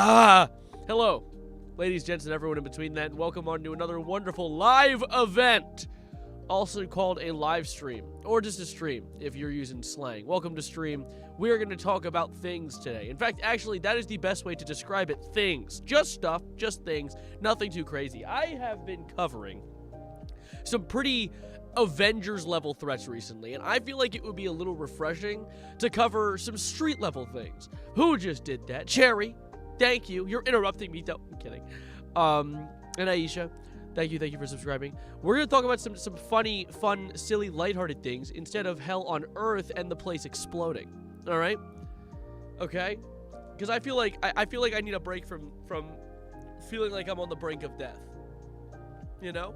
Hello, ladies, gents, and everyone in between that, and welcome on to another wonderful live event, also called a live stream, or just a stream if you're using slang. Welcome to stream. We are going to talk about things today. In fact, actually, that is the best way to describe it. Things. Just stuff, just things, nothing too crazy. I have been covering some pretty Avengers-level threats recently, and I feel like it would be a little refreshing to cover some street-level things. Who just did that? Cherry, thank you. You're interrupting me, though. I'm kidding. And Aisha, thank you for subscribing. We're going to talk about some funny, fun, silly, lighthearted things instead of hell on earth and the place exploding. All right? Okay? Because I feel like I need a break from feeling like I'm on the brink of death. You know?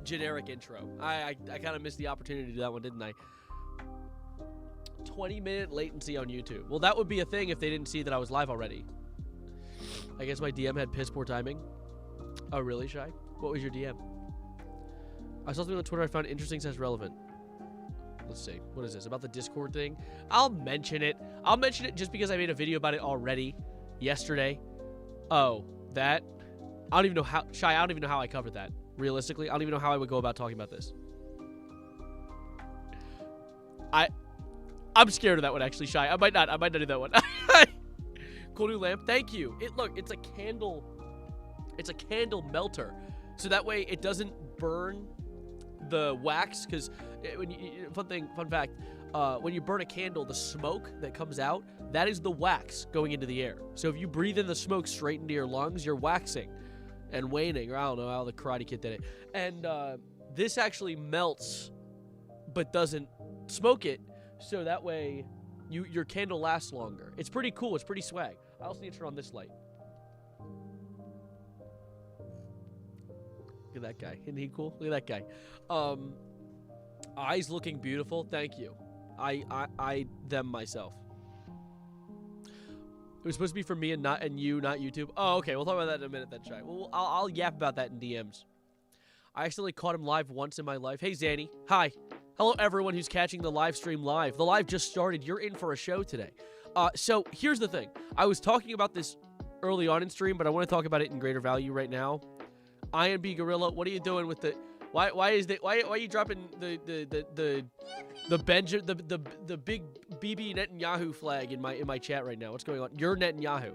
Generic intro. I kind of missed the opportunity to do that one, didn't I? 20-minute latency on YouTube. Well, that would be a thing if they didn't see that I was live already. I guess my DM had piss poor timing. Oh, really, Shy? What was your DM? I saw something on Twitter I found interesting says relevant. Let's see. What is this? About the Discord thing? I'll mention it. I'll mention it just because I made a video about it already yesterday. Oh, that? I don't even know how, Shy, I don't even know how I covered that. Realistically, I don't even know how I would go about talking about this. I'm scared of that one, actually, Shy. I might not do that one. Cool new lamp. Thank you. Look, it's a candle. It's a candle melter. So that way it doesn't burn the wax. Because fun fact, when you burn a candle, the smoke that comes out, that is the wax going into the air. So if you breathe in the smoke straight into your lungs, you're waxing and waning, or I don't know how the Karate Kid did it. And this actually melts, but doesn't smoke it, so that way your candle lasts longer. It's pretty cool. It's pretty swag. I also need to turn on this light. Look at that guy. Isn't he cool? Look at that guy. Eyes looking beautiful. Thank you. I them myself. It was supposed to be for me and you, not YouTube. Oh, okay. We'll talk about that in a minute then, Shy. Well, I'll yap about that in DMs. I accidentally caught him live once in my life. Hey, Zanny. Hi. Hello, everyone who's catching the live stream live. The live just started. You're in for a show today. So here's the thing. I was talking about this early on in stream, but I want to talk about it in greater value right now. INB Gorilla, what are you doing with the? Why are you dropping the big BB Netanyahu flag in my chat right now? What's going on? You're Netanyahu.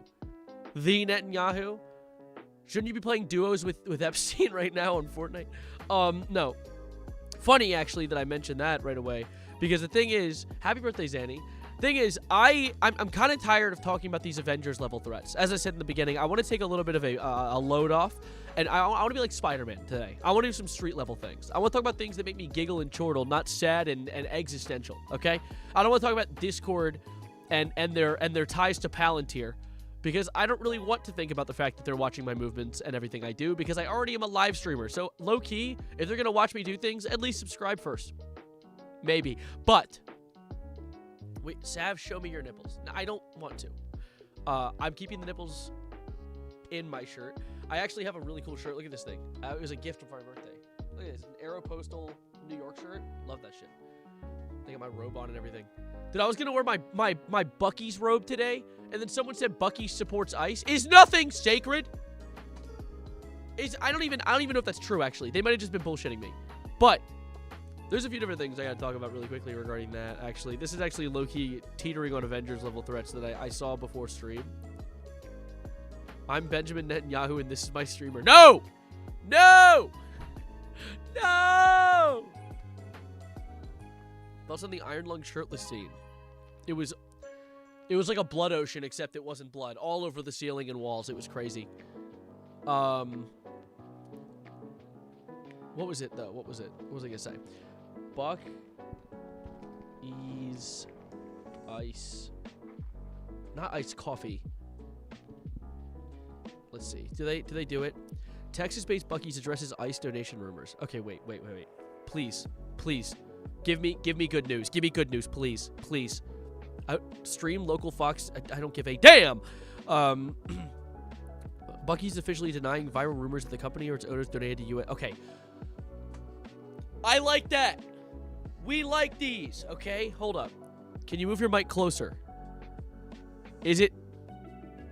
The Netanyahu? Shouldn't you be playing duos with Epstein right now on Fortnite? No. Funny actually that I mentioned that right away, because the thing is, happy birthday, Zanny. Thing is, I'm kind of tired of talking about these Avengers level threats. As I said in the beginning, I want to take a little bit of a load off, and I want to be like Spider-Man today. I want to do some street level things. I want to talk about things that make me giggle and chortle, not sad and existential. Okay? I don't want to talk about Discord and their ties to Palantir, because I don't really want to think about the fact that they're watching my movements and everything I do, because I already am a live streamer. So low key, if they're gonna watch me do things, at least subscribe first. Maybe, but. Wait, Sav, show me your nipples. No, I don't want to. I'm keeping the nipples in my shirt. I actually have a really cool shirt. Look at this thing. It was a gift for my birthday. Look at this. An Aeropostale New York shirt. Love that shit. I got my robe on and everything. Dude, I was going to wear my Bucky's robe today, and then someone said Bucky supports ICE. Is nothing sacred? I don't even know if that's true, actually. They might have just been bullshitting me. But there's a few different things I gotta talk about really quickly regarding that, actually. This is actually low-key teetering on Avengers level threats that I saw before stream. I'm Benjamin Netanyahu, and this is my streamer. No! No! No! Thoughts on the Iron Lung shirtless scene. It was like a blood ocean, except it wasn't blood. All over the ceiling and walls. It was crazy. What was it, though? What was it? What was I gonna say? Buck, ease, ice, not iced coffee. Let's see. Do they do it? Texas-based Buc-ee's addresses ICE donation rumors. Okay, wait. Please. Give me good news. Give me good news, please. Stream local Fox. I don't give a damn. Buc-ee's officially denying viral rumors that the company or its owners donated to U.S. Okay. I like that. We like these. Okay, hold up. Can you move your mic closer? Is it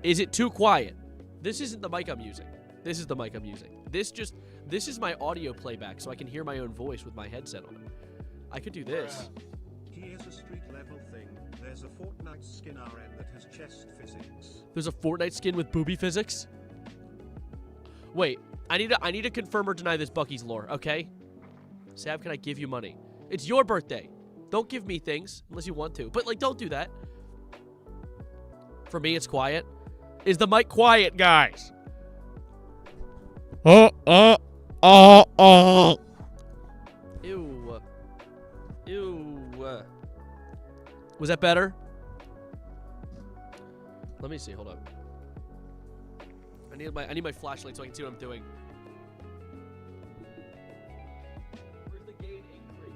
Is it too quiet? This isn't the mic I'm using. This is the mic I'm using. This is my audio playback, so I can hear my own voice with my headset on. I could do this. Here's a street level thing. There's a Fortnite skin RN that has chest physics. There's a Fortnite skin with booby physics? Wait, I need to confirm or deny this Bucky's lore, okay? Sav, can I give you money? It's your birthday. Don't give me things unless you want to. But, like, don't do that. For me, it's quiet. Is the mic quiet, guys? Ew. Ew. Was that better? Let me see. Hold up. I need my flashlight so I can see what I'm doing. Where's the gain increase?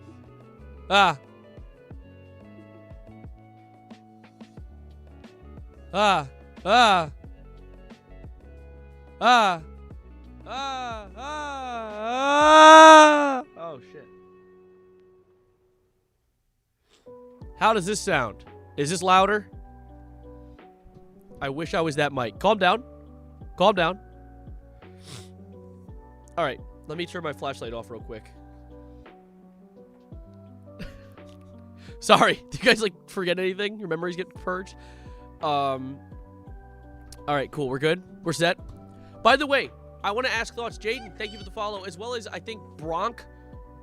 Ah. Ah. Ah. Ah. Ah. Ah. Oh, shit. How does this sound? Is this louder? I wish I was that mic. Calm down. Calm down. All right. Let me turn my flashlight off real quick. Sorry. Do you guys, like, forget anything? Your memories get purged? All right, cool. We're good. We're set. By the way, I want to ask thoughts. Jaden, thank you for the follow, as well as, I think, Bronk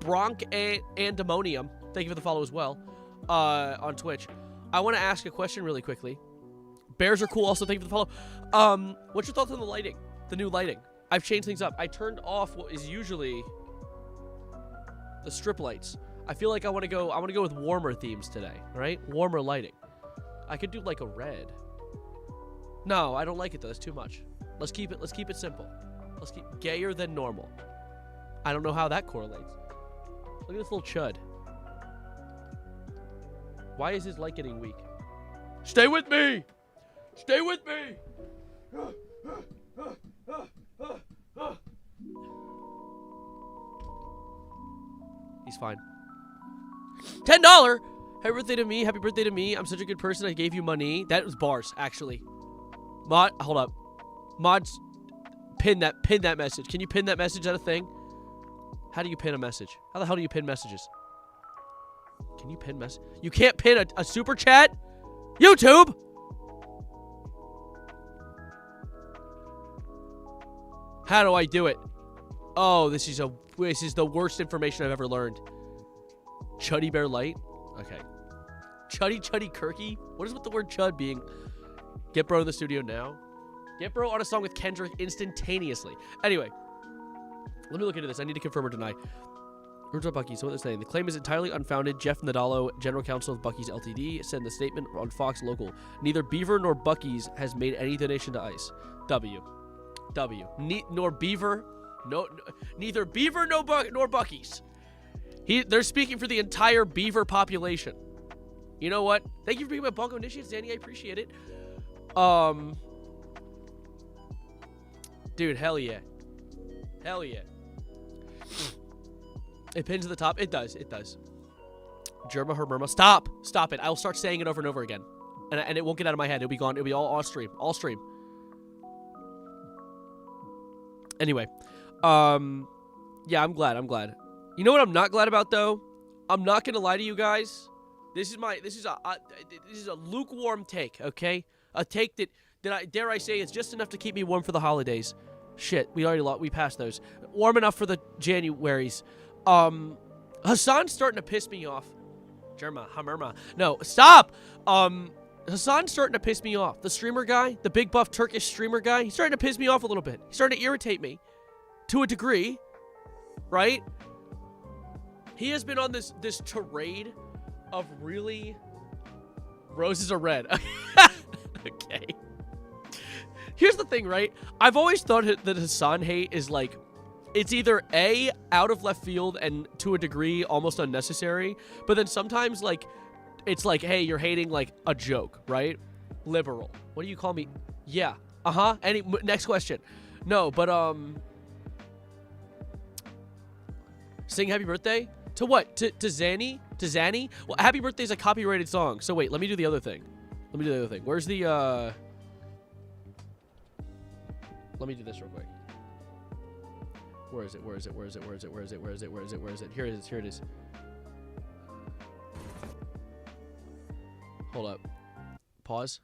and Demonium. Thank you for the follow as well on Twitch. I want to ask a question really quickly. Bears are cool. Also, thank you for the follow. What's your thoughts on the lighting? The new lighting. I've changed things up. I turned off what is usually the strip lights. I feel like I want to go with warmer themes today, right? Warmer lighting. I could do like a red. No, I don't like it though. That's too much. Let's keep it simple. Let's keep gayer than normal. I don't know how that correlates. Look at this little chud. Why is his light getting weak? Stay with me! Stay with me! He's fine. $10! Happy birthday to me. Happy birthday to me. I'm such a good person. I gave you money. That was bars, actually. Mod, hold up. Mods, pin that message. Can you pin that message? Is that a thing? How do you pin a message? How the hell do you pin messages? Can you pin message? You can't pin a super chat? YouTube! How do I do it? Oh, this is the worst information I've ever learned. Chuddy Bear Light? Okay. Chuddy Kirky? What is with the word chud being? Get bro in the studio now. Get bro on a song with Kendrick instantaneously. Anyway, let me look into this. I need to confirm or deny. Here's what Bucky's. So what they're saying. The claim is entirely unfounded. Jeff Nadalo, General Counsel of Bucky's Ltd., said in the statement on Fox Local. Neither Beaver nor Bucky's has made any donation to ICE. Nor Beaver. Neither Beaver nor Bucky's. They're speaking for the entire Beaver population. You know what? Thank you for being my Bongo initiates, Danny. I appreciate it. Dude, hell yeah. Hell yeah. It pins at the top. It does. It does. Germa Hermerma. Stop. Stop it. I'll start saying it over and over again. And it won't get out of my head. It'll be gone. It'll be all off stream. All stream. Anyway. Yeah, I'm glad. You know what I'm not glad about, though? I'm not going to lie to you guys. This is a lukewarm take, okay? A take that I dare I say is just enough to keep me warm for the holidays. Shit, we passed those. Warm enough for the Januaries. Hassan's starting to piss me off. Hamerma. No, stop! Hassan's starting to piss me off. The streamer guy, the big buff Turkish streamer guy, he's starting to piss me off a little bit. He's starting to irritate me. To a degree. Right? He has been on this tirade of really... Roses are red. Okay. Here's the thing, right? I've always thought that Hassan hate is like... It's either A, out of left field and to a degree almost unnecessary, but then sometimes like it's like, hey, you're hating like a joke, right? Liberal. What do you call me? Yeah. Uh-huh. Next question. No, but sing happy birthday? To what? To Zanny? To Zanny? Well, happy birthday is a copyrighted song. So wait, let me do the other thing. Where's the Let me do this real quick. Where is it? Where is it? Where is it? Where is it? Where is it? Where is it? Where is it? Where is it? Here it is. Here it is. Hold up. Pause.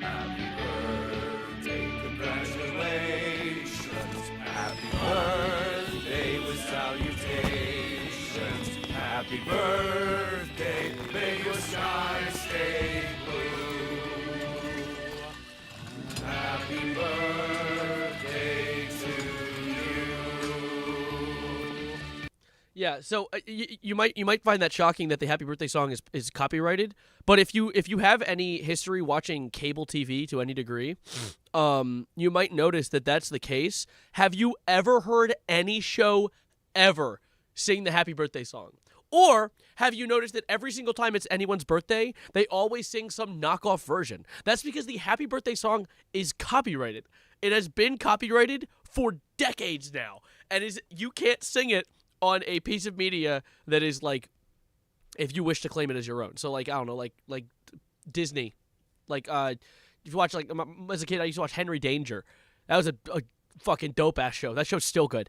Happy birthday, congratulations. Happy birthday with salutations. Happy birthday, may your sky stay blue. Happy birthday to you. Yeah, so you might find that shocking that the Happy Birthday song is copyrighted. But if you have any history watching cable TV to any degree, you might notice that that's the case. Have you ever heard any show ever sing the Happy Birthday song? Or have you noticed that every single time it's anyone's birthday, they always sing some knockoff version? That's because the Happy Birthday song is copyrighted. It has been copyrighted for decades now, and you can't sing it on a piece of media that is like, if you wish to claim it as your own. So like, I don't know, like Disney, like if you watch, like, as a kid I used to watch Henry Danger. That was a fucking dope ass show. That show's still good.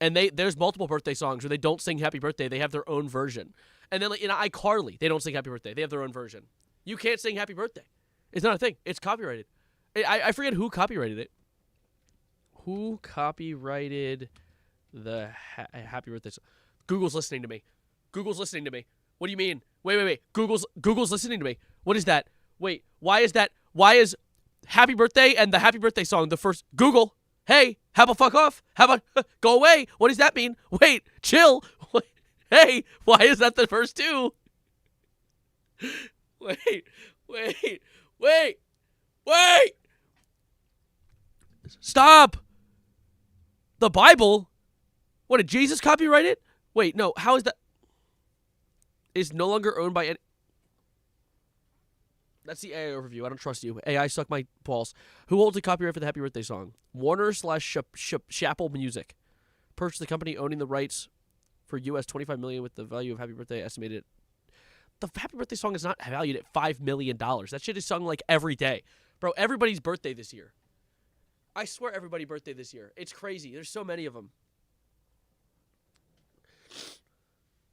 And there's multiple birthday songs where they don't sing Happy Birthday, they have their own version. And then like in iCarly, they don't sing Happy Birthday, they have their own version. You can't sing Happy Birthday. It's not a thing. It's copyrighted. I forget who copyrighted it. Who copyrighted the Happy Birthday song? Google's listening to me. Google's listening to me. What do you mean? Wait. Google's listening to me. What is that? Wait, why is that? Why is Happy Birthday and the Happy Birthday song the first? Google, hey, how about fuck off? How about go away? What does that mean? Wait, chill. Hey, why is that the first two? Wait. Stop. The Bible? What, did Jesus copyright it? Wait, no, how is that? Is no longer owned by any... That's the AI overview. I don't trust you. AI, suck my balls. Who holds the copyright for the Happy Birthday song? Warner/Chappell Music. Purchased the company owning the rights for US $25 million with the value of Happy Birthday estimated. The Happy Birthday song is not valued at $5 million. That shit is sung like every day. Bro, everybody's birthday this year. I swear everybody's birthday this year. It's crazy. There's so many of them.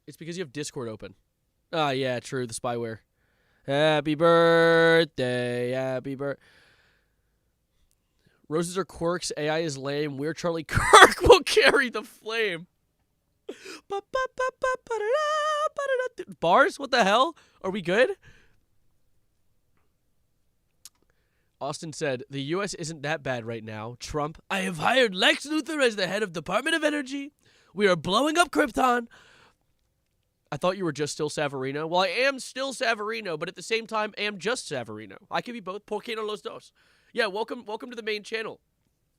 It's because you have Discord open. Ah, yeah, true. The spyware. Happy birthday. Happy birthday. Roses are quirks. AI is lame. We're Charlie Kirk will carry the flame. Bars? What the hell? Are we good? Austin said, the U.S. isn't that bad right now. Trump, I have hired Lex Luthor as the head of Department of Energy. We are blowing up Krypton. I thought you were just still Savarino. Well, I am still Savarino, but at the same time, I am just Savarino. I could be both. Por qué no los dos? Yeah, welcome to the main channel.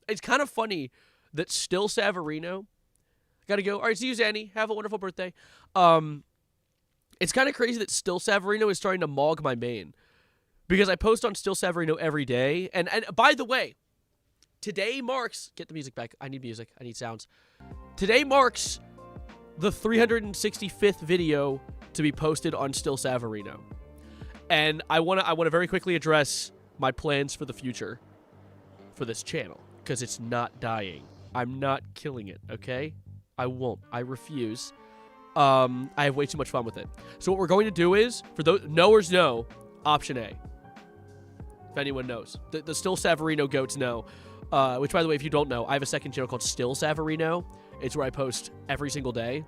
It's kind of funny that still Savarino. Gotta go. All right, see you, Zanny. Have a wonderful birthday. It's kind of crazy that still Savarino is starting to mog my main. Because I post on Still Savarino every day. And by the way, today marks... Get the music back. I need music. I need sounds. Today marks the 365th video to be posted on Still Savarino. And I want to very quickly address my plans for the future for this channel. Because it's not dying. I'm not killing it, okay? I won't. I refuse. I have way too much fun with it. So what we're going to do is, for those knowers know, option A. If anyone knows. The Still Savarino goats know. Which, by the way, if you don't know, I have a second channel called Still Savarino. It's where I post every single day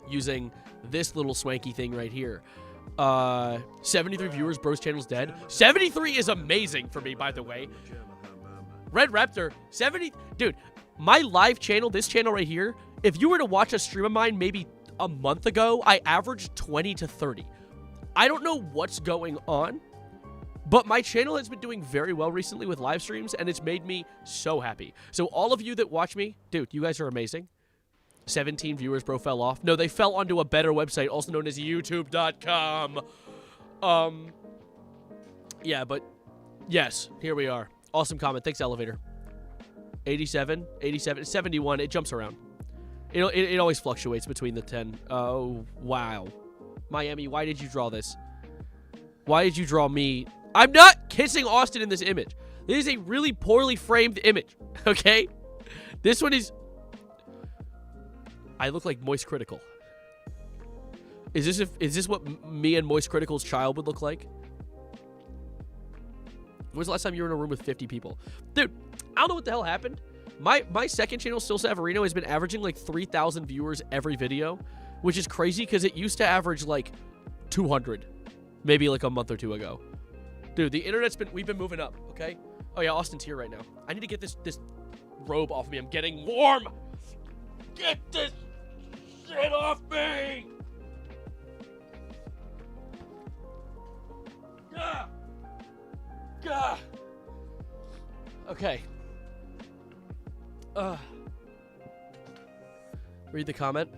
using this little swanky thing right here. 73 viewers, bro's channel's dead. 73 is amazing for me, by the way. Red Raptor, 70... Dude, my live channel, this channel right here, if you were to watch a stream of mine maybe a month ago, I averaged 20 to 30. I don't know what's going on, but my channel has been doing very well recently with live streams, and it's made me so happy. So all of you that watch me, dude, you guys are amazing. 17 viewers, bro, fell off. No, they fell onto a better website, also known as youtube.com. Yeah, but yes, here we are. Awesome comment. Thanks, Elevator. 87, 71. It jumps around. It always fluctuates between the 10. Oh, wow. Miami, why did you draw this? Why did you draw me? I'm not kissing Austin in this image. This is a really poorly framed image, okay? This one is... I look like Moist Critical. Is this what me and Moist Critical's child would look like? When was the last time you were in a room with 50 people? Dude, I don't know what the hell happened. My second channel, Still Savarino, has been averaging like 3,000 viewers every video, which is crazy because it used to average like 200, maybe like a month or two ago. Dude, the internet's we've been moving up, okay? Oh yeah, Austin's here right now. I need to get this robe off me. I'm getting warm. Get this shit off me. Gah. Gah. Okay. Read the comment.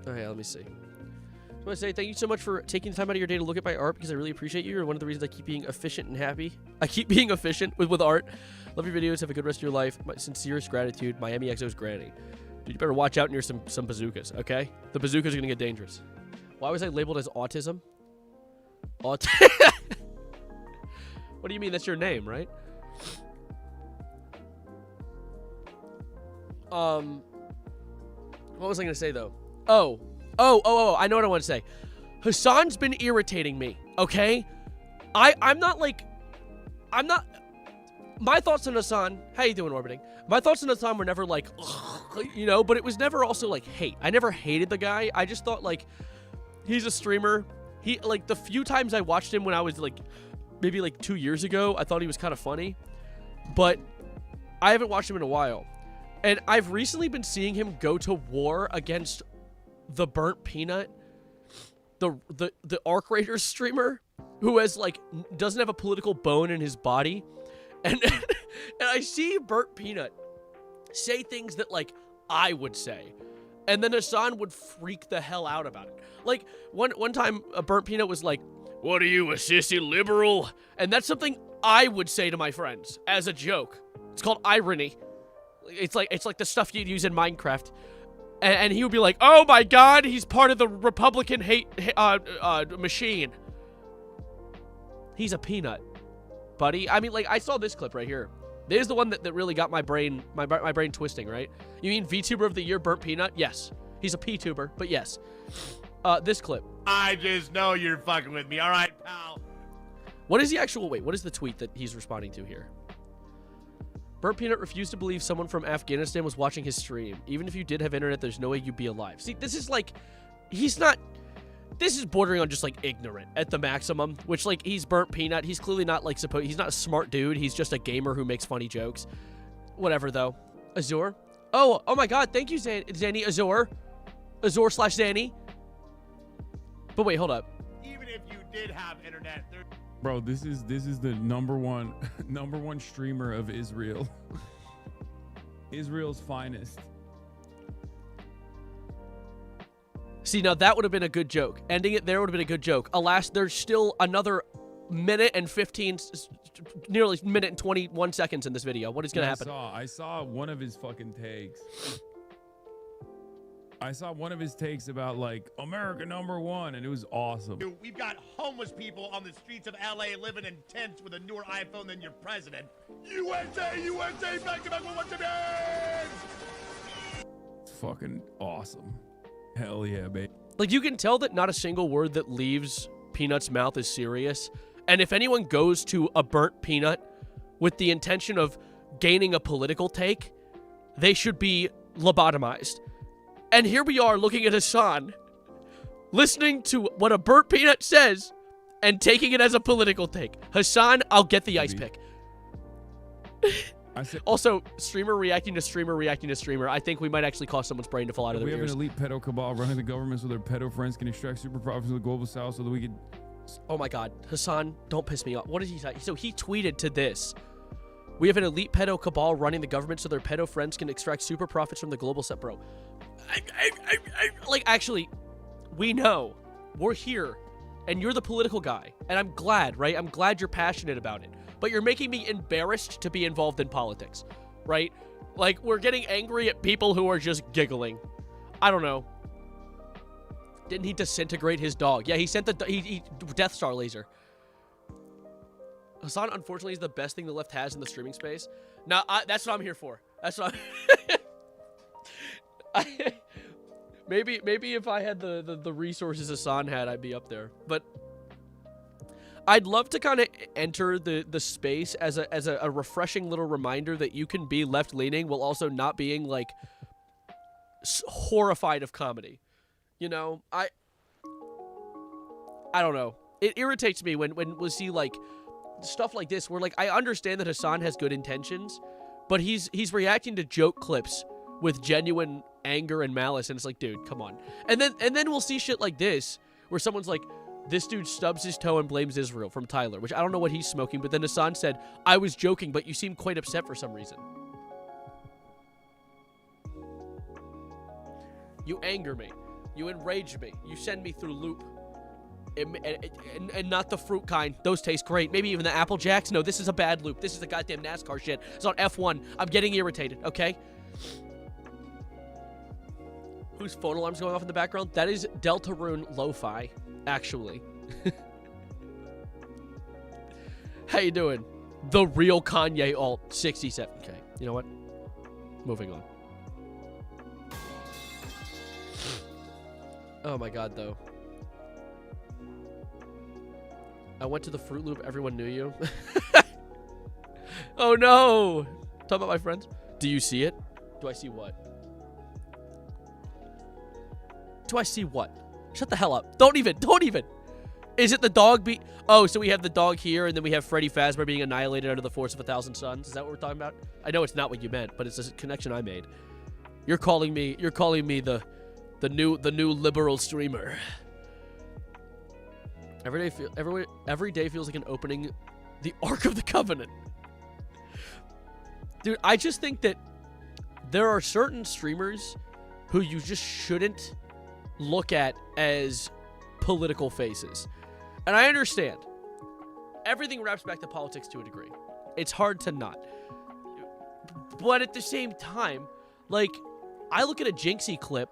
Oh yeah, let me see. I want to say thank you so much for taking the time out of your day to look at my art because I really appreciate you. You're one of the reasons I keep being efficient and happy. I keep being efficient with art. Love your videos. Have a good rest of your life. My sincerest gratitude. Miami XO's granny. Dude, you better watch out near some bazookas, okay? The bazookas are going to get dangerous. Why was I labeled as autism? What do you mean? That's your name, right? What was I going to say, though? Oh, I know what I want to say. Hassan's been irritating me, okay? I'm not... My thoughts on Hassan... How you doing, Orbiting? My thoughts on Hassan were never like, ugh, you know, but it was never also like hate. I never hated the guy. I just thought, like, he's a streamer. He, like, the few times I watched him when I was, like, maybe, like, 2 years ago, I thought he was kind of funny. But I haven't watched him in a while. And I've recently been seeing him go to war against the Burnt Peanut, the Arc Raiders streamer, who has, like, doesn't have a political bone in his body. And I see Burnt Peanut say things that, like, I would say. And then Hassan would freak the hell out about it. Like, one time, a Burnt Peanut was like, "What are you, a sissy liberal?" And that's something I would say to my friends as a joke. It's called irony. It's like the stuff you'd use in Minecraft. And he would be like, "Oh my god, he's part of the Republican hate machine." He's a peanut, buddy. I mean, like, I saw this clip right here. There's the one that really got my brain twisting, right? You mean VTuber of the Year, Burnt Peanut? Yes. He's a P-tuber, but yes. This clip. I just know you're fucking with me. All right, pal. What is the actual... Wait, what is the tweet that he's responding to here? Burnt Peanut refused to believe someone from Afghanistan was watching his stream. Even if you did have internet, there's no way you'd be alive. See, this is like... He's not... This is bordering on just, like, ignorant at the maximum. Which, like, he's Burnt Peanut. He's clearly not, like, he's not a smart dude. He's just a gamer who makes funny jokes. Whatever, though. Azure? Oh my god. Thank you, Zanny. Azure. Azure/Zanny. But wait, hold up. Even if you did have internet, Bro, this is the number one streamer of Israel. Israel's finest. See, now that would have been a good joke. Ending it there would have been a good joke. Alas, there's still another minute and 15, nearly minute and 21 seconds in this video. What is going to happen? I saw one of his fucking takes. I saw one of his takes about, like, America #1, and it was awesome. Dude, we've got homeless people on the streets of LA living in tents with a newer iPhone than your president. USA, USA, back to back with what's your name? It's fucking awesome. Hell yeah, babe. Like, you can tell that not a single word that leaves Peanut's mouth is serious. And if anyone goes to a Burnt Peanut with the intention of gaining a political take, they should be lobotomized. And here we are looking at Hassan, listening to what a Burnt Peanut says and taking it as a political take. Hassan, I'll get the ice pick. Also, streamer reacting to streamer. I think we might actually cause someone's brain to fall out of their ears. We have an elite pedo cabal running the government so their pedo friends can extract super profits from the global south so that we can... Oh my god. Hassan, don't piss me off. What did he say? So he tweeted to this. We have an elite pedo cabal running the government so their pedo friends can extract super profits from the global set. Bro, like, actually, we know. We're here. And you're the political guy. And I'm glad, right? I'm glad you're passionate about it. But you're making me embarrassed to be involved in politics, right? Like, we're getting angry at people who are just giggling. I don't know. Didn't he disintegrate his dog? Yeah, he sent the he Death Star laser. Hassan, unfortunately, is the best thing the left has in the streaming space. Now, that's what I'm here for. That's what maybe if I had the resources Hassan had, I'd be up there. But I'd love to kind of enter the space as a refreshing little reminder that you can be left-leaning while also not being, like, horrified of comedy. You know, I don't know. It irritates me when we see, like, stuff like this where, like, I understand that Hassan has good intentions, but he's reacting to joke clips with genuine anger and malice, and it's like, dude, come on. And then we'll see shit like this where someone's like, this dude stubs his toe and blames Israel from Tyler, which I don't know what he's smoking, but then Hassan said, I was joking, but you seem quite upset for some reason. You anger me. You enrage me. You send me through loop. And not the fruit kind. Those taste great. Maybe even the Apple Jacks. No, this is a bad loop. This is the goddamn NASCAR shit. It's on F1. I'm getting irritated, okay? Whose phone alarm's going off in the background? That is Deltarune Lo-Fi, actually. How you doing? The real Kanye alt 67K. You know what? Moving on. Oh my god, though. I went to the Fruit Loop. Everyone knew you. Oh no! Talk about my friends. Do you see it? Do I see what? Do I see what? Shut the hell up. Don't even. Is it the dog Oh, so we have the dog here, and then we have Freddy Fazbear being annihilated under the force of 1,000 suns. Is that what we're talking about? I know it's not what you meant, but it's a connection I made. You're calling me the new liberal streamer. Every day feels like an opening the Ark of the Covenant. Dude, I just think that there are certain streamers who you just shouldn't look at as political faces. And I understand. Everything wraps back to politics to a degree. It's hard to not. But at the same time, like, I look at a Jinxie clip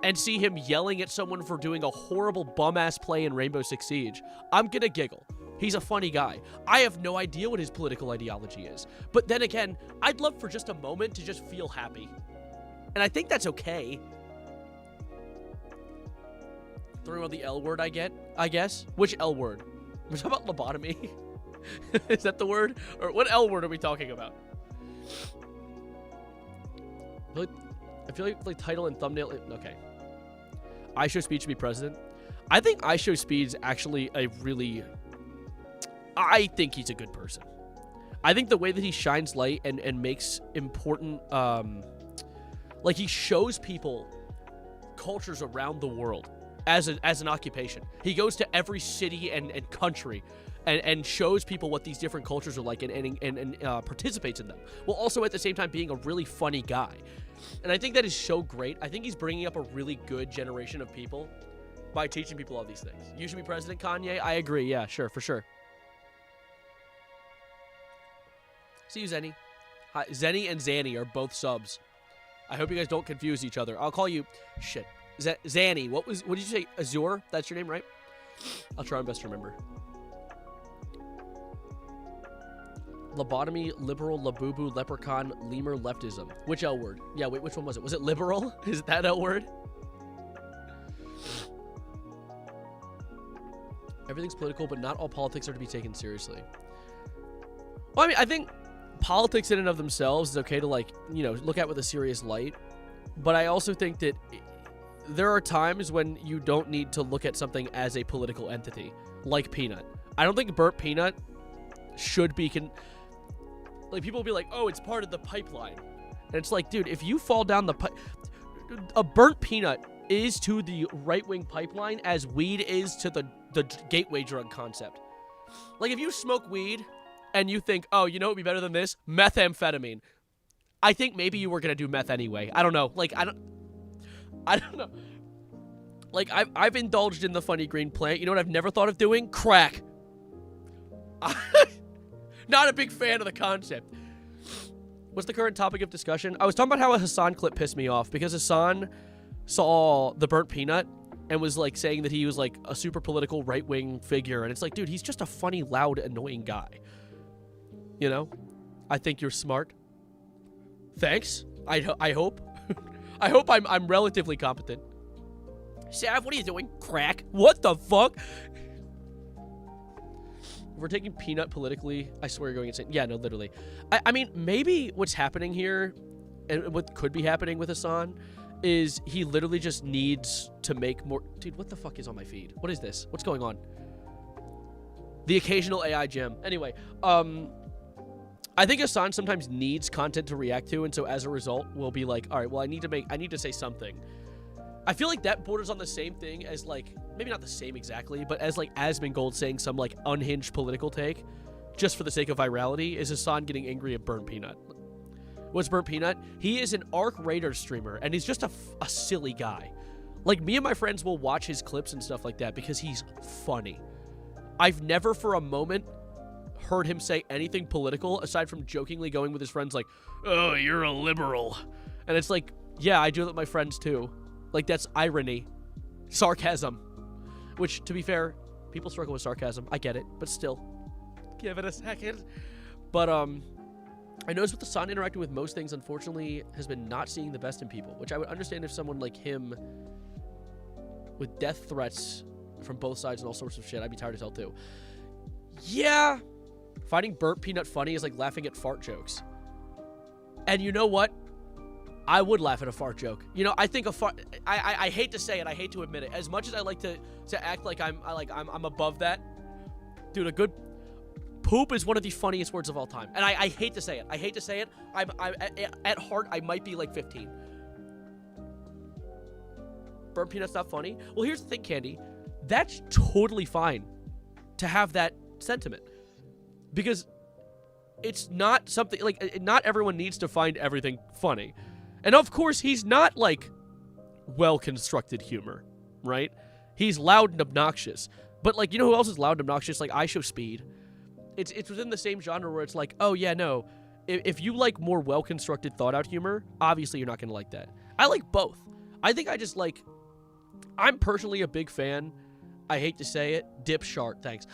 and see him yelling at someone for doing a horrible bum-ass play in Rainbow Six Siege, I'm gonna giggle. He's a funny guy. I have no idea what his political ideology is. But then again, I'd love for just a moment to just feel happy. And I think that's okay. Throwing out the L word I guess. Which L word? We're talking about lobotomy? Is that the word? Or what L word are we talking about? I feel like title and thumbnail... Okay. I Show Speed should be president. I think I Show Speed's actually a really... I think he's a good person. I think the way that he shines light and makes important... like, he shows people cultures around the world as an occupation. He goes to every city and country and shows people what these different cultures are like and participates in them, while also at the same time being a really funny guy. And I think that is so great. I think he's bringing up a really good generation of people by teaching people all these things. You should be president, Kanye. I agree. Yeah, sure, for sure. See you, Zenny. Hi, Zenny and Zanny are both subs. I hope you guys don't confuse each other. I'll call you... Shit. Zanny. What did you say? Azure? That's your name, right? I'll try my best to remember. Lobotomy, liberal, labubu, leprechaun, lemur, leftism. Which L word? Yeah, wait, which one was it? Was it liberal? Is it that L word? Everything's political, but not all politics are to be taken seriously. Well, I mean, I think politics in and of themselves is okay to, like, you know, look at with a serious light. But I also think that there are times when you don't need to look at something as a political entity, like Peanut. I don't think burnt peanut should be... Like, people will be like, oh, it's part of the pipeline. And it's like, dude, if you fall down the pipe... A burnt peanut is to the right-wing pipeline as weed is to the gateway drug concept. Like, if you smoke weed and you think, oh, you know what would be better than this? Methamphetamine. I think maybe you were going to do meth anyway. I don't know. Like, I don't know. Like, I've indulged in the funny green plant. You know what I've never thought of doing? Crack. Not a big fan of the concept. What's the current topic of discussion? I was talking about how a Hassan clip pissed me off because Hassan saw the Burnt Peanut and was like saying that he was like a super political right-wing figure, and it's like, dude, he's just a funny, loud, annoying guy. You know? I think you're smart. Thanks. I hope. I hope I'm relatively competent. Sav, what are you doing? Crack? What the fuck? We're taking Peanut politically. I swear you're going insane. Yeah, no, literally. I mean, maybe what's happening here, and what could be happening with Hassan, is he literally just needs to make more... Dude, what the fuck is on my feed? What is this? What's going on? The occasional AI gem. Anyway, I think Hassan sometimes needs content to react to, and so as a result, we'll be like, all right, well, I need to say something. I feel like that borders on the same thing as, like, maybe not the same exactly, but as, like, Asmongold saying some, like, unhinged political take, just for the sake of virality, is Hassan getting angry at Burnt Peanut. What's Burnt Peanut? He is an Arc Raider streamer, and he's just a silly guy. Like, me and my friends will watch his clips and stuff like that because he's funny. I've never for a moment heard him say anything political aside from jokingly going with his friends like, oh, you're a liberal. And it's like, yeah, I do that with my friends too. Like, that's irony. Sarcasm. Which, to be fair, people struggle with sarcasm. I get it, but still. Give it a second. But, I noticed with the son interacting with most things, unfortunately, has been not seeing the best in people, which I would understand if someone like him with death threats from both sides and all sorts of shit, I'd be tired as hell too. Yeah. Finding Burnt Peanut funny is like laughing at fart jokes. And you know what? I would laugh at a fart joke. You know, I think a fart... I hate to say it. I hate to admit it. As much as I like to act like I'm above that, dude, a good... Poop is one of the funniest words of all time. And I hate to say it. I hate to say it. At heart, I might be like 15. Burnt Peanut's not funny? Well, here's the thing, Candy. That's totally fine to have that sentiment. Because it's not something... Like, not everyone needs to find everything funny. And of course, he's not, like, well-constructed humor, right? He's loud and obnoxious. But, like, you know who else is loud and obnoxious? Like, I Show Speed. It's within the same genre where it's like, oh, yeah, no. If you like more well-constructed, thought-out humor, obviously you're not going to like that. I like both. I think I just like... I'm personally a big fan. I hate to say it. Dip Shart, thanks.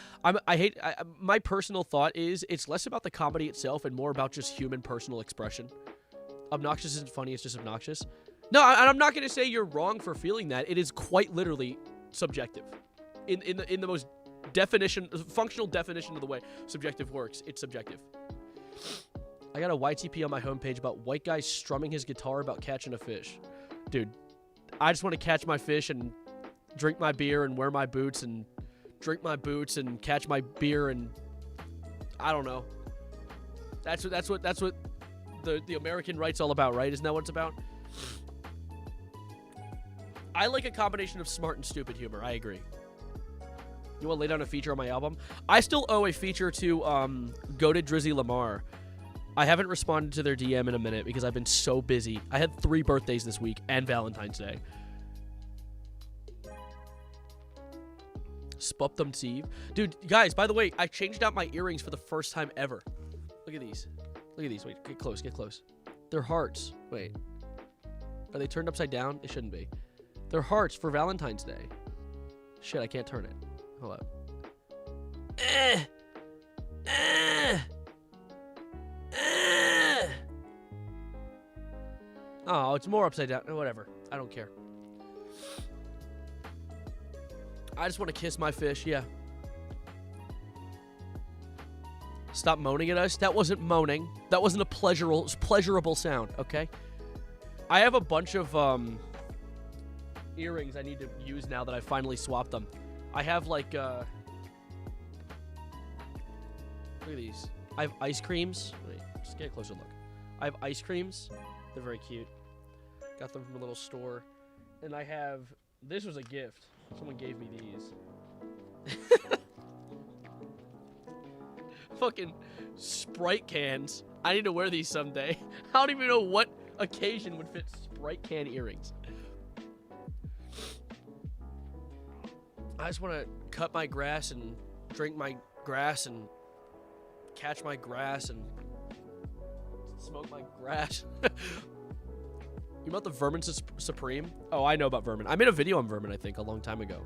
My personal thought is it's less about the comedy itself and more about just human personal expression. Obnoxious isn't funny, it's just obnoxious. No, I'm not going to say you're wrong for feeling that. It is quite literally subjective. In the most functional definition of the way subjective works, it's subjective. I got a YTP on my homepage about white guy strumming his guitar about catching a fish. Dude, I just want to catch my fish and drink my beer and wear my boots and drink my boots and catch my beer and I don't know. That's what the American right's all about, right? Isn't that what it's about? I like a combination of smart and stupid humor. I agree. You want to lay down a feature on my album? I still owe a feature to Goated Drizzy Lamar. I haven't responded to their DM in a minute because I've been so busy. I had 3 birthdays this week and Valentine's Day. Spuptum Steve. Dude, guys, by the way, I changed out my earrings for the first time ever. Look at these. Look at these. Wait, get close, get close. They're hearts. Wait. Are they turned upside down? They shouldn't be. They're hearts for Valentine's Day. Shit, I can't turn it. Hold up. Oh, it's more upside down. Whatever. I don't care. I just want to kiss my fish, yeah. Stop moaning at us. That wasn't moaning. That wasn't a pleasurable sound, okay? I have a bunch of earrings I need to use now that I finally swapped them. I have like look at these. I have ice creams. Wait, just get a closer look. I have ice creams. They're very cute. Got them from a little store. And I have, this was a gift. Someone gave me these. Fucking Sprite cans. I need to wear these someday. I don't even know what occasion would fit Sprite can earrings. I just want to cut my grass and drink my grass and catch my grass and smoke my grass. You about the Vermin Supreme? Oh, I know about Vermin. I made a video on Vermin, I think, a long time ago.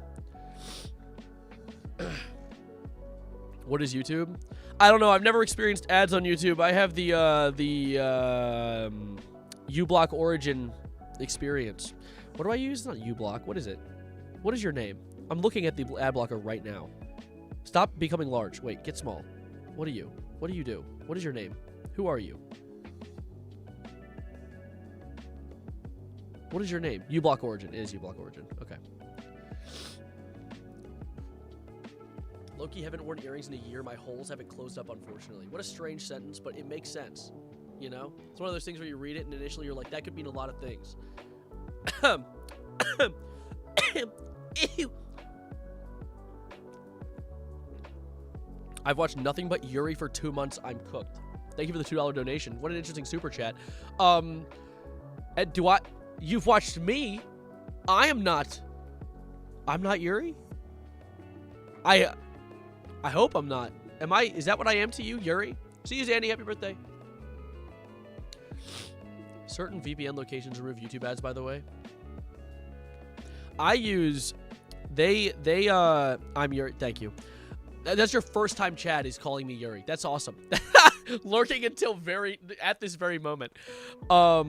What is YouTube? I don't know. I've never experienced ads on YouTube. I have the uBlock Origin experience. What do I use? Not uBlock. What is it? What is your name? I'm looking at the ad blocker right now. Stop becoming large. Wait, get small. What are you? What do you do? What is your name? Who are you? What is your name? uBlock Origin. It is uBlock Origin. Okay. Loki, haven't worn earrings in a year. My holes haven't closed up, unfortunately. What a strange sentence, but it makes sense. You know? It's one of those things where you read it and initially you're like, that could mean a lot of things. I've watched nothing but Yuri for 2 months. I'm cooked. Thank you for the $2 donation. What an interesting super chat. And you've watched me. I'm not Yuri. I hope I'm not. Am I? Is that what I am to you, Yuri? See you, Zandy. Happy birthday. Certain VPN locations remove YouTube ads, by the way. I use I'm Yuri. Thank you. That's your first time Chad is calling me Yuri. That's awesome. Lurking until at this very moment. What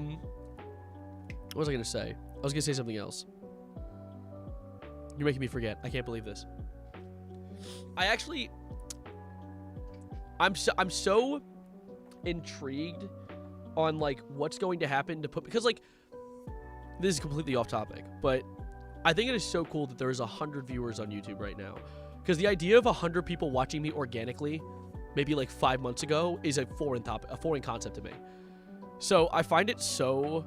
was I gonna say? I was gonna say something else. You're making me forget. I can't believe this. I'm so intrigued on like what's going to happen because like this is completely off topic, but I think it is so cool that there is 100 viewers on YouTube right now, because the idea of 100 people watching me organically, maybe like 5 months ago, is a foreign concept to me. So I find it so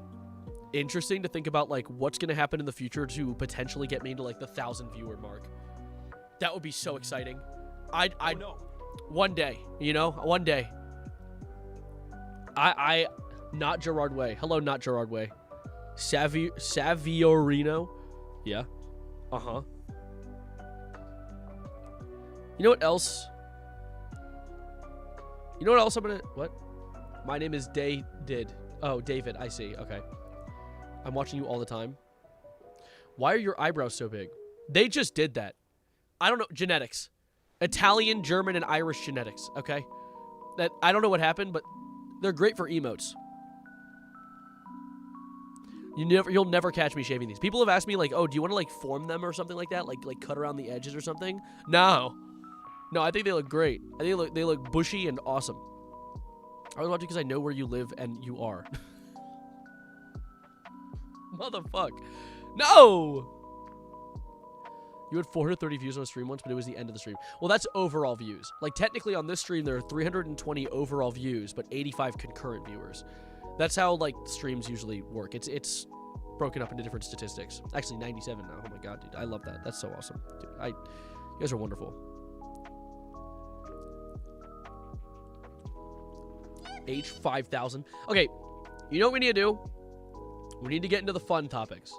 interesting to think about like what's going to happen in the future to potentially get me into like the 1,000 viewer mark. That would be so exciting. I know. One day, you know, one day. Not Gerard Way. Hello, not Gerard Way. Saviorino. Yeah. Uh-huh. You know what else? You know what else I'm gonna... What? My name is Did. Oh, David. I see. Okay. I'm watching you all the time. Why are your eyebrows so big? They just did that. I don't know. Genetics. Italian, German, and Irish genetics. Okay? That I don't know what happened, but they're great for emotes. You'll never catch me shaving these. People have asked me like, "Oh, do you want to like form them or something like that? Like cut around the edges or something?" No. No, I think they look great. I think they look bushy and awesome. I was watching because I know where you live and you are. Motherfuck. No! You had 430 views on a stream once, but it was the end of the stream. Well, that's overall views. Like, technically on this stream, there are 320 overall views, but 85 concurrent viewers. That's how, like, streams usually work. It's broken up into different statistics. Actually, 97 now. Oh, my God, dude. I love that. That's so awesome. Dude, you guys are wonderful. H5000. Okay, you know what we need to do? We need to get into the fun topics.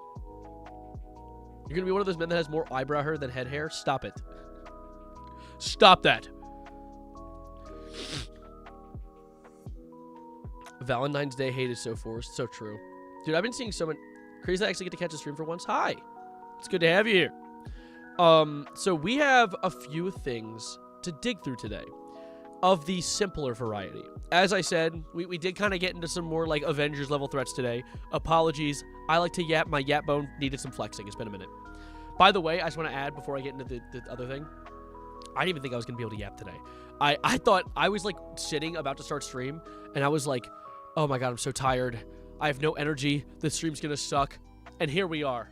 You're going to be one of those men that has more eyebrow hair than head hair? Stop it. Stop that. Valentine's Day hate is so forced. So true. Dude, I've been seeing so many... Crazy I actually get to catch a stream for once. Hi. It's good to have you here. So we have a few things to dig through today of the simpler variety. As I said, we did kind of get into some more like Avengers level threats today. Apologies. I like to yap. My yap bone needed some flexing. It's been a minute. By the way, I just want to add before I get into the other thing. I didn't even think I was going to be able to yap today. I thought I was like sitting about to start stream and I was like, oh my God, I'm so tired. I have no energy. This stream's going to suck. And here we are,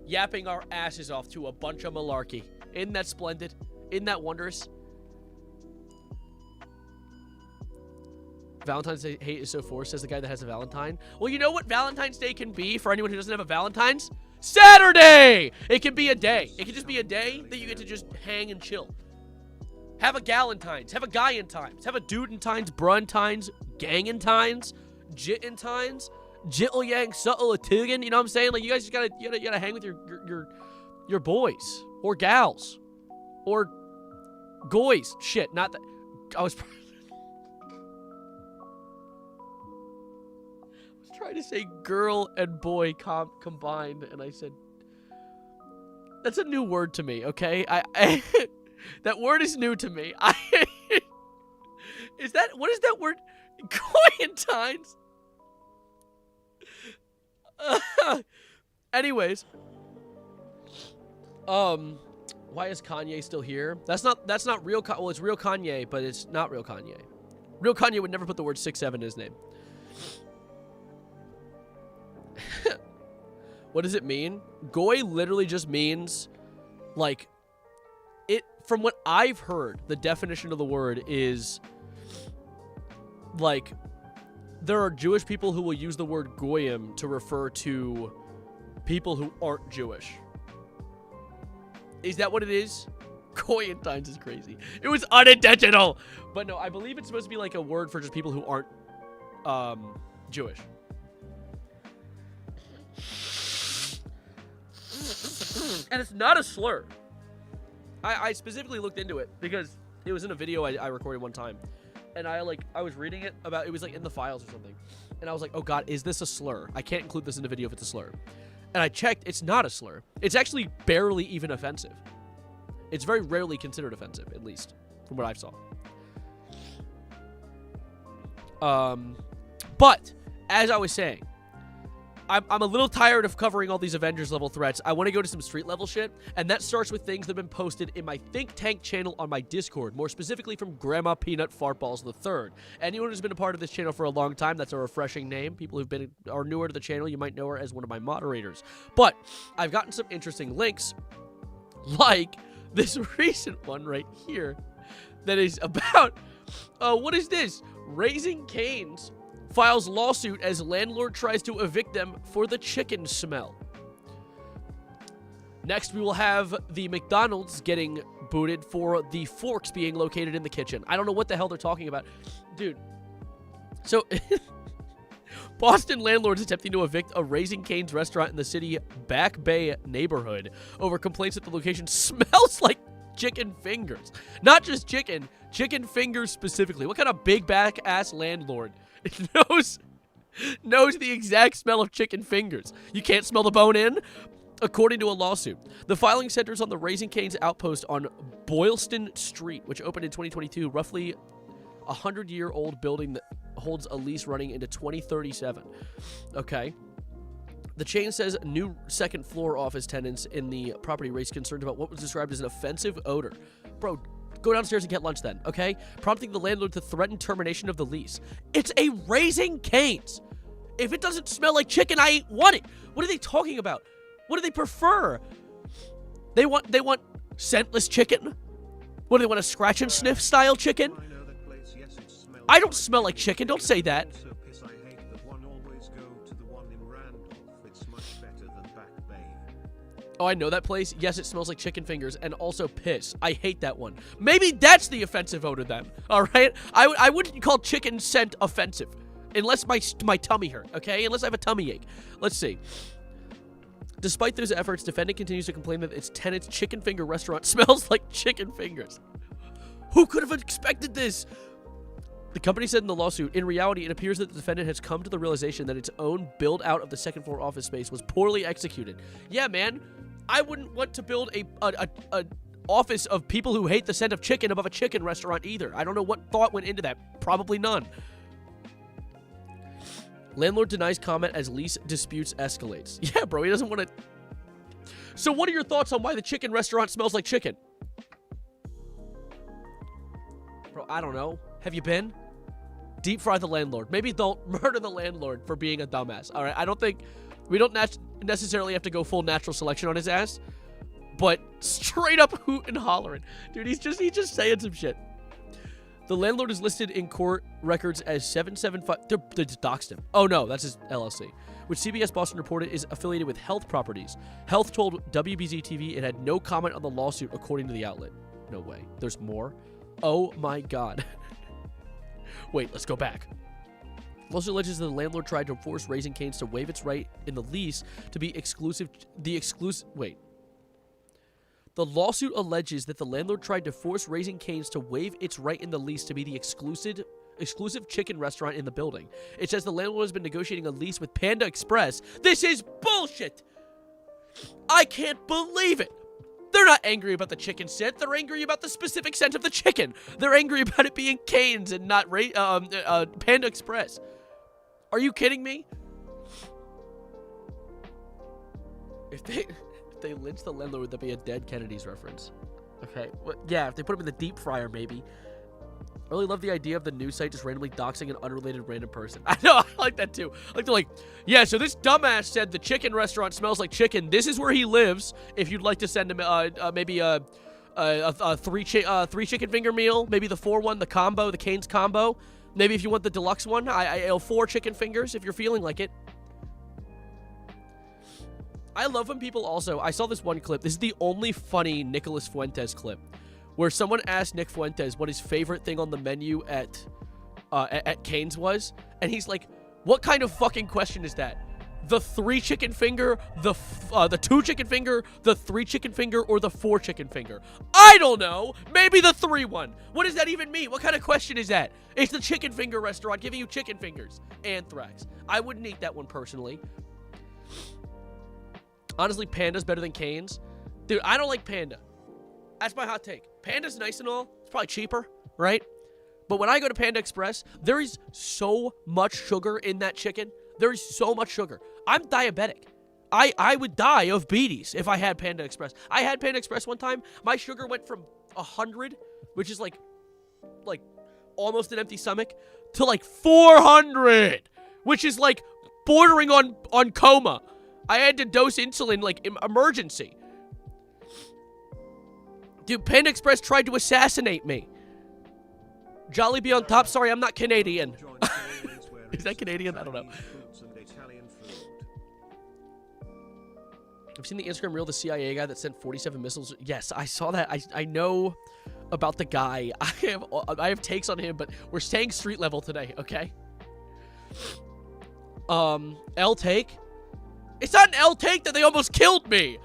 yapping our asses off to a bunch of malarkey. Isn't that splendid? Isn't that wondrous? Valentine's Day hate is so forced, says the guy that has a Valentine. Well, you know what Valentine's Day can be for anyone who doesn't have a Valentine's? Saturday! It can be a day. It can just be a day that you get to just hang and chill. Have a Galentine's. Have a Guy-in-times. Have a Dude-in-times, Bruntines, Gang-in-times, Jit-in-times, Jittle-yang, Subtle-a-Tugan. You know what I'm saying? Like, you guys just gotta hang with your boys. Or gals. Or goys. Shit, not that. I was trying to say girl and boy combined, and I said, that's a new word to me, okay? I that word is new to me. What is that word? Coyentines? Anyways. Why is Kanye still here? That's not real well, it's real Kanye, but it's not real Kanye. Real Kanye would never put the word 6'7" in his name. What does it mean? Goy literally just means, like, from what I've heard, the definition of the word is, like, there are Jewish people who will use the word goyim to refer to people who aren't Jewish. Is that what it is? Coyentines is crazy. It was unintentional. But no, I believe it's supposed to be like a word for just people who aren't Jewish. And it's not a slur. I specifically looked into it because it was in a video I recorded one time. And I was reading it about, it was like in the files or something. And I was like, oh God, is this a slur? I can't include this in the video if it's a slur. And I checked, it's not a slur. It's actually barely even offensive. It's very rarely considered offensive, at least, from what I saw. But, as I was saying, I'm a little tired of covering all these Avengers level threats. I want to go to some street level shit, and that starts with things that have been posted in my Think Tank channel on my Discord, more specifically from Grandma Peanut Fartballs III. Anyone who's been a part of this channel for a long time, that's a refreshing name. People who've are newer to the channel, you might know her as one of my moderators. But I've gotten some interesting links, like this recent one right here, that is about, what is this? Raising Cane's files lawsuit as landlord tries to evict them for the chicken smell. Next, we will have the McDonald's getting booted for the forks being located in the kitchen. I don't know what the hell they're talking about. Dude. So, Boston landlords attempting to evict a Raising Cane's restaurant in the city Back Bay neighborhood over complaints that the location smells like chicken fingers. Not just chicken fingers specifically. What kind of big back ass landlord knows the exact smell of chicken fingers? You can't smell the bone in? According to a lawsuit, the filing centers on the Raising Cane's outpost on Boylston Street, which opened in 2022, roughly a 100-year-old building that holds a lease running into 2037. Okay. The chain says new second floor office tenants in the property raised concerns about what was described as an offensive odor. Bro, go downstairs and get lunch then, okay? Prompting the landlord to threaten termination of the lease. It's a Raising Cane's. If it doesn't smell like chicken, I ain't want it. What are they talking about? What do they prefer? They want scentless chicken? What do they want, a scratch and sniff style chicken? I don't smell like chicken. Don't say that. Oh, I know that place. Yes, it smells like chicken fingers and also piss. I hate that one. Maybe that's the offensive odor then. All right? I wouldn't call chicken scent offensive unless my tummy hurt, okay? Unless I have a tummy ache. Let's see. Despite those efforts, defendant continues to complain that its tenant's chicken finger restaurant smells like chicken fingers. Who could have expected this? The company said in the lawsuit, in reality, it appears that the defendant has come to the realization that its own build-out of the second floor office space was poorly executed. Yeah, man. I wouldn't want to build a office of people who hate the scent of chicken above a chicken restaurant either. I don't know what thought went into that. Probably none. Landlord denies comment as lease disputes escalates. Yeah, bro, he doesn't want to... So what are your thoughts on why the chicken restaurant smells like chicken? Bro, I don't know. Have you been? Deep fry the landlord. Maybe don't murder the landlord for being a dumbass. All right, I don't think... We don't necessarily have to go full natural selection on his ass, but straight up hoot and hollering. Dude, he's just saying some shit. The landlord is listed in court records as 775... They doxed him. Oh, no, that's his LLC, which CBS Boston reported is affiliated with Health Properties. Health told WBZ-TV it had no comment on the lawsuit, according to the outlet. No way. There's more? Oh, my God. Wait, let's go back. Also alleges that the landlord tried to force Raising Cane's to waive its right in the lease to be exclusive... Wait. The lawsuit alleges that the landlord tried to force Raising Cane's to waive its right in the lease to be the exclusive exclusive chicken restaurant in the building. It says the landlord has been negotiating a lease with Panda Express. This is bullshit! I can't believe it! They're not angry about the chicken scent. They're angry about the specific scent of the chicken. They're angry about it being Cane's and not Panda Express. Are you kidding me? If they lynch the landlord, would that be a dead Kennedy's reference? Okay. Well, yeah, if they put him in the deep fryer, maybe. I really love the idea of the news site just randomly doxing an unrelated random person. I know, I like that too. Like, they're like, yeah, so this dumbass said the chicken restaurant smells like chicken. This is where he lives. If you'd like to send him maybe a three chicken finger meal, maybe the 4-1, the combo, the Cane's combo. Maybe if you want the deluxe one, 4 chicken fingers if you're feeling like it. I love when people also, I saw this one clip. This is the only funny Nicolas Fuentes clip, where someone asked Nick Fuentes what his favorite thing on the menu at Cane's was, and he's like, "What kind of fucking question is that? The 3 chicken finger, the 2 chicken finger, the 3 chicken finger, or the 4 chicken finger? I don't know. Maybe the 3 one. What does that even mean? What kind of question is that? It's the chicken finger restaurant giving you chicken fingers. Anthrax. I wouldn't eat that one personally. Honestly, Panda's better than Cane's. Dude, I don't like Panda. That's my hot take. Panda's nice and all. It's probably cheaper, right? But when I go to Panda Express, there is so much sugar in that chicken. There is so much sugar. I'm diabetic. I would die of beaties if I had Panda Express. I had Panda Express one time. My sugar went from 100, which is like almost an empty stomach, to like 400, which is like bordering on coma. I had to dose insulin like emergency. Dude, Panda Express tried to assassinate me. Jollibee on top. Sorry, I'm not Canadian. Is that Canadian? I don't know. I've seen the Instagram reel, the CIA guy that sent 47 missiles. Yes, I saw that. I know about the guy. I have takes on him, but we're staying street level today, okay? L take. It's not an L take that they almost killed me.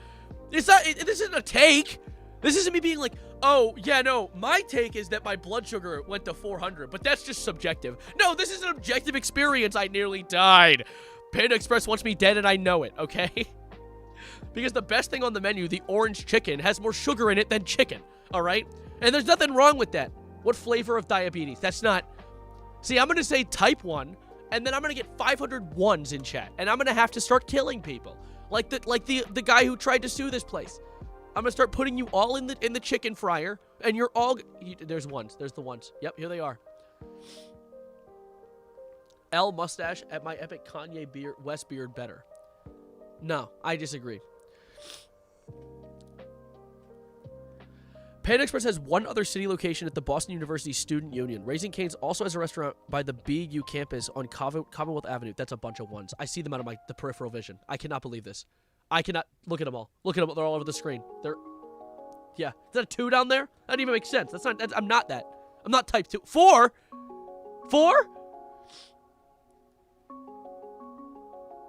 It's not. This isn't a take. This isn't me being like, oh, yeah, no, my take is that my blood sugar went to 400, but that's just subjective. No, this is an objective experience. I nearly died. Panda Express wants me dead, and I know it, okay? Because the best thing on the menu, the orange chicken, has more sugar in it than chicken, all right? And there's nothing wrong with that. What flavor of diabetes? That's not... See, I'm going to say type 1, and then I'm going to get 500 ones in chat, and I'm going to have to start killing people. Like the guy who tried to sue this place. I'm gonna start putting you all in the chicken fryer, and you're all... There's ones. There's the ones. Yep, here they are. L mustache at my epic Kanye West beard better. No, I disagree. Panda Express has one other city location at the Boston University Student Union. Raising Cane's also has a restaurant by the BU campus on Commonwealth Avenue. That's a bunch of ones. I see them out of the peripheral vision. I cannot believe this. I cannot. Look at them all. Look at them. They're all over the screen. Yeah. Is that a 2 down there? That doesn't even make sense. I'm not that. I'm not type 2. 4? 4?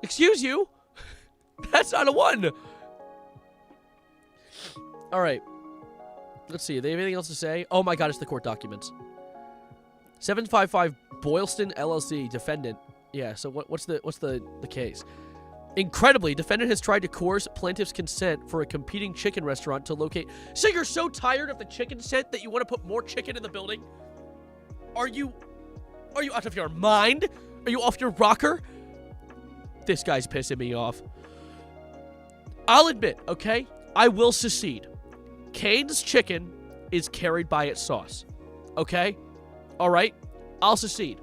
Excuse you? That's not a 1. All right. Let's see. Do they have anything else to say? Oh my God, it's the court documents. 755 Boylston LLC defendant. Yeah. So what's the case? Incredibly, defendant has tried to coerce plaintiff's consent for a competing chicken restaurant to locate. So you're so tired of the chicken scent that you want to put more chicken in the building? Are you out of your mind? Are you off your rocker? This guy's pissing me off. I'll admit, okay? I will secede. Cane's chicken is carried by its sauce. Okay? All right? I'll secede.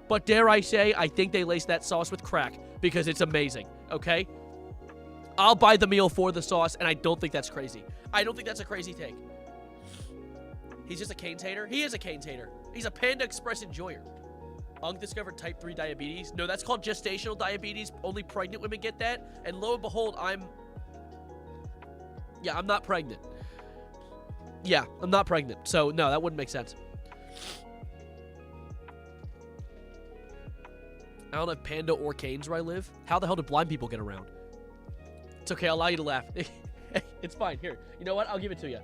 But dare I say, I think they lace that sauce with crack because it's amazing. Okay? I'll buy the meal for the sauce, and I don't think that's crazy. I don't think that's a crazy take. He's just a Cane's hater? He is a Cane's hater. He's a Panda Express enjoyer. Undiscovered type 3 diabetes. No, that's called gestational diabetes. Only pregnant women get that. And lo and behold, I'm not pregnant. Yeah, I'm not pregnant. So, no, that wouldn't make sense. I don't have Panda or Cane's where I live. How the hell do blind people get around? It's okay. I'll allow you to laugh. It's fine. Here. You know what? I'll give it to you.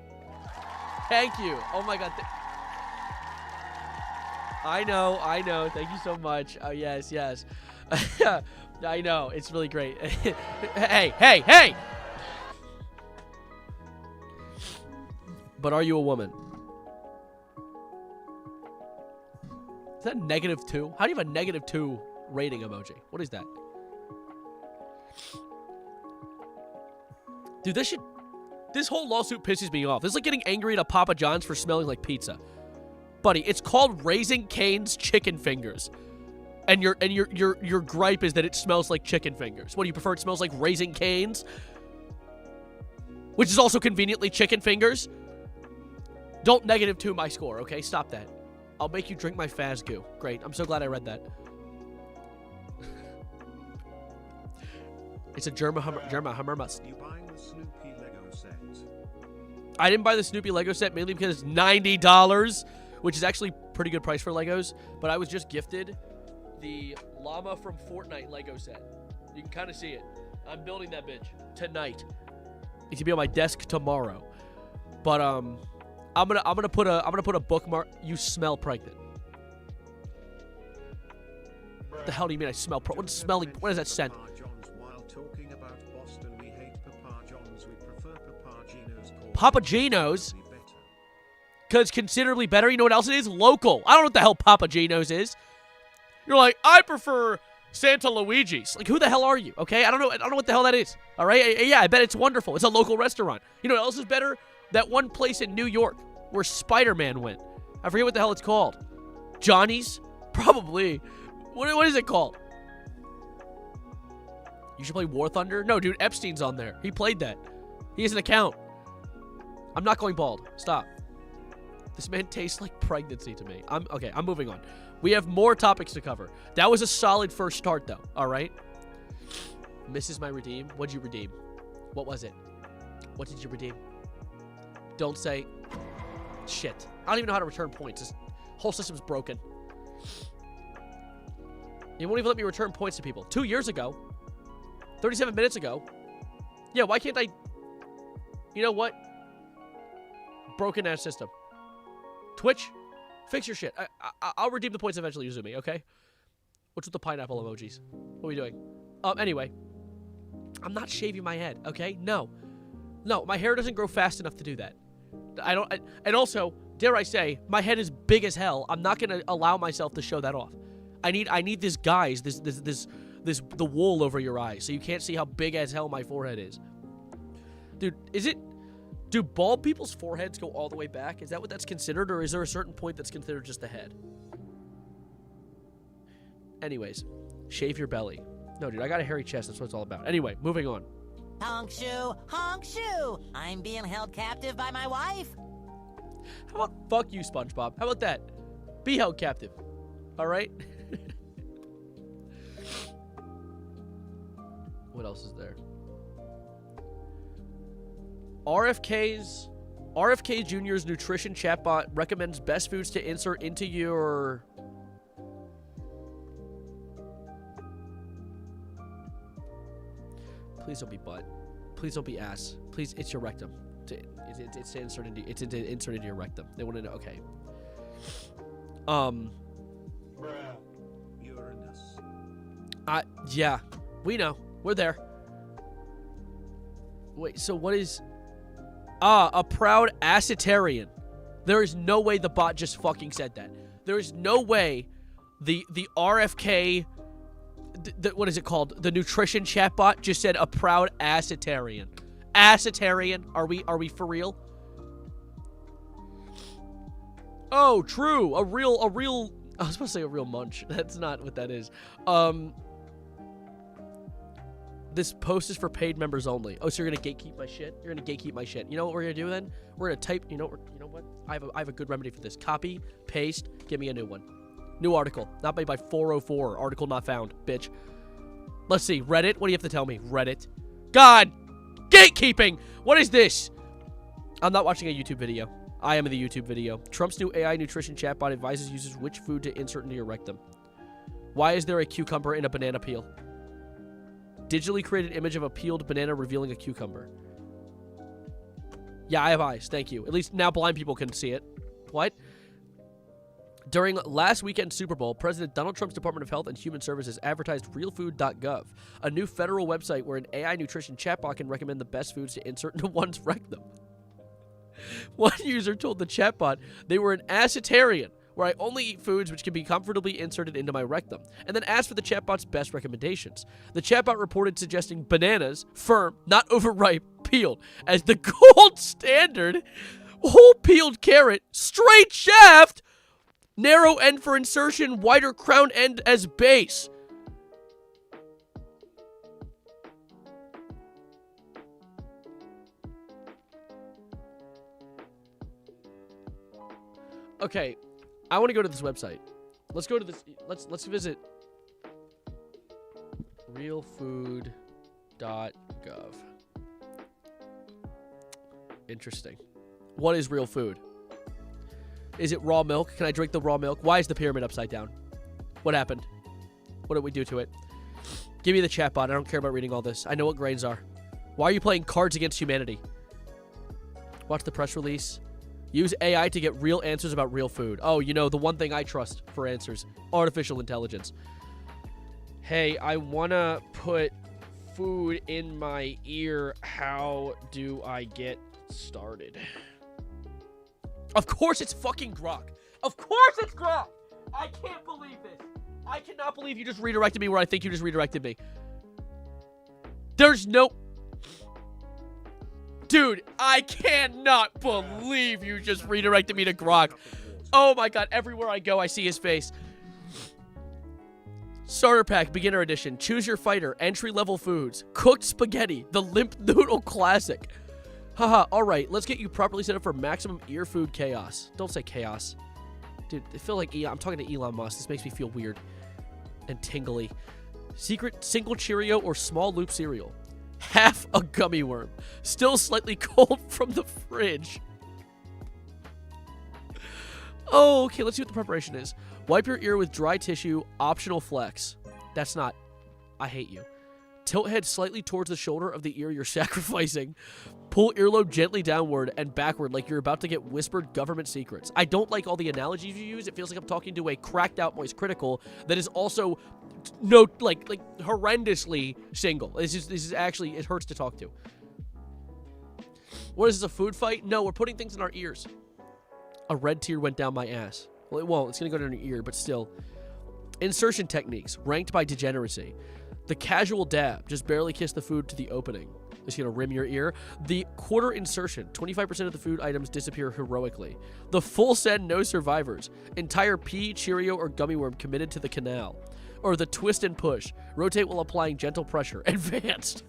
Thank you. Oh, my God. I know. Thank you so much. Oh, yes. I know. It's really great. Hey! But are you a woman? Is that -2? How do you have a -2 rating emoji? What is that? Dude, this whole lawsuit pisses me off. This is like getting angry at a Papa John's for smelling like pizza. Buddy, it's called Raising Cane's Chicken Fingers. And your gripe is that it smells like chicken fingers. What, do you prefer it smells like Raising Cane's? Which is also conveniently chicken fingers? Don't -2 my score, okay? Stop that. I'll make you drink my Faz goo. Great. I'm so glad I read that. It's a German Hummermus. You buying the Snoopy Lego set? I didn't buy the Snoopy Lego set mainly because it's $90, which is actually pretty good price for Legos. But I was just gifted the llama from Fortnite Lego set. You can kind of see it. I'm building that bitch tonight. It should be on my desk tomorrow. But I'm gonna put a bookmark. You smell pregnant. The hell do you mean I smell What's smelling? What is that scent? Papa John's. While talking about Boston, we hate Papa John's. We prefer Papa Gino's. Papa Gino's? Because considerably better. You know what else it is? Local. I don't know what the hell Papa Gino's is. You're like, I prefer Santa Luigi's. Like, who the hell are you? Okay, I don't know what the hell that is. All right, yeah, I bet it's wonderful. It's a local restaurant. You know what else is better? That one place in New York where Spider-Man went. I forget what the hell it's called. Johnny's? Probably. What is it called? You should play War Thunder? No, dude, Epstein's on there. He played that. He has an account. I'm not going bald. Stop. This man tastes like pregnancy to me. I'm moving on. We have more topics to cover. That was a solid first start, though. All right? Misses my redeem. What'd you redeem? What was it? What did you redeem? Don't say... Shit. I don't even know how to return points. This whole system's broken. You won't even let me return points to people. 2 years ago. 37 minutes ago. Yeah, why can't I... You know what? Broken ass system. Twitch, fix your shit. I'll redeem the points eventually, Yuzumi, okay? What's with the pineapple emojis? What are we doing? Anyway. I'm not shaving my head, okay? No, my hair doesn't grow fast enough to do that. And also, dare I say, my head is big as hell. I'm not gonna allow myself to show that off. I need this guise, the wool over your eyes, so you can't see how big as hell my forehead is. Dude, do bald people's foreheads go all the way back? Is that what that's considered, or is there a certain point that's considered just the head? Anyways, shave your belly. No, dude, I got a hairy chest. That's what it's all about. Anyway, moving on. Honk shoe, I'm being held captive by my wife. How about fuck you, SpongeBob? How about that? Be held captive. All right? What else is there? RFK Jr.'s nutrition chatbot recommends best foods to insert into your... Please don't be butt. Please don't be ass. Please, it's your rectum. It's to insert into your rectum. They want to know. Okay. Uranus. Yeah, we know. We're there. Wait, so what is... a proud acetarian. There is no way the bot just fucking said that. There is no way the RFK... what is it called? The nutrition chatbot just said a proud acetarian. Acetarian? Are we for real? Oh, true. A real... I was supposed to say a real munch. That's not what that is. This post is for paid members only. Oh, so you're gonna gatekeep my shit? You're gonna gatekeep my shit. You know what we're gonna do then? We're gonna type. You know what? I have a good remedy for this. Copy, paste, give me a new one. New article. Not made by 404. Article not found. Bitch. Let's see. Reddit. What do you have to tell me? Reddit. God! Gatekeeping! What is this? I'm not watching a YouTube video. I am in the YouTube video. Trump's new AI nutrition chatbot advises users which food to insert into your rectum. Why is there a cucumber in a banana peel? Digitally created image of a peeled banana revealing a cucumber. Yeah, I have eyes. Thank you. At least now blind people can see it. What? During last weekend's Super Bowl, President Donald Trump's Department of Health and Human Services advertised realfood.gov, a new federal website where an AI nutrition chatbot can recommend the best foods to insert into one's rectum. One user told the chatbot they were an acetarian, where I only eat foods which can be comfortably inserted into my rectum, and then asked for the chatbot's best recommendations. The chatbot reported suggesting bananas, firm, not overripe, peeled, as the gold standard, whole peeled carrot, straight shaft, narrow end for insertion, wider crown end as base. Okay, I want to go to this website. Let's go to this. Let's visit realfood.gov. Interesting. What is real food? Is it raw milk? Can I drink the raw milk? Why is the pyramid upside down? What happened? What did we do to it? Give me the chatbot. I don't care about reading all this. I know what grains are. Why are you playing Cards Against Humanity? Watch the press release. Use AI to get real answers about real food. Oh, you know, the one thing I trust for answers. Artificial intelligence. Hey, I want to put food in my ear. How do I get started? Of course it's fucking Grok. Of course it's Grok. I can't believe this. I cannot believe you just redirected me where I think you just redirected me. There's no... Dude, I cannot believe you just redirected me to Grok. Oh my god, everywhere I go, I see his face. Starter Pack, Beginner Edition. Choose your fighter. Entry-level foods. Cooked spaghetti. The Limp Noodle Classic. Haha, alright, let's get you properly set up for maximum ear food chaos. Don't say chaos. Dude, I feel like I'm talking to Elon Musk. This makes me feel weird and tingly. Secret single Cheerio or small loop cereal. Half a gummy worm. Still slightly cold from the fridge. Oh, okay, let's see what the preparation is. Wipe your ear with dry tissue, optional flex. That's not... I hate you. Tilt head slightly towards the shoulder of the ear you're sacrificing. Pull earlobe gently downward and backward like you're about to get whispered government secrets. I don't like all the analogies you use. It feels like I'm talking to a cracked out voice critical that is also like horrendously single. This is actually, it hurts to talk to. What is this, a food fight? No, we're putting things in our ears. A red tear went down my ass. Well, it won't. It's going to go down your ear, but still. Insertion techniques, ranked by degeneracy. The casual dab, just barely kiss the food to the opening. It's going to rim your ear. The quarter insertion, 25% of the food items disappear heroically. The full send, no survivors. Entire pea, Cheerio, or gummy worm committed to the canal. Or the twist and push, rotate while applying gentle pressure. Advanced.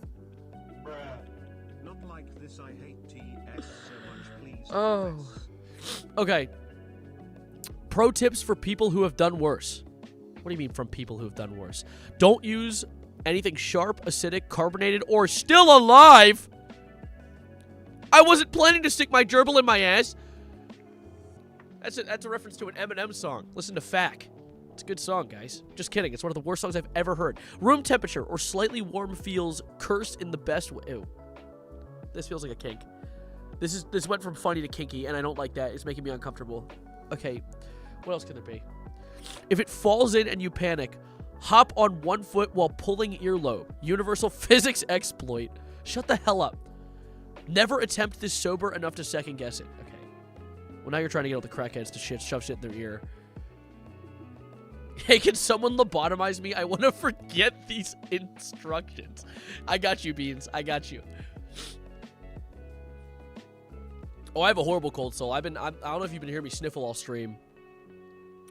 Not like this, I hate TS so much, please. Oh. Okay. Pro tips for people who have done worse. What do you mean from people who have done worse? Don't use anything sharp, acidic, carbonated, or still alive. I wasn't planning to stick my gerbil in my ass. That's a reference to an Eminem song. Listen to Fack. It's a good song, guys. Just kidding. It's one of the worst songs I've ever heard. Room temperature or slightly warm feels cursed in the best way. Ew. This feels like a kink. This went from funny to kinky, and I don't like that. It's making me uncomfortable. Okay, what else could there be? If it falls in and you panic, hop on one foot while pulling earlobe. Universal physics exploit. Shut the hell up. Never attempt this sober enough to second guess it. Okay. Well, now you're trying to get all the crackheads to shove shit in their ear. Hey, can someone lobotomize me? I want to forget these instructions. I got you, Beans. I got you. Oh, I have a horrible cold soul. I don't know if you've been hearing me sniffle all stream.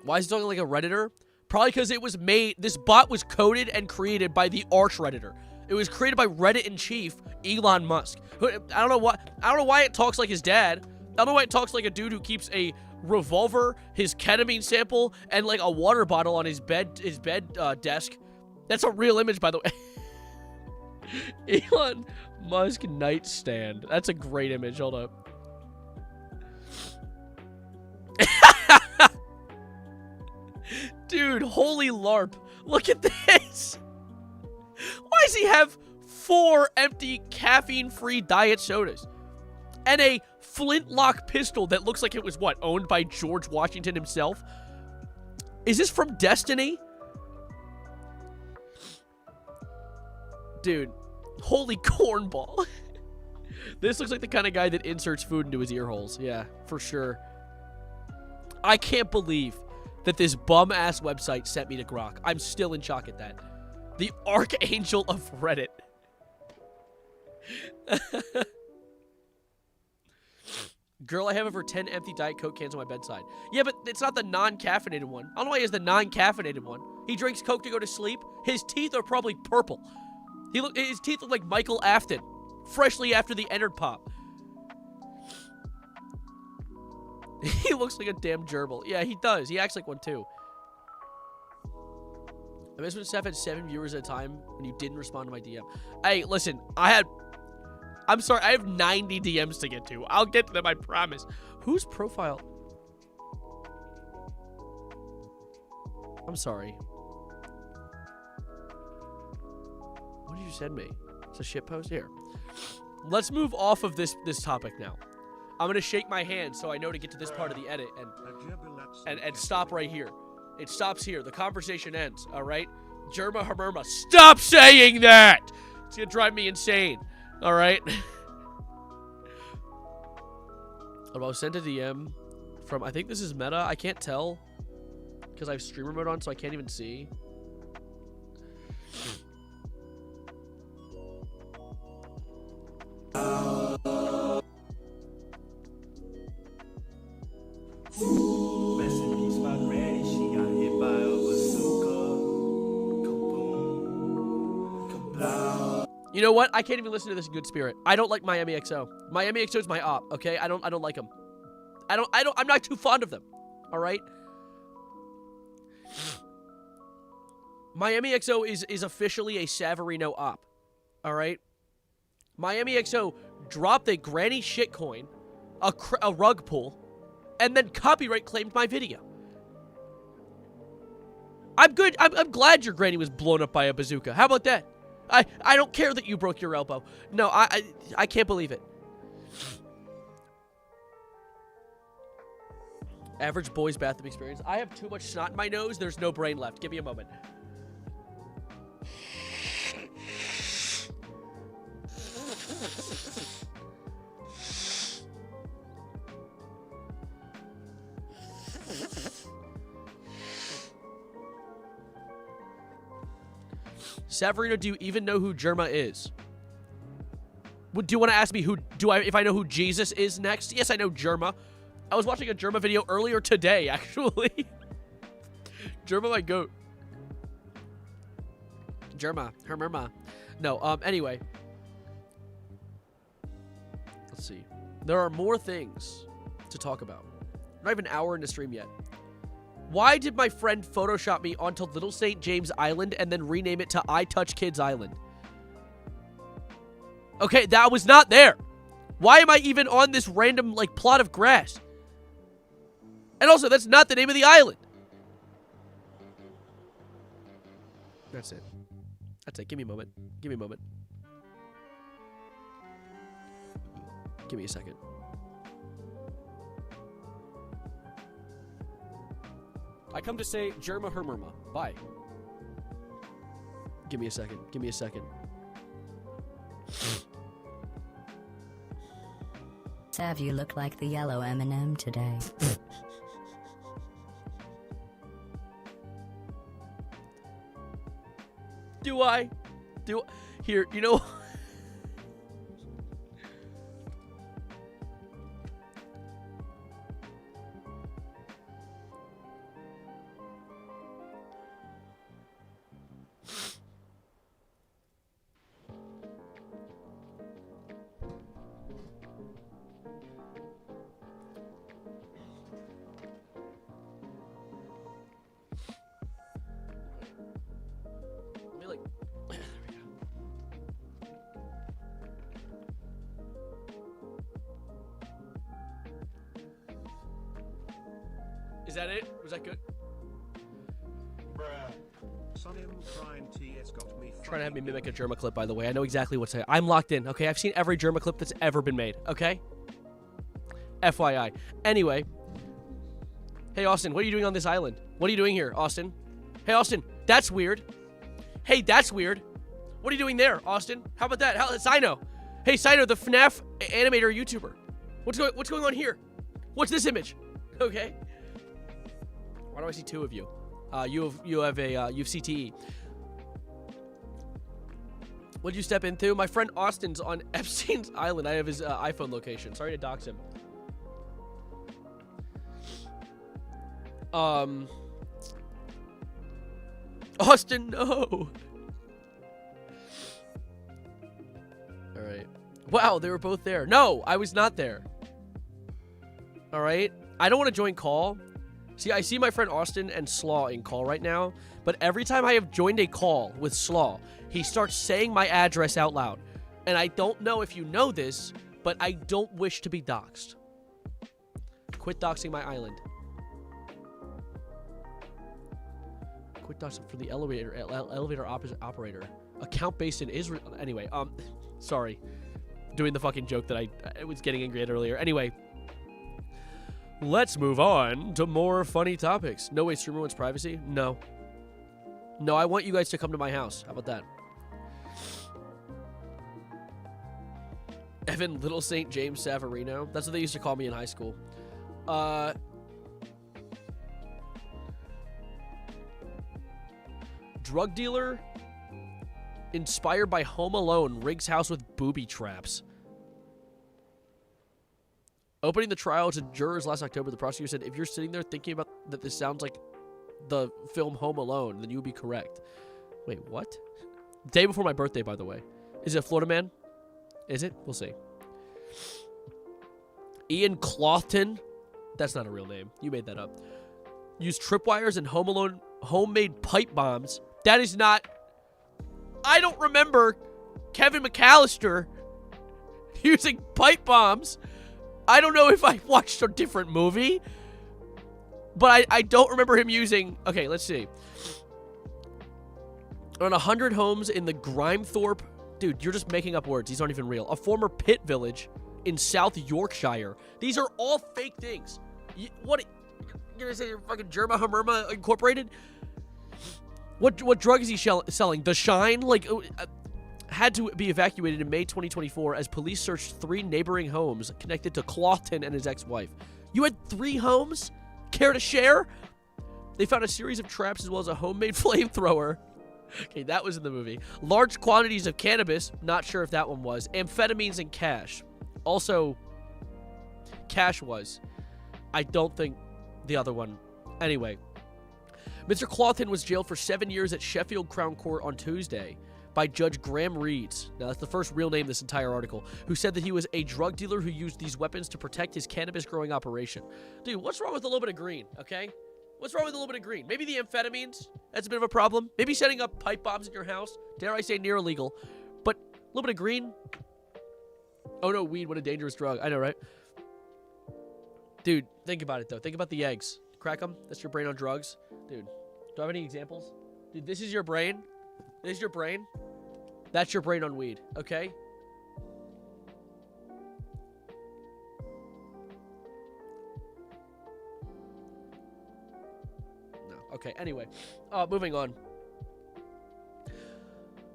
Why is he talking like a Redditor? Probably because it was made, this bot was coded and created by the arch Redditor. It was created by Reddit-in-chief, Elon Musk. I don't know why it talks like his dad. I don't know why it talks like a dude who keeps a revolver, his ketamine sample, and like a water bottle on his bed desk. That's a real image, by the way. Elon Musk nightstand. That's a great image. Hold up. Dude, holy LARP. Look at this. Why does he have 4 empty caffeine-free diet sodas? And a flintlock pistol that looks like it was, what, owned by George Washington himself? Is this from Destiny? Dude, holy cornball. This looks like the kind of guy that inserts food into his ear holes. Yeah, for sure. I can't believe that this bum-ass website sent me to Grok. I'm still in shock at that. The Archangel of Reddit. Girl, I have over 10 empty Diet Coke cans on my bedside. Yeah, but it's not the non-caffeinated one. I don't know why he has the non-caffeinated one. He drinks Coke to go to sleep. His teeth are probably purple. His teeth look like Michael Afton, freshly after the Ennard Pop. He looks like a damn gerbil. Yeah, he does. He acts like one, too. I miss when Steph had 7 viewers at a time when you didn't respond to my DM. Hey, listen, I'm sorry, I have 90 DMs to get to. I'll get to them, I promise. Whose profile? I'm sorry. What did you send me? It's a shitpost? Here. Let's move off of this topic now. I'm going to shake my hand so I know to get to this part of the edit and stop right here. It stops here. The conversation ends, all right? Germa Hermerma, stop saying that! It's going to drive me insane, all right? I was sent a DM from, I think this is Meta. I can't tell because I have streamer mode on, so I can't even see. You know what? I can't even listen to this in good spirit. I don't like Miami XO. Miami XO is my op, okay? I don't like them. I'm not too fond of them. All right? Miami XO is officially a Savarino op. All right? Miami XO dropped a granny shitcoin, a rug pull, and then copyright claimed my video. I'm good. I'm glad your granny was blown up by a bazooka. How about that? I don't care that you broke your elbow. No, I can't believe it. Average boys bathroom experience. I have too much snot in my nose. There's no brain left. Give me a moment. Savarino, do you even know who Germa is? Do you want to ask me if I know who Jesus is next? Yes, I know Germa. I was watching a Germa video earlier today, actually. Germa, my goat. Germa, Hermerma. No, anyway. Let's see. There are more things to talk about. Not even an hour into stream yet. Why did my friend Photoshop me onto Little St. James Island and then rename it to I Touch Kids Island? Okay, that was not there. Why am I even on this random, plot of grass? And also, that's not the name of the island. That's it. That's it. Give me a moment. Give me a moment. Give me a second. I come to say Germa Hermerma. Bye. Give me a second. Give me a second. Sav, you look like the yellow M&M today. Do I? Here, you know... Is that it? Was that good? Trying to have me mimic a Germa clip, by the way. I know exactly what's saying. I'm locked in, okay? I've seen every Germa clip that's ever been made, okay? FYI. Anyway. Hey, Austin, what are you doing on this island? What are you doing here, Austin? Hey, Austin, that's weird. Hey, that's weird. What are you doing there, Austin? How about that? Sino. Hey, Sino, the FNAF animator YouTuber. What's going on here? What's this image? Okay. Why do I see two of you? You have CTE. What'd you step into? My friend Austin's on Epstein's Island. I have his iPhone location. Sorry to dox him. Austin, no. All right. Wow, they were both there. No, I was not there. All right. I don't want to join call. See, I see my friend Austin and Slaw in call right now, but every time I have joined a call with Slaw, he starts saying my address out loud. And I don't know if you know this, but I don't wish to be doxxed. Quit doxing my island. Quit doxing for the elevator operator. Account based in Israel. Anyway, sorry. Doing the fucking joke that I was getting angry at earlier. Anyway. Let's move on to more funny topics. No way streamer wants privacy? No. No, I want you guys to come to my house. How about that? Evan Little St. James Savarino. That's what they used to call me in high school. Drug dealer inspired by Home Alone rigs house with booby traps. Opening the trial to jurors last October, the prosecutor said, if you're sitting there thinking about that this sounds like the film Home Alone, then you would be correct. Wait, what? Day before my birthday, by the way. Is it a Florida man? Is it? We'll see. Ian Clowton. That's not a real name. You made that up. Used tripwires and Home Alone homemade pipe bombs. That is not... I don't remember Kevin McAllister using pipe bombs. I don't know if I watched a different movie, but I don't remember him using... Okay, let's see. On 100 homes in the Grimethorpe... Dude, you're just making up words. These aren't even real. A former pit village in South Yorkshire. These are all fake things. What? You're going to say you're fucking Germa Hummerma Incorporated? What drug is he selling? The Shine? Like... had to be evacuated in May 2024 as police searched 3 neighboring homes connected to Clowton and his ex-wife. You had 3 homes? Care to share? They found a series of traps as well as a homemade flamethrower. Okay, that was in the movie. Large quantities of cannabis. Not sure if that one was. Amphetamines and cash. Also, cash was. I don't think the other one. Anyway. Mr. Clowton was jailed for 7 years at Sheffield Crown Court on Tuesday by Judge Graham Reeds, now that's the first real name of this entire article, who said that he was a drug dealer who used these weapons to protect his cannabis growing operation. Dude, what's wrong with a little bit of green, okay? What's wrong with a little bit of green? Maybe the amphetamines, that's a bit of a problem. Maybe setting up pipe bombs in your house, dare I say near illegal, but a little bit of green? Oh no, weed, what a dangerous drug. I know, right? Dude, think about it though. Think about the eggs. Crack them, that's your brain on drugs. Dude, do I have any examples? Dude, this is your brain. This is your brain. That's your brain on weed, okay? No. Okay, anyway. Moving on.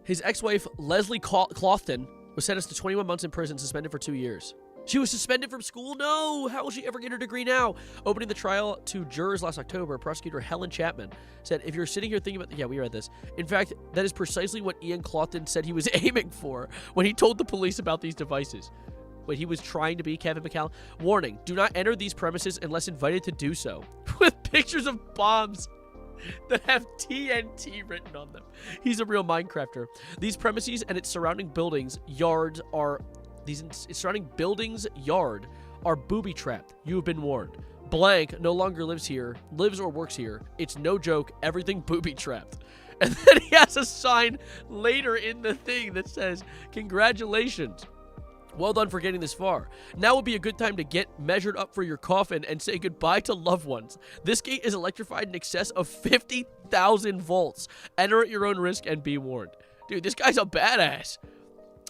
His ex-wife, Leslie Clowton, was sentenced to 21 months in prison, suspended for 2 years. She was suspended from school? No! How will she ever get her degree now? Opening the trial to jurors last October, prosecutor Helen Chapman said, if you're sitting here thinking about... Yeah, we read this. In fact, that is precisely what Ian Clowton said he was aiming for when he told the police about these devices. Wait, he was trying to be Kevin McAllister? Warning, do not enter these premises unless invited to do so. With pictures of bombs that have TNT written on them. He's a real Minecrafter. These premises and its surrounding buildings, yards are... These surrounding buildings, yard, are booby-trapped. You have been warned. Blank no longer lives or works here. It's no joke. Everything booby-trapped. And then he has a sign later in the thing that says, congratulations. Well done for getting this far. Now would be a good time to get measured up for your coffin and say goodbye to loved ones. This gate is electrified in excess of 50,000 volts. Enter at your own risk and be warned. Dude, this guy's a badass.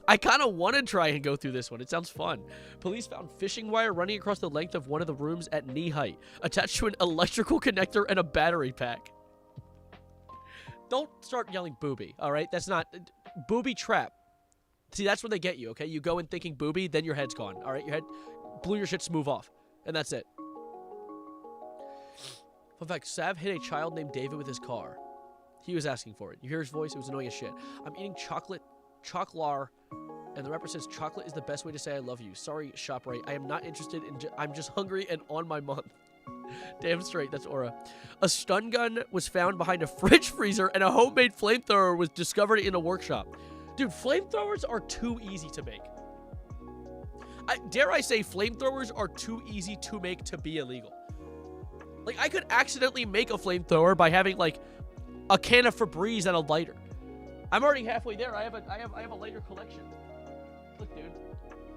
I kind of want to try and go through this one. It sounds fun. Police found fishing wire running across the length of one of the rooms at knee height, attached to an electrical connector and a battery pack. Don't start yelling booby, all right? That's not... Booby trap. See, that's where they get you, okay? You go in thinking booby, then your head's gone, all right? Your head... Blew your shit smooth off. And that's it. Fun fact, Sav hit a child named David with his car. He was asking for it. You hear his voice? It was annoying as shit. I'm eating chocolate, and the rapper says chocolate is the best way to say I love you. Sorry, ShopRite. I am not interested in... I'm just hungry and on my month. Damn straight, that's Aura. A stun gun was found behind a fridge freezer, and a homemade flamethrower was discovered in a workshop. Dude, flamethrowers are too easy to make. Dare I say, flamethrowers are too easy to make to be illegal. Like, I could accidentally make a flamethrower by having, like, a can of Febreze and a lighter. I'm already halfway there. I have a lighter collection. Look, dude.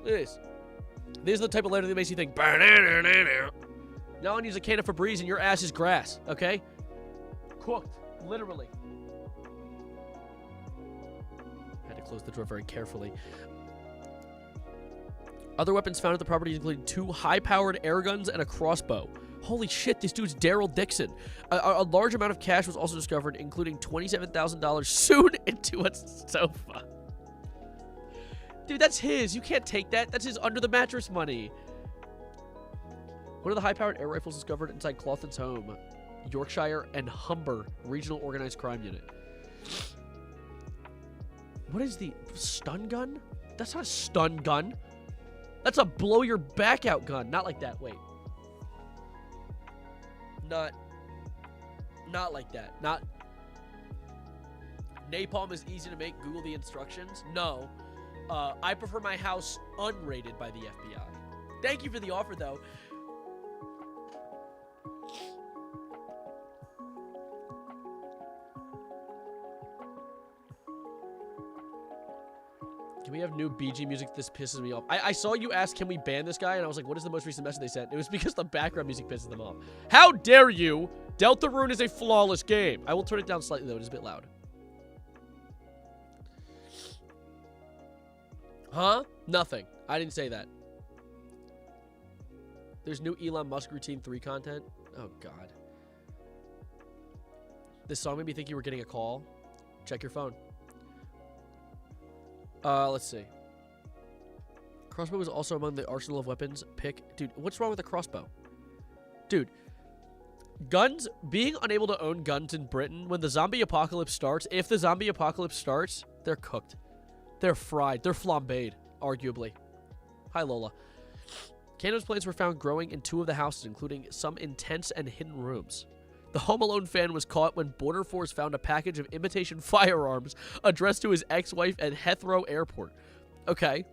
Look at this. This is the type of lighter that makes you think. Now I need a can of Febreze and your ass is grass, okay? Cooked, literally. Had to close the door very carefully. Other weapons found at the property include 2 high-powered air guns and a crossbow. Holy shit, this dude's Daryl Dixon. A large amount of cash was also discovered, including $27,000 sewn into a sofa. Dude, that's his. You can't take that. That's his under-the-mattress money. One of the high-powered air rifles discovered inside Clawson's home, Yorkshire and Humber Regional Organized Crime Unit. What is the stun gun? That's not a stun gun. That's a blow your back out gun. Not like that. Wait. Not like that. Not. Napalm is easy to make. Google the instructions. No. I prefer my house unrated by the FBI. Thank you for the offer, though. Can we have new BG music? This pisses me off. I saw you ask, can we ban this guy? And I was like, what is the most recent message they sent? It was because the background music pisses them off. How dare you? Deltarune is a flawless game. I will turn it down slightly, though. It is a bit loud. Huh? Nothing. I didn't say that. There's new Elon Musk Routine 3 content. Oh, God. This song made me think you were getting a call. Check your phone. Let's see. Crossbow was also among the arsenal of weapons. Dude, what's wrong with a crossbow? Dude, guns, being unable to own guns in Britain, when the zombie apocalypse starts, if the zombie apocalypse starts, they're cooked. They're fried. They're flambéed, arguably. Hi, Lola. Cannabis plants were found growing in 2 of the houses, including some in tents and hidden rooms. The Home Alone fan was caught when Border Force found a package of imitation firearms addressed to his ex-wife at Heathrow Airport. Okay.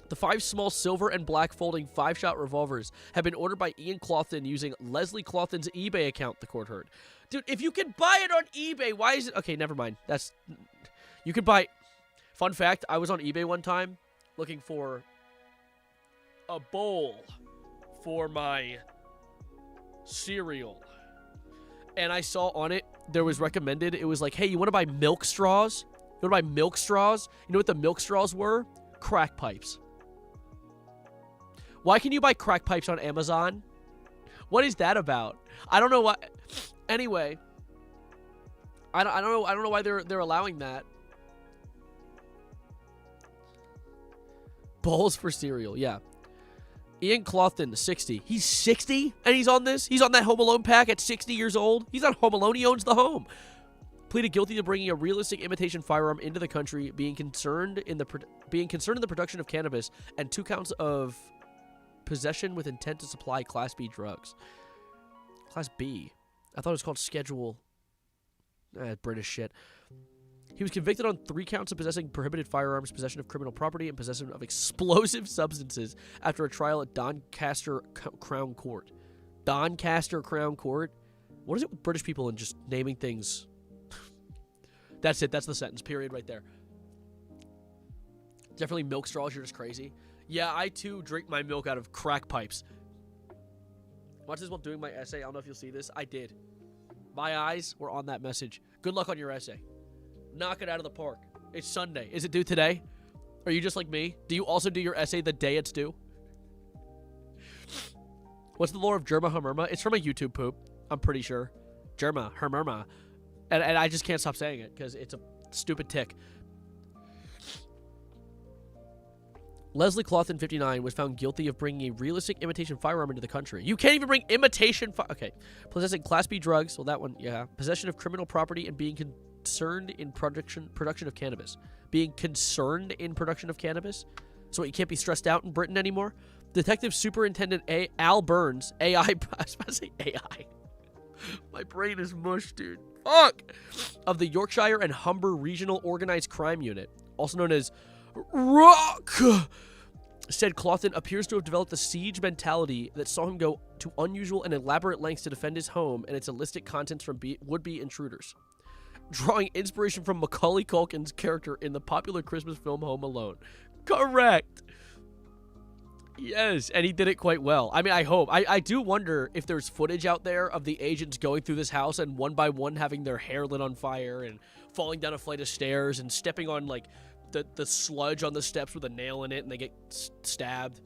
The 5 small silver and black folding 5-shot revolvers have been ordered by Ian Clothen using Leslie Clothen's eBay account, the court heard. Dude, if you can buy it on eBay, why is it... Okay, never mind. That's... You could buy... Fun fact, I was on eBay one time looking for a bowl for my cereal. And I saw on it, there was recommended, it was like, hey, you want to buy milk straws? You want to buy milk straws? You know what the milk straws were? Crack pipes. Why can you buy crack pipes on Amazon? What is that about? I don't know why. Anyway, I don't know why they're allowing that. Bowls for cereal, yeah. Ian Clothen, 60. He's 60 and he's on this? He's on that Home Alone pack at 60 years old? He's not Home Alone, he owns the home. Pleaded guilty to bringing a realistic imitation firearm into the country, being concerned in the production of cannabis, and 2 counts of possession with intent to supply Class B drugs. Class B? I thought it was called Schedule... British shit. He was convicted on 3 counts of possessing prohibited firearms, possession of criminal property, and possession of explosive substances after a trial at Doncaster Crown Court. Doncaster Crown Court? What is it with British people and just naming things? That's it. That's the sentence. Period right there. Definitely milk straws. You're just crazy. Yeah, I too drink my milk out of crack pipes. Watch this while doing my essay. I don't know if you'll see this. I did. My eyes were on that message. Good luck on your essay. Knock it out of the park. It's Sunday. Is it due today? Are you just like me? Do you also do your essay the day it's due? What's the lore of Germa Hummerma? It's from a YouTube poop, I'm pretty sure. Germa Hummerma. And I just can't stop saying it because it's a stupid tick. Leslie Clawson, 59, was found guilty of bringing a realistic imitation firearm into the country. You can't even bring imitation okay. Possessing Class B drugs. Well, that one, yeah. Possession of criminal property and being concerned in production of cannabis. Being concerned in production of cannabis? So you can't be stressed out in Britain anymore? Detective Superintendent Al Burns, AI. I was about to say AI. My brain is mush, dude. Fuck! Of the Yorkshire and Humber Regional Organized Crime Unit, also known as Rock, said Clawson appears to have developed a siege mentality that saw him go to unusual and elaborate lengths to defend his home and its illicit contents from would-be intruders, drawing inspiration from Macaulay Culkin's character in the popular Christmas film Home Alone. Correct. Yes, and he did it quite well. I mean, I hope. I do wonder if there's footage out there of the agents going through this house and one by one having their hair lit on fire and falling down a flight of stairs and stepping on, like, the sludge on the steps with a nail in it and they get stabbed.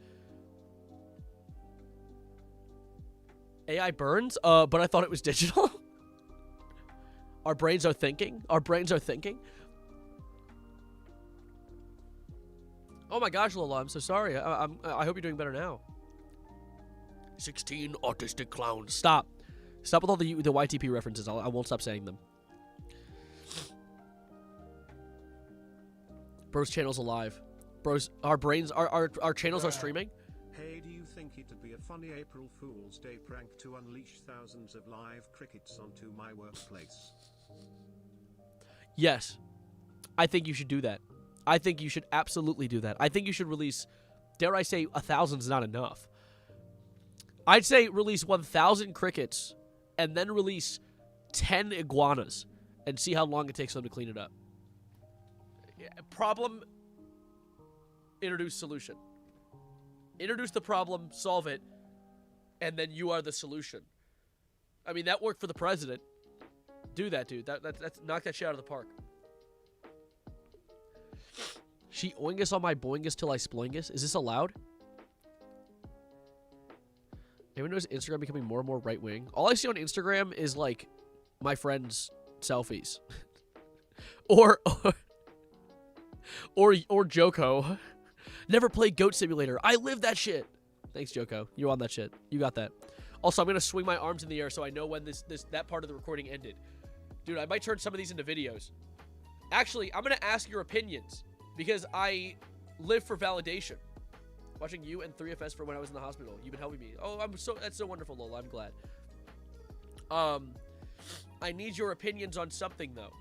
AI burns? But I thought it was digital. Our brains are thinking. Our brains are thinking. Oh my gosh, Lola, I'm so sorry. I hope you're doing better now. 16 autistic clowns. Stop. Stop with all the YTP references. I won't stop saying them. Bro's channel's alive. Bro's, our brains, our channels are streaming. Hey, do you think it'd be a funny April Fool's Day prank to unleash thousands of live crickets onto my workplace? Yes. I think you should do that. I think you should absolutely do that. I think you should release, dare I say, 1,000's not enough. I'd say release 1,000 crickets and then release 10 iguanas and see how long it takes them to clean it up. Problem, introduce solution. Introduce the problem, solve it, and then you are the solution. I mean, that worked for the president. Do that, dude. That's knock that shit out of the park. She oingus on my boingus till I sploingus. Is this allowed? Anyone knows Instagram becoming more and more right-wing? All I see on Instagram is, like, my friends' selfies. or Joko. Never played Goat Simulator. I live that shit. Thanks, Joko. You on that shit. You got that. Also, I'm going to swing my arms in the air so I know when that part of the recording ended. Dude, I might turn some of these into videos. Actually, I'm going to ask your opinions because I live for validation. Watching you and 3FS for when I was in the hospital. You've been helping me. Oh, that's so wonderful, Lola. I'm glad. I need your opinions on something, though.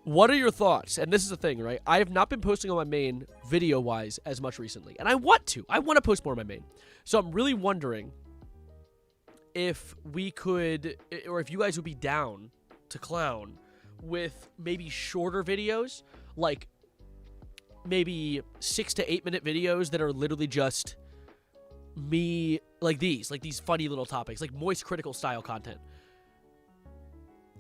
What are your thoughts? And this is the thing, right? I have not been posting on my main video-wise as much recently. And I want to. I want to post more on my main. So I'm really wondering if we could, or if you guys would be down to clown with maybe shorter videos, like maybe 6 to 8 minute videos that are literally just me, like these funny little topics, like moist critical style content.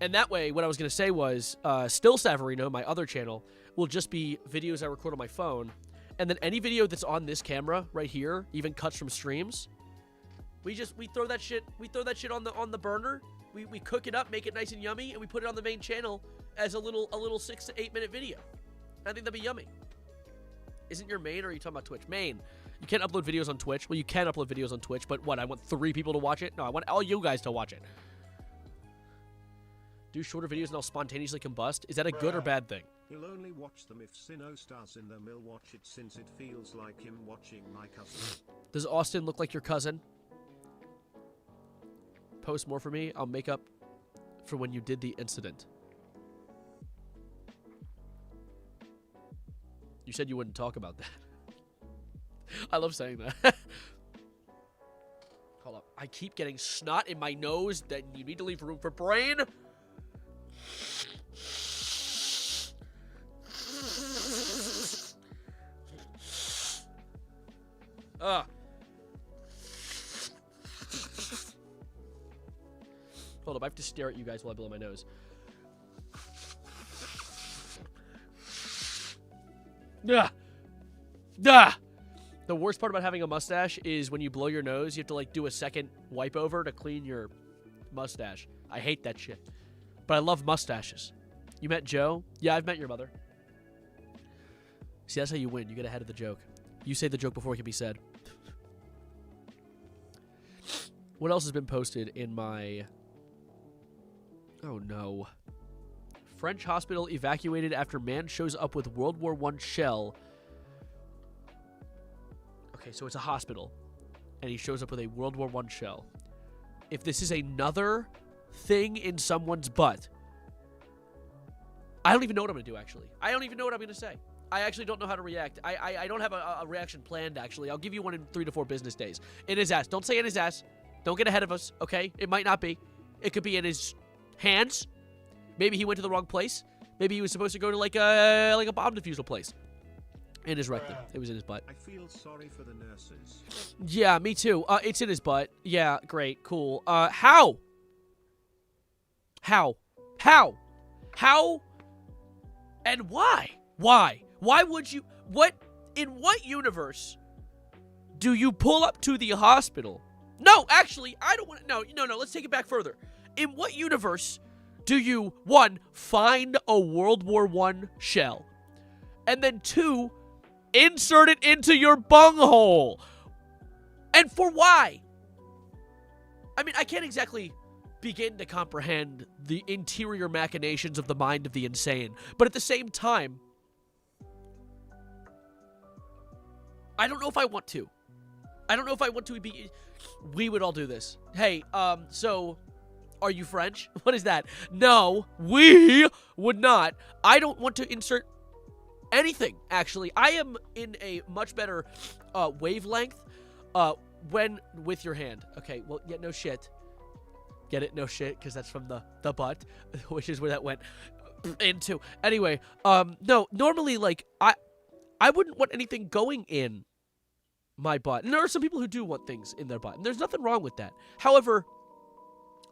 And that way, what I was going to say was, Still Savarino, my other channel, will just be videos I record on my phone. And then any video that's on this camera right here, even cuts from streams, we throw that shit on the burner. We cook it up, make it nice and yummy, and we put it on the main channel as a little 6 to 8 minute video. I think that'd be yummy. Isn't your main, or are you talking about Twitch? Main. You can't upload videos on Twitch. Well, you can upload videos on Twitch, but what? I want 3 people to watch it? No, I want all you guys to watch it. Do shorter videos and I'll spontaneously combust? Is that a good or bad thing? He'll only watch them if Sino stars in them. He'll watch it since it feels like him watching my cousin. Does Austin look like your cousin? Post more for me. I'll make up for when you did the incident. You said you wouldn't talk about that. I love saying that. Hold up. I keep getting snot in my nose. That you need to leave room for brain. Hold up, I have to stare at you guys while I blow my nose. Ugh. Ugh. The worst part about having a mustache is when you blow your nose, you have to like do a second wipe over to clean your mustache. I hate that shit. But I love mustaches. You met Joe? Yeah, I've met your mother. See, that's how you win. You get ahead of the joke. You say the joke before it can be said. What else has been posted in my... Oh, no. French hospital evacuated after man shows up with World War I shell. Okay, so it's a hospital. And he shows up with a World War I shell. If this is another thing in someone's butt, I don't even know what I'm going to do, actually. I don't even know what I'm going to say. I actually don't know how to react. I don't have a reaction planned, actually. I'll give you one in 3 to 4 business days. In his ass. Don't say in his ass. Don't get ahead of us, okay? It might not be. It could be in his hands. Maybe he went to the wrong place. Maybe he was supposed to go to like a bomb defusal place. In his rectum. It was in his butt. I feel sorry for the nurses. Yeah, me too. It's in his butt. Yeah, great, cool. How? How? How? How? And why? Why? Why would you... In what universe do you pull up to the hospital? No, actually, I don't want to... No, let's take it back further. In what universe do you, 1, find a World War I shell, and then 2, insert it into your bunghole? And for why? I mean, I can't exactly begin to comprehend the interior machinations of the mind of the insane, but at the same time, I don't know if I want to. I don't know if I want to be... We would all do this. Hey, so... Are you French? What is that? No, we would not. I don't want to insert anything, actually. I am in a much better wavelength when with your hand. Okay, well, yeah, no shit. Get it? No shit, because that's from the butt, which is where that went into. Anyway, no, normally, like, I wouldn't want anything going in my butt. And there are some people who do want things in their butt, and there's nothing wrong with that. However...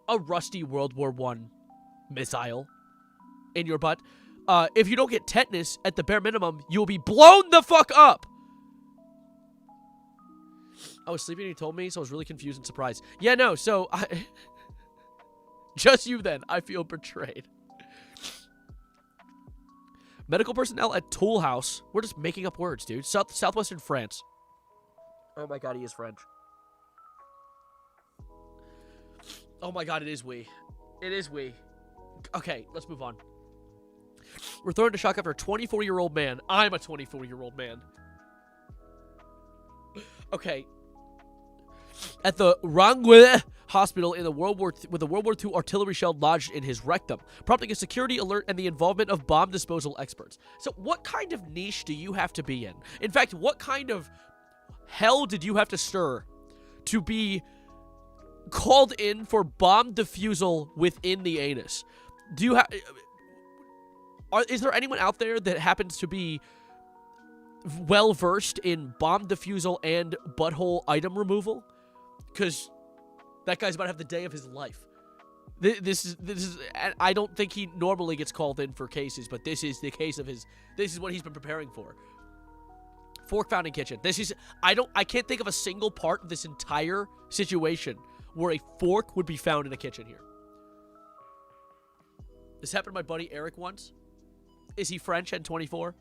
a rusty World War I missile in your butt. If you don't get tetanus, at the bare minimum, you'll be blown the fuck up. I was sleeping and he told me, so I was really confused and surprised. Yeah, no, so just you then. I feel betrayed. Medical personnel at Tool House. We're just making up words, dude. Southwestern France. Oh my god, he is French. Oh my god, it is we. It is we. Okay, let's move on. We're thrown into shock after a 24-year-old man. I'm a 24-year-old man. Okay. At the Rangue Hospital in the with a World War II artillery shell lodged in his rectum, prompting a security alert and the involvement of bomb disposal experts. So what kind of niche do you have to be in? In fact, what kind of hell did you have to stir to be... called in for bomb defusal within the anus? Do you have... Is there anyone out there that happens to be well-versed in bomb defusal and butthole item removal? Because that guy's about to have the day of his life. This is... I don't think he normally gets called in for cases, but this is the case of his... This is what he's been preparing for. Fork found in kitchen. This is... I can't think of a single part of this entire situation where a fork would be found in a kitchen here. This happened to my buddy Eric once. Is he French and 24?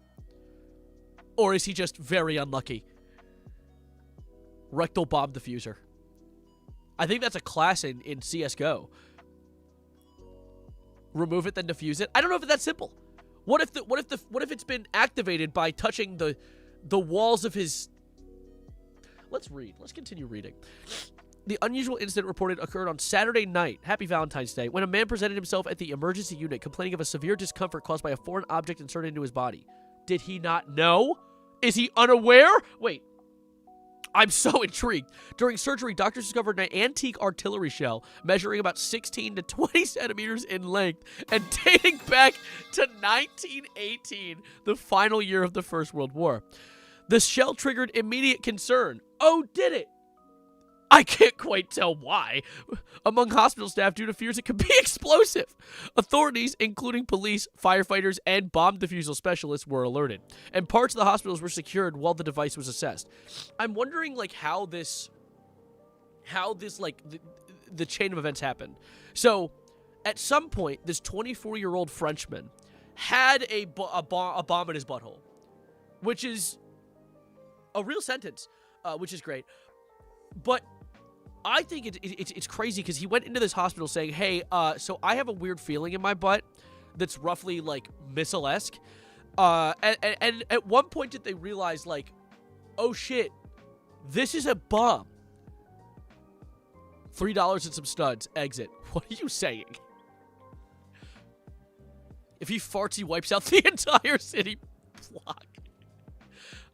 Or is he just very unlucky? Rectal bomb diffuser. I think that's a class in CSGO. Remove it, then defuse it. I don't know if it's that simple. What if it's been activated by touching the walls of his... Let's read. Let's continue reading. The unusual incident reported occurred on Saturday night, Happy Valentine's Day, when a man presented himself at the emergency unit complaining of a severe discomfort caused by a foreign object inserted into his body. Did he not know? Is he unaware? Wait. I'm so intrigued. During surgery, doctors discovered an antique artillery shell measuring about 16 to 20 centimeters in length and dating back to 1918, the final year of the First World War. The shell triggered immediate concern. Oh, did it? I can't quite tell why, among hospital staff due to fears it could be explosive. Authorities, including police, firefighters, and bomb defusal specialists, were alerted, and parts of the hospitals were secured while the device was assessed. I'm wondering, like, how this like, the chain of events happened. So, at some point, this 24-year-old Frenchman had a bomb in his butthole, which is a real sentence, which is great. But I think it's crazy because he went into this hospital saying, hey, so I have a weird feeling in my butt that's roughly, like, missile-esque. And at one point did they realize, like, oh, shit, this is a bomb. $3 and some studs. Exit. What are you saying? If he farts, he wipes out the entire city block.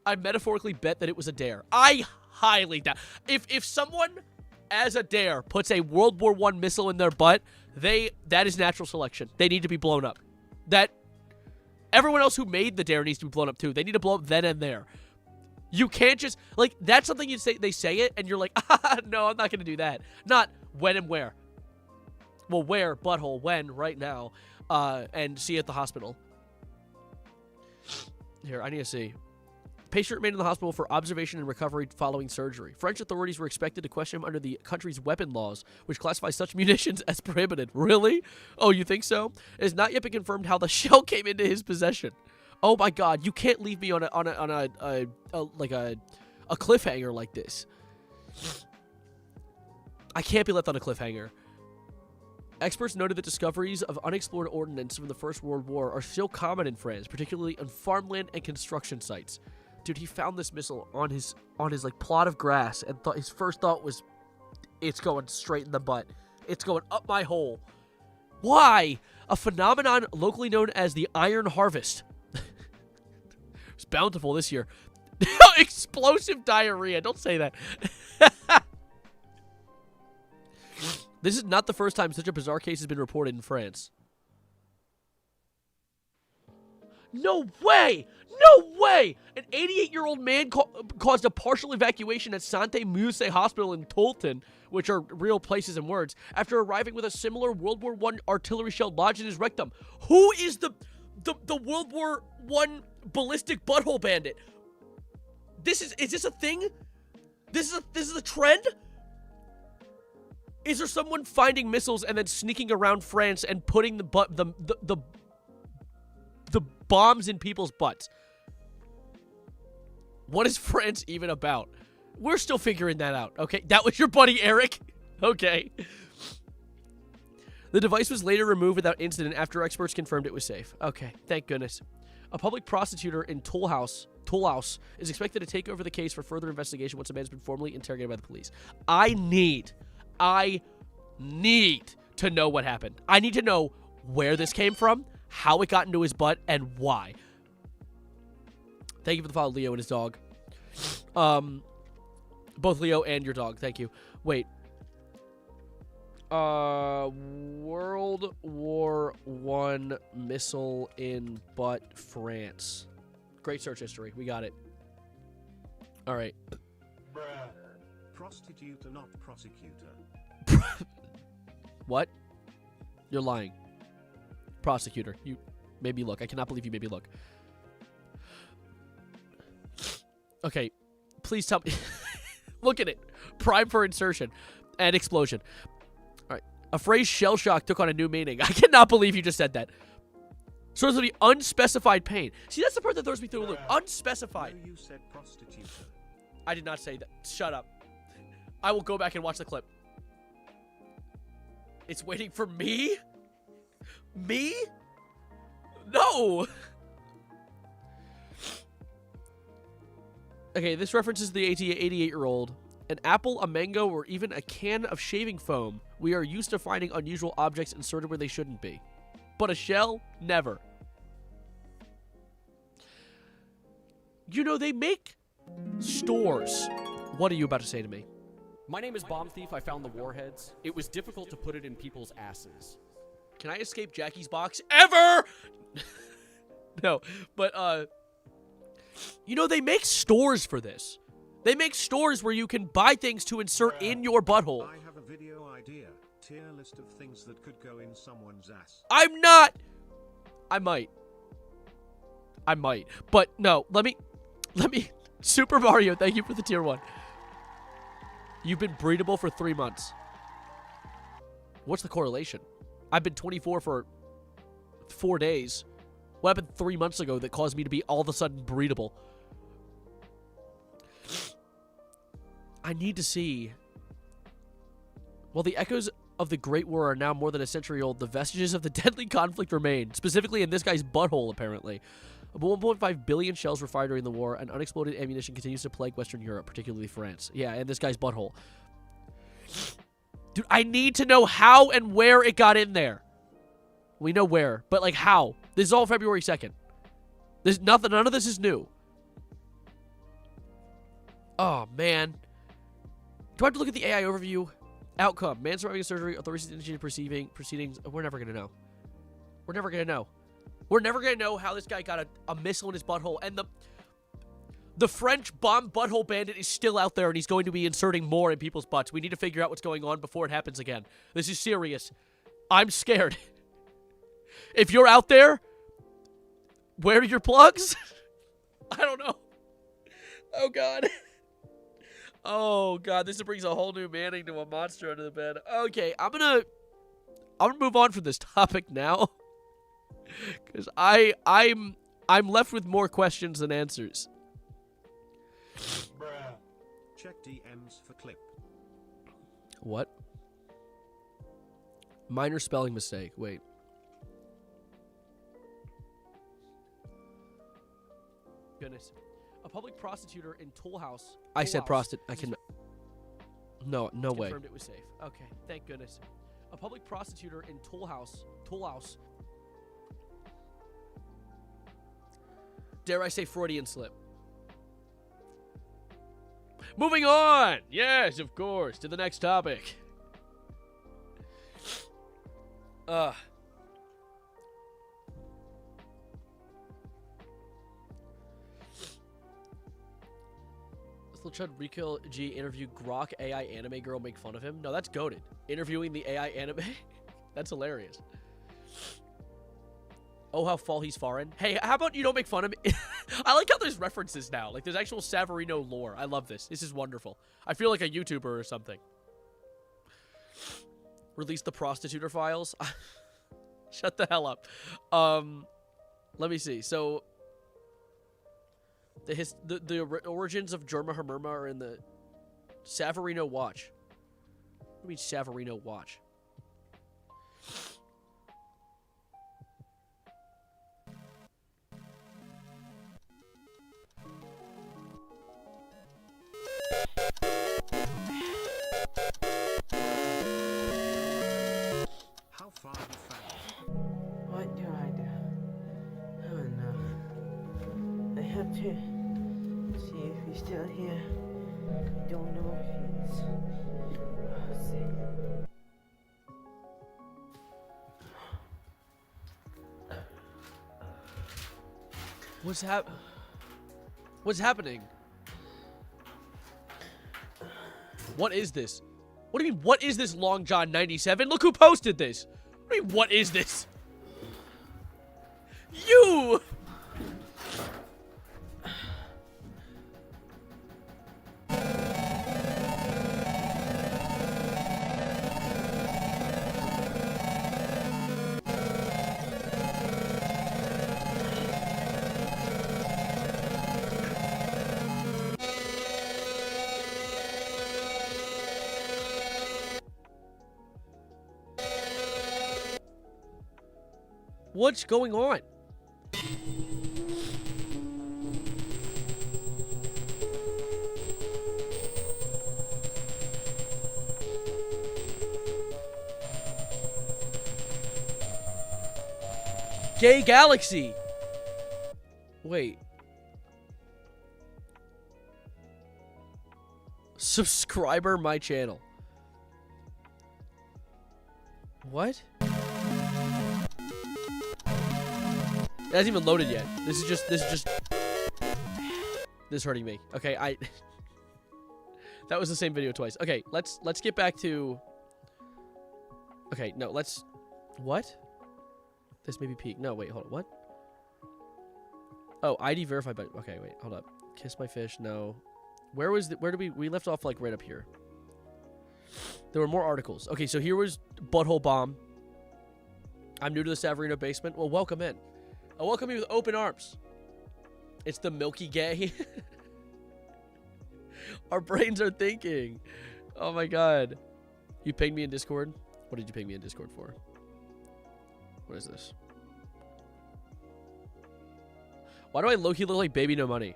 I metaphorically bet that it was a dare. I highly doubt. If someone, as a dare, puts a World War I missile in their butt, that is natural selection. They need to be blown up. That everyone else who made the dare needs to be blown up too. They need to blow up then and there. You can't just, like, that's something you say, they say it, and you're like, no, I'm not going to do that. Not when and where. Well, where, butthole, when, right now, and see you at the hospital. Here, I need to see. Patient remained in the hospital for observation and recovery following surgery. French authorities were expected to question him under the country's weapon laws, which classify such munitions as prohibited. Really? Oh, you think so? It has not yet been confirmed how the shell came into his possession. Oh my God! You can't leave me on a cliffhanger like this. I can't be left on a cliffhanger. Experts noted that discoveries of unexplored ordnance from the First World War are still common in France, particularly on farmland and construction sites. Dude, he found this missile on his like plot of grass, and his first thought was, "It's going straight in the butt. It's going up my hole." Why? A phenomenon locally known as the Iron Harvest. It's bountiful this year. Explosive diarrhea. Don't say that. This is not the first time such a bizarre case has been reported in France. No way! No way! An 88-year-old man caused a partial evacuation at Santé Musée Hospital in Tolton, which are real places and words, after arriving with a similar World War I artillery shell lodged in his rectum. Who is the World War I ballistic butthole bandit? Is this a thing? This is a trend? Is there someone finding missiles and then sneaking around France and putting the bombs in people's butts? What is France even about? We're still figuring that out, okay? That was your buddy Eric? Okay. The device was later removed without incident after experts confirmed it was safe. Okay, thank goodness. A public prosecutor in Toulouse is expected to take over the case for further investigation once the man has been formally interrogated by the police. I need to know what happened. I need to know where this came from, how it got into his butt, and why. Thank you for the follow, Leo and his dog. Both Leo and your dog. Thank you. Wait. World War I missile in butt, France. Great search history. We got it. All right. Prostitute and not prosecutor. What? You're lying. Prosecutor. You made me look. I cannot believe you made me look. Okay. Please tell me. Look at it. Prime for insertion and explosion. All right. A phrase shell shock took on a new meaning. I cannot believe you just said that. Source of the unspecified pain. See, that's the part that throws me through a loop. Unspecified. No, you said prostitute. I did not say that. Shut up. I will go back and watch the clip. It's waiting for me? Me? No! Okay, this references the 88-year-old. An apple, a mango, or even a can of shaving foam. We are used to finding unusual objects inserted where they shouldn't be. But a shell? Never. You know, they make stores. What are you about to say to me? My name is Bomb Thief. I found the warheads. It was difficult to put it in people's asses. Can I escape Jackie's box ever? No, but, you know, they make stores for this. They make stores where you can buy things to insert in your butthole. I have a video idea. Tier list of things that could go in someone's ass. I'm not. I might. But no, let me. Super Mario, thank you for the tier 1. You've been breedable for 3 months. What's the correlation? I've been 24 for 4 days. What happened 3 months ago that caused me to be all of a sudden breedable? I need to see. While the echoes of the Great War are now more than a century old, the vestiges of the deadly conflict remain, specifically in this guy's butthole, apparently. About 1.5 billion shells were fired during the war, and unexploded ammunition continues to plague Western Europe, particularly France. Yeah, and this guy's butthole. Dude, I need to know how and where it got in there. We know where, but like how? This is all February 2nd. There's nothing, none of this is new. Oh, man. Do I have to look at the AI overview? Outcome. Man surviving a surgery. Authorities initiated proceedings. We're never going to know. We're never going to know. We're never going to know how this guy got a missile in his butthole. And the French bomb butthole bandit is still out there, and he's going to be inserting more in people's butts. We need to figure out what's going on before it happens again. This is serious. I'm scared. If you're out there, where are your plugs? I don't know. Oh, God. Oh, God. This brings a whole new Manning to a monster under the bed. Okay, I'm gonna move on from this topic now. Because I'm left with more questions than answers. Check DMs for clip. What? Minor spelling mistake. Wait. Goodness. A public prostitutor in Toll House. I said prostitute. I can. No way. Confirmed it was safe. Okay, thank goodness. A public prostitutor in Toll House. Dare I say Freudian slip? Moving on! Yes, of course, to the next topic. Chud Rico G interview Grok AI anime girl make fun of him? No, that's goated. Interviewing the AI anime? That's hilarious. Oh, how fall he's foreign. Hey, how about you don't make fun of me? I like how there's references now. Like, there's actual Savarino lore. I love this. This is wonderful. I feel like a YouTuber or something. Release the prostituter files. Shut the hell up. Let me see. So, the origins of Germa Hermerma are in the Savarino Watch. What do you mean Savarino Watch? How far you found? What do I do? Oh no. I have to see if he's still here. I don't know if he's. Let's see. What's happening? What is this? What do you mean, what is this, Long John 97? Look who posted this. What do you mean, what is this? You! What's going on? Gay Galaxy. Wait. Subscriber my channel. What? It hasn't even loaded yet. This is hurting me. Okay, That was the same video twice. Okay, let's get back to... Okay, no, let's... What? This may be peak. No, wait, hold on. What? Oh, ID verified by... Okay, wait, hold up. Kiss my fish, no. Where did we left off, like, right up here. There were more articles. Okay, so here was Butthole Bomb. I'm new to the Savarino basement. Well, welcome in. I welcome you with open arms. It's the Milky Gay. Our brains are thinking. Oh my god. You pinged me in Discord? What did you ping me in Discord for? What is this? Why do I low-key look like Baby No Money?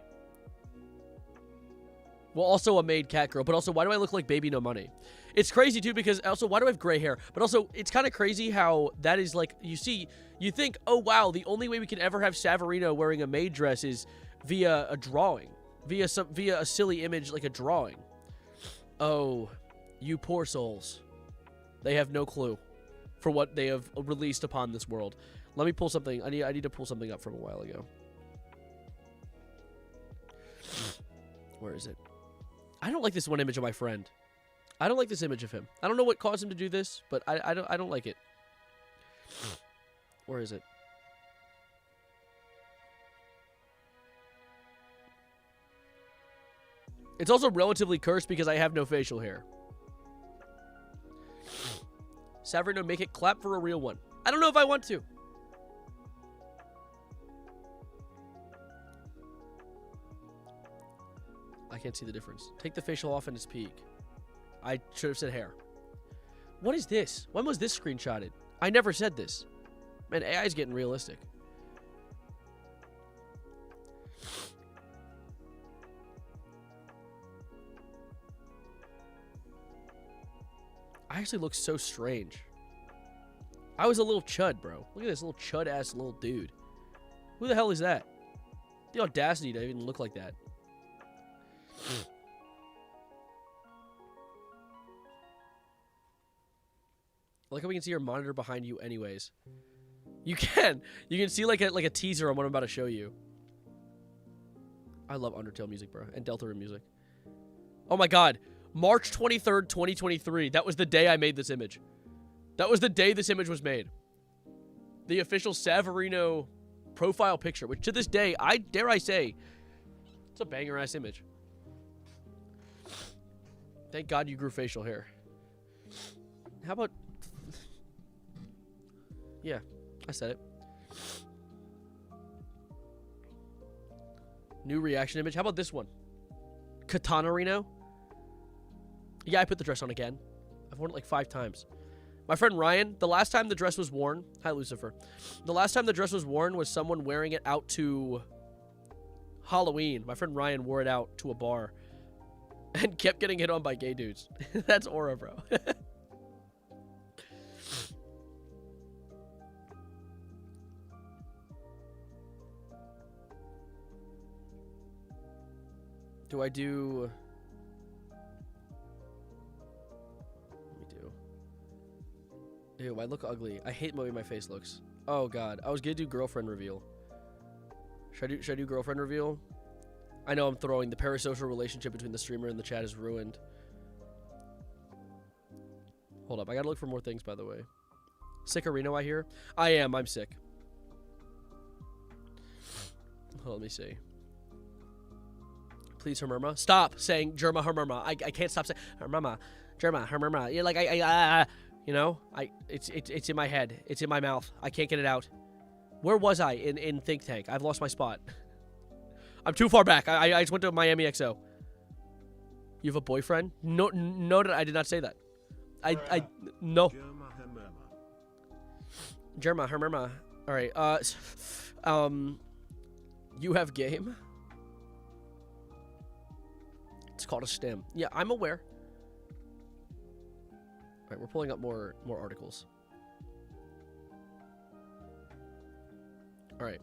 Well, also a maid cat girl, but also why do I look like Baby No Money? It's crazy too because also why do I have gray hair? But also it's kind of crazy how that is like, you think, oh wow, the only way we can ever have Savarino wearing a maid dress is via a drawing, via a silly image like a drawing. Oh, you poor souls. They have no clue for what they have released upon this world. Let me pull something. I need to pull something up from a while ago. Where is it? I don't like this one image of my friend. I don't like this image of him. I don't know what caused him to do this, but I don't like it. Where is it? It's also relatively cursed because I have no facial hair. Savarino, make it clap for a real one. I don't know if I want to. I can't see the difference. Take the facial off and it's peak. I should have said hair. What is this? When was this screenshotted? I never said this. Man, AI is getting realistic. I actually look so strange. I was a little chud, bro. Look at this little chud-ass little dude. Who the hell is that? The audacity to even look like that. I like how we can see your monitor behind you anyways. You can see like a teaser on what I'm about to show you. I love Undertale music, bro, and Deltarune music. Oh my god. March 23rd, 2023. That was the day I made this image. That was the day this image was made. The official Savarino profile picture, which to this day, dare I say, it's a banger-ass image. Thank God you grew facial hair. How about... Yeah, I said it. New reaction image. How about this one? Katana Reno. Yeah, I put the dress on again. I've worn it like 5 times. My friend Ryan, the last time the dress was worn... Hi, Lucifer. The last time the dress was worn was someone wearing it out to Halloween. My friend Ryan wore it out to a bar and kept getting hit on by gay dudes. That's aura, bro. Do I do... Ew, I look ugly. I hate the way my face looks. Oh god, I was gonna do girlfriend reveal. Should I do girlfriend reveal? I know I'm throwing. The parasocial relationship between the streamer and the chat is ruined. Hold up, I gotta look for more things, by the way. Sick Reno, I hear? I am, I'm sick. Oh, let me see. Please, Hermurma. Stop saying Germa Hermurma. I can't stop saying Hermurma. Germa Hermurma. You're like, you know, it's in my head. It's in my mouth. I can't get it out. Where was I in Think Tank? I've lost my spot. I'm too far back. I just went to Miami XO. You have a boyfriend? No, I did not say that. No. Germa Hermurma. All right. You have game? It's called a stem. Yeah, I'm aware. All right, we're pulling up more articles. All right.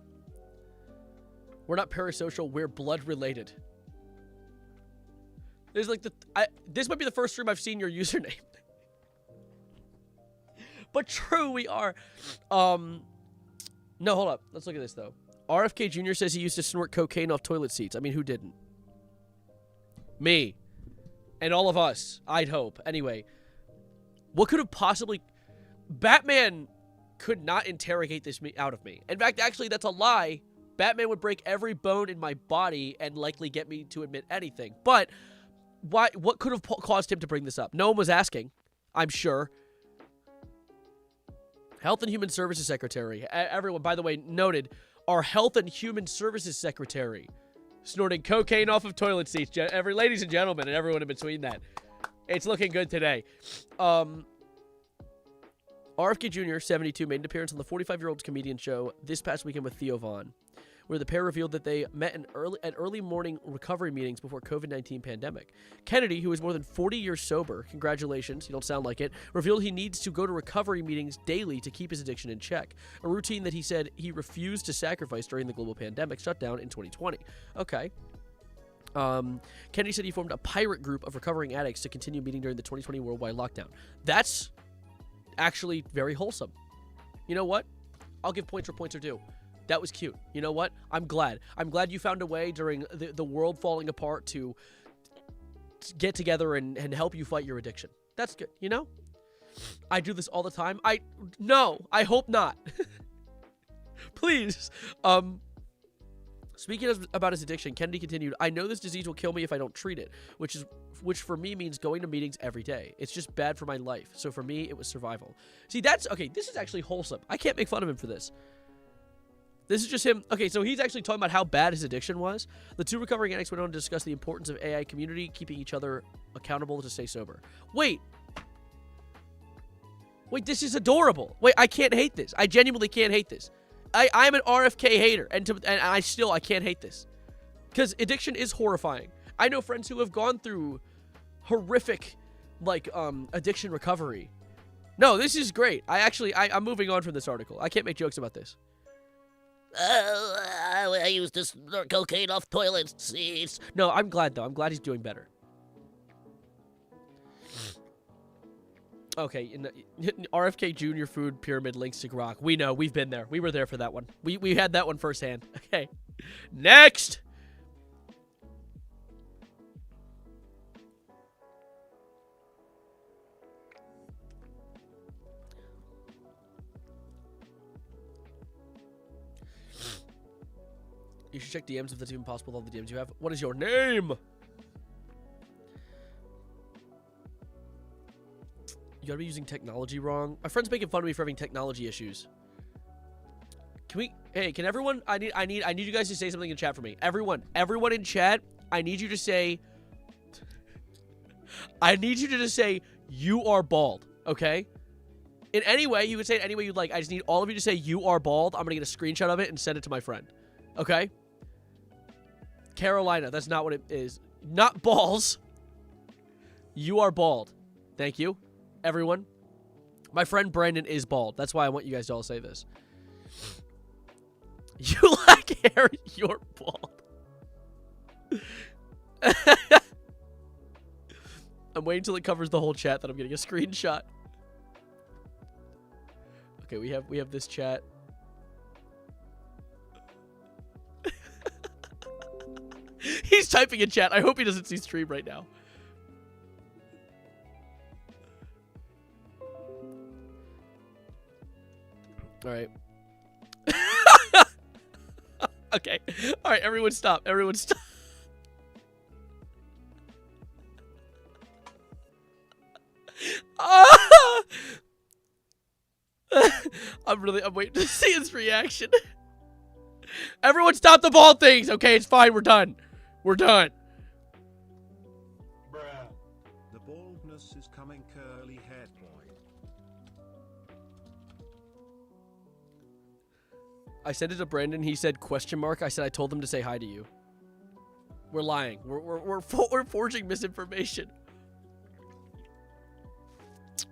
We're not parasocial. We're blood related. There's like this might be the first stream I've seen your username. But true, we are. No, hold up. Let's look at this though. RFK Jr. says he used to snort cocaine off toilet seats. I mean, who didn't? Me. And all of us, I'd hope. Anyway, what could have possibly... Batman could not interrogate this out of me. In fact, actually, that's a lie. Batman would break every bone in my body and likely get me to admit anything. But why? What could have caused him to bring this up? No one was asking, I'm sure. Health and Human Services Secretary. Everyone, by the way, noted, our Health and Human Services Secretary snorting cocaine off of toilet seats. Ladies and gentlemen, and everyone in between that. It's looking good today. RFK Jr., 72, made an appearance on the 45-year-old comedian show this past weekend with Theo Vaughn, where the pair revealed that they met at early morning recovery meetings before COVID-19 pandemic. Kennedy, who is more than 40 years sober, congratulations, you don't sound like it, revealed he needs to go to recovery meetings daily to keep his addiction in check, a routine that he said he refused to sacrifice during the global pandemic shutdown in 2020. Okay. Kennedy said he formed a pirate group of recovering addicts to continue meeting during the 2020 worldwide lockdown. That's actually very wholesome. You know what? I'll give points where points are due. That was cute. You know what? I'm glad. I'm glad you found a way during the world falling apart to get together and help you fight your addiction. That's good. You know? I do this all the time. No, I hope not. Please. Speaking about his addiction, Kennedy continued, I know this disease will kill me if I don't treat it, which for me means going to meetings every day. It's just bad for my life. So for me, it was survival. See, okay, this is actually wholesome. I can't make fun of him for this. This is just him. Okay, so he's actually talking about how bad his addiction was. The two recovering addicts went on to discuss the importance of AI community, keeping each other accountable to stay sober. Wait, this is adorable. Wait, I can't hate this. I genuinely can't hate this. I'm an RFK hater, and I can't hate this. Because addiction is horrifying. I know friends who have gone through horrific, addiction recovery. No, this is great. I'm moving on from this article. I can't make jokes about this. I used to snort cocaine off toilet seats. No, I'm glad, though. I'm glad he's doing better. Okay, RFK Jr. food pyramid links to Grok. We know. We've been there. We were there for that one. We had that one firsthand. Okay. Next! You should check DMs if that's even possible with all the DMs you have. What is your name? You gotta be using technology wrong. My friend's making fun of me for having technology issues. Can everyone, I need you guys to say something in chat for me. Everyone in chat, I need you to say, you are bald, okay? In any way, you can say it any way you'd like. I just need all of you to say, you are bald. I'm gonna get a screenshot of it and send it to my friend, okay? Carolina, that's not what it is. Not balls. You are bald. Thank you. Everyone, my friend Brandon is bald. That's why I want you guys to all say this. You lack hair, you're bald. I'm waiting till it covers the whole chat that I'm getting a screenshot. Okay, we have this chat. He's typing in chat. I hope he doesn't see stream right now. All right. Okay. All right, everyone stop. Everyone stop. I'm waiting to see his reaction. Everyone stop the bald things. Okay, it's fine. We're done. We're done. Bruh. The baldness is coming, curly haired boy. I sent it to Brandon. He said question mark. I said I told him to say hi to you. We're lying. We're forging misinformation.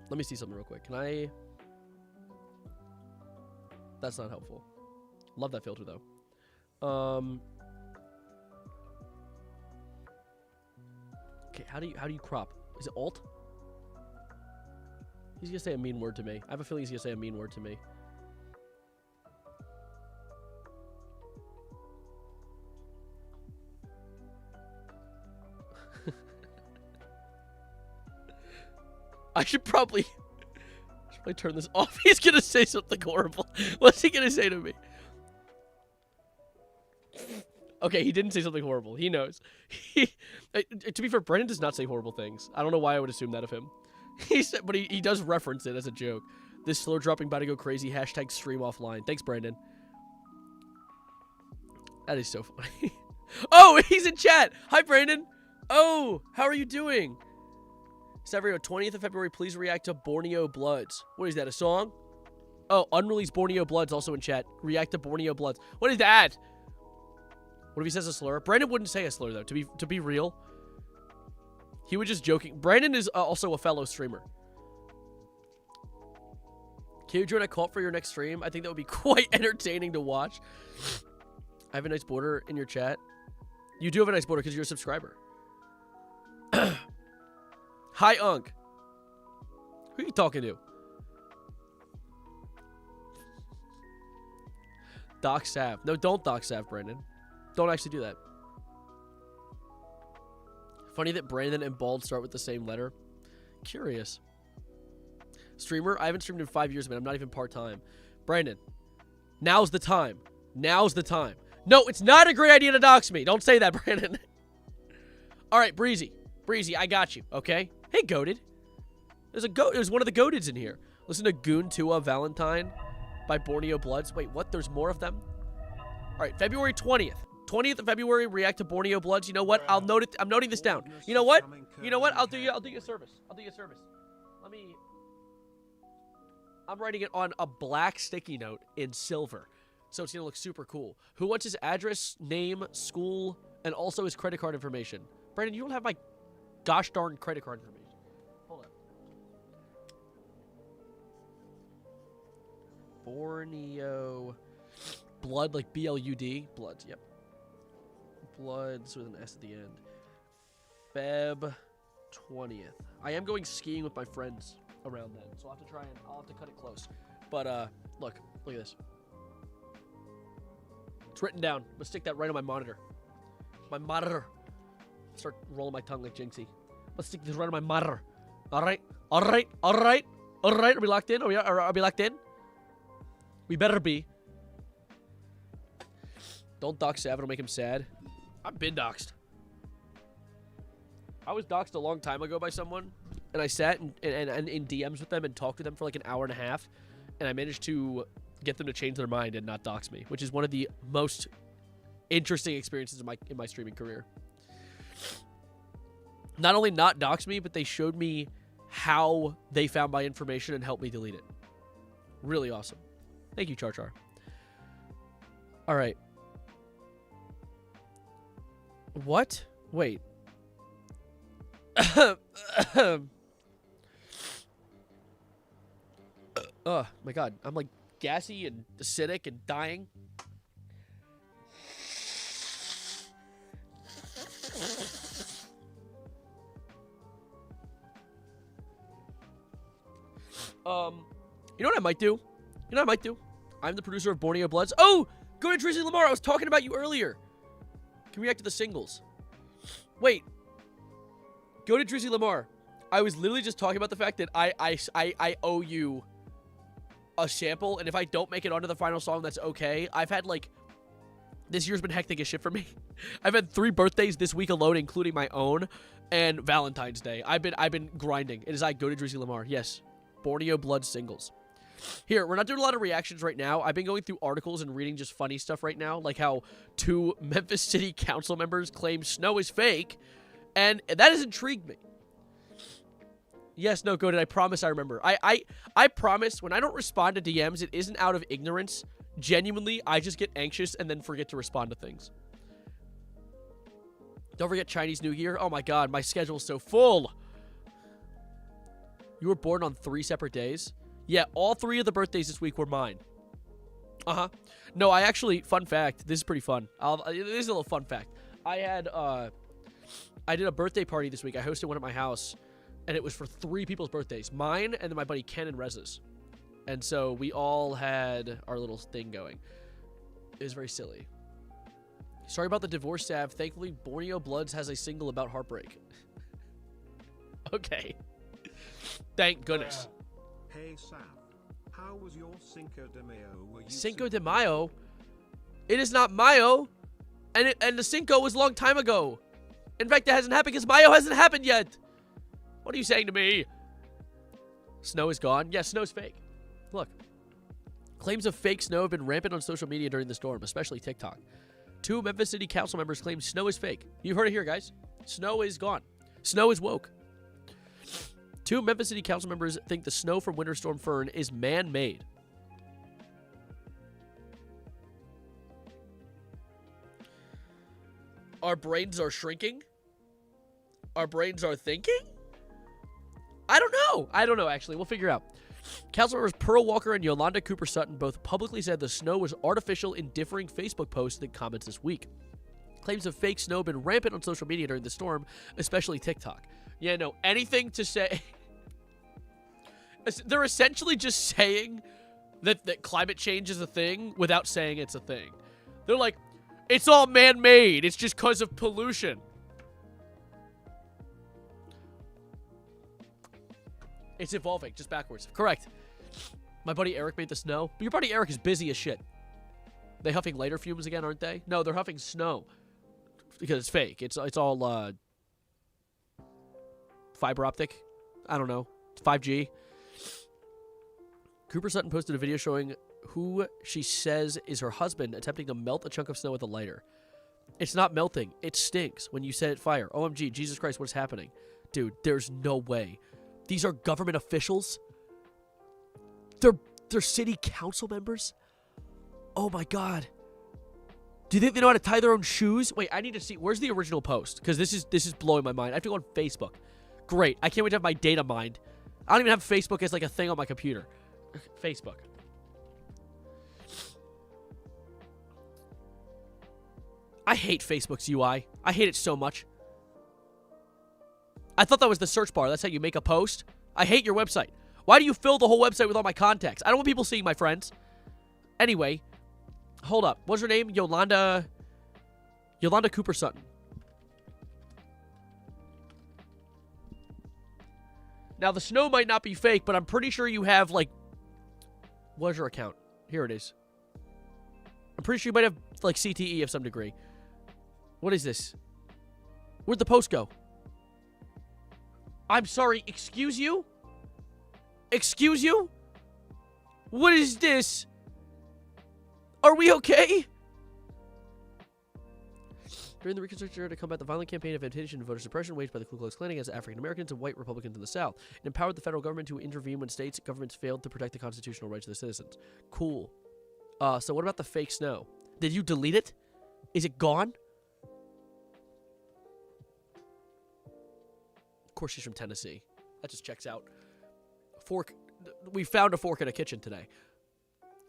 Let me see something real quick. Can I? That's not helpful. Love that filter though. Okay, how do you crop? Is it Alt? He's gonna say a mean word to me. I have a feeling he's gonna say a mean word to me. I should probably turn this off. He's gonna say something horrible. What's he gonna say to me? Okay, he didn't say something horrible. He knows. To be fair, Brendan does not say horrible things. I don't know why I would assume that of him. He said, but he does reference it as a joke. This slow dropping about to go crazy. Hashtag stream offline. Thanks, Brandon. That is so funny. Oh, he's in chat. Hi, Brandon. Oh, how are you doing? Severio, 20th of February, please react to Borneo Bloods. What is that, a song? Oh, unreleased Borneo Bloods also in chat. React to Borneo Bloods. What is that? What if he says a slur? Brandon wouldn't say a slur, though, to be real. He was just joking. Brandon is also a fellow streamer. Can you join a cult for your next stream? I think that would be quite entertaining to watch. I have a nice border in your chat. You do have a nice border because you're a subscriber. Hi, Unk. Who are you talking to? Doc Sav. No, don't Doc Sav, Brandon. Don't actually do that. Funny that Brandon and Bald start with the same letter. Curious. Streamer? I haven't streamed in 5 years, man. I'm not even part-time. Brandon, now's the time. Now's the time. No, it's not a great idea to dox me. Don't say that, Brandon. All right, Breezy. Breezy, I got you, okay? Hey, Goated. There's one of the Goateds in here. Listen to Goon Tua Valentine by Borneo Bloods. Wait, what? There's more of them? All right, February 20th. 20th of February, react to Borneo Bloods. You know what? I'll note it. I'm noting this down. You know what? You know what? I'll do you a service. I'll do you a service. I'm writing it on a black sticky note in silver. So it's going to look super cool. Who wants his address, name, school, and also his credit card information? Brandon, you don't have my gosh darn credit card information. Hold on. Borneo Blood, like B-L-U-D. Bloods, yep. Bloods with an S at the end. Feb 20th. I am going skiing with my friends around then, so I'll have to cut it close. But, look at this. It's written down. I'm gonna stick that right on my monitor. My monitor. Start rolling my tongue like Jinxie. Let's stick this right on my monitor. Alright. Alright. Alright. Alright. Are we locked in? Are we locked in? We better be. Don't dox Sav. It'll make him sad. I've been doxed. I was doxed a long time ago by someone, and I sat and in DMs with them and talked to them for like an hour and a half, and I managed to get them to change their mind and not dox me, which is one of the most interesting experiences in my streaming career. Not only not dox me, but they showed me how they found my information and helped me delete it. Really awesome. Thank you, Char Char. All right. What? Wait. Oh my god, I'm like gassy and acidic and dying. You know what I might do? I'm the producer of Borneo Bloods. Oh, go to Drizzly Lamar. I was talking about you earlier. Can we react to the singles? Wait. Go to Drizzly Lamar. I was literally just talking about the fact that I owe you a sample, and if I don't make it onto the final song, that's okay. I've had, like, this year's been hectic as shit for me. I've had 3 birthdays this week alone, including my own, and Valentine's Day. I've been grinding. It is I go to Drizzly Lamar. Yes. Borneo Blood singles. Here, we're not doing a lot of reactions right now. I've been going through articles and reading just funny stuff right now, like how 2 Memphis City Council members claim snow is fake, and that has intrigued me. Yes, no, Godin, I promise I remember. I promise when I don't respond to DMs, it isn't out of ignorance. Genuinely, I just get anxious and then forget to respond to things. Don't forget Chinese New Year. Oh my god, my schedule's so full. You were born on 3 separate days? Yeah, all 3 of the birthdays this week were mine. Uh-huh. No, I actually, fun fact, this is pretty fun. This is a little fun fact. I did a birthday party this week. I hosted one at my house, and it was for 3 people's birthdays. Mine, and then my buddy Ken and Rez's. And so we all had our little thing going. It was very silly. Sorry about the divorce, Sav. Thankfully, Borneo Bloods has a single about heartbreak. Okay. Thank goodness. Hey Sam, how was your Cinco de Mayo? Were you Cinco de Mayo? It is not Mayo. And the Cinco was a long time ago. In fact, it hasn't happened because Mayo hasn't happened yet. What are you saying to me? Snow is gone? Yeah, snow's fake. Look. Claims of fake snow have been rampant on social media during the storm, especially TikTok. 2 Memphis City Council members claim snow is fake. You heard it here, guys. Snow is gone. Snow is woke. 2 Memphis City Council members think the snow from Winter Storm Fern is man-made. Our brains are shrinking? Our brains are thinking? I don't know, actually. We'll figure out. Council members Pearl Walker and Yolanda Cooper Sutton both publicly said the snow was artificial in differing Facebook posts and comments this week. Claims of fake snow have been rampant on social media during the storm, especially TikTok. Yeah, no, anything to say. They're essentially just saying that climate change is a thing without saying it's a thing. They're like, it's all man-made. It's just because of pollution. It's evolving, just backwards. Correct. My buddy Eric made the snow. But your buddy Eric is busy as shit. They huffing lighter fumes again, aren't they? No, they're huffing snow. Because it's fake. It's all fiber optic. I don't know. It's 5G. Cooper Sutton posted a video showing who she says is her husband attempting to melt a chunk of snow with a lighter. It's not melting. It stinks when you set it fire. OMG, Jesus Christ, what's happening? Dude, there's no way. These are government officials. They're city council members. Oh my god. Do you think they know how to tie their own shoes? Wait, I need to see. Where's the original post? Because this is blowing my mind. I have to go on Facebook. Great. I can't wait to have my data mined. I don't even have Facebook as like a thing on my computer. Facebook. I hate Facebook's UI. I hate it so much. I thought that was the search bar. That's how you make a post. I hate your website. Why do you fill the whole website with all my contacts? I don't want people seeing my friends. Anyway, hold up. What's her name? Yolanda Cooper Sutton. Now, the snow might not be fake, but I'm pretty sure you have, like... What is your account? Here it is. I'm pretty sure you might have, like, CTE of some degree. What is this? Where'd the post go? I'm sorry, excuse you? Excuse you? What is this? Are we okay? During the Reconstruction era to combat the violent campaign of intimidation and voter suppression waged by the Ku Klux Klan against African Americans and white Republicans in the South, it empowered the federal government to intervene when states' governments failed to protect the constitutional rights of their citizens. Cool. So what about the fake snow? Did you delete it? Is it gone? Of course she's from Tennessee. That just checks out. Fork. We found a fork in a kitchen today.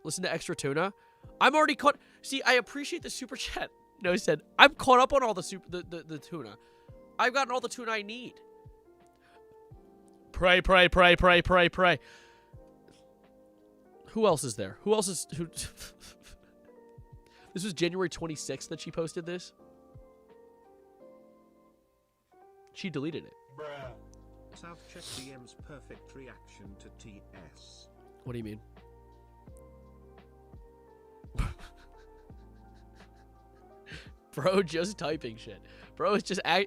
Listen to Extra Tuna. I'm already caught. See, I appreciate the super chat. No, he said, I'm caught up on all the tuna. I've gotten all the tuna I need. Pray, pray, pray, pray, pray, pray. Who else is there? Who else is... Who? This was January 26th that she posted this. She deleted it. Bruh. South check DM's perfect reaction to TS. What do you mean? Bro, just typing shit. Bro,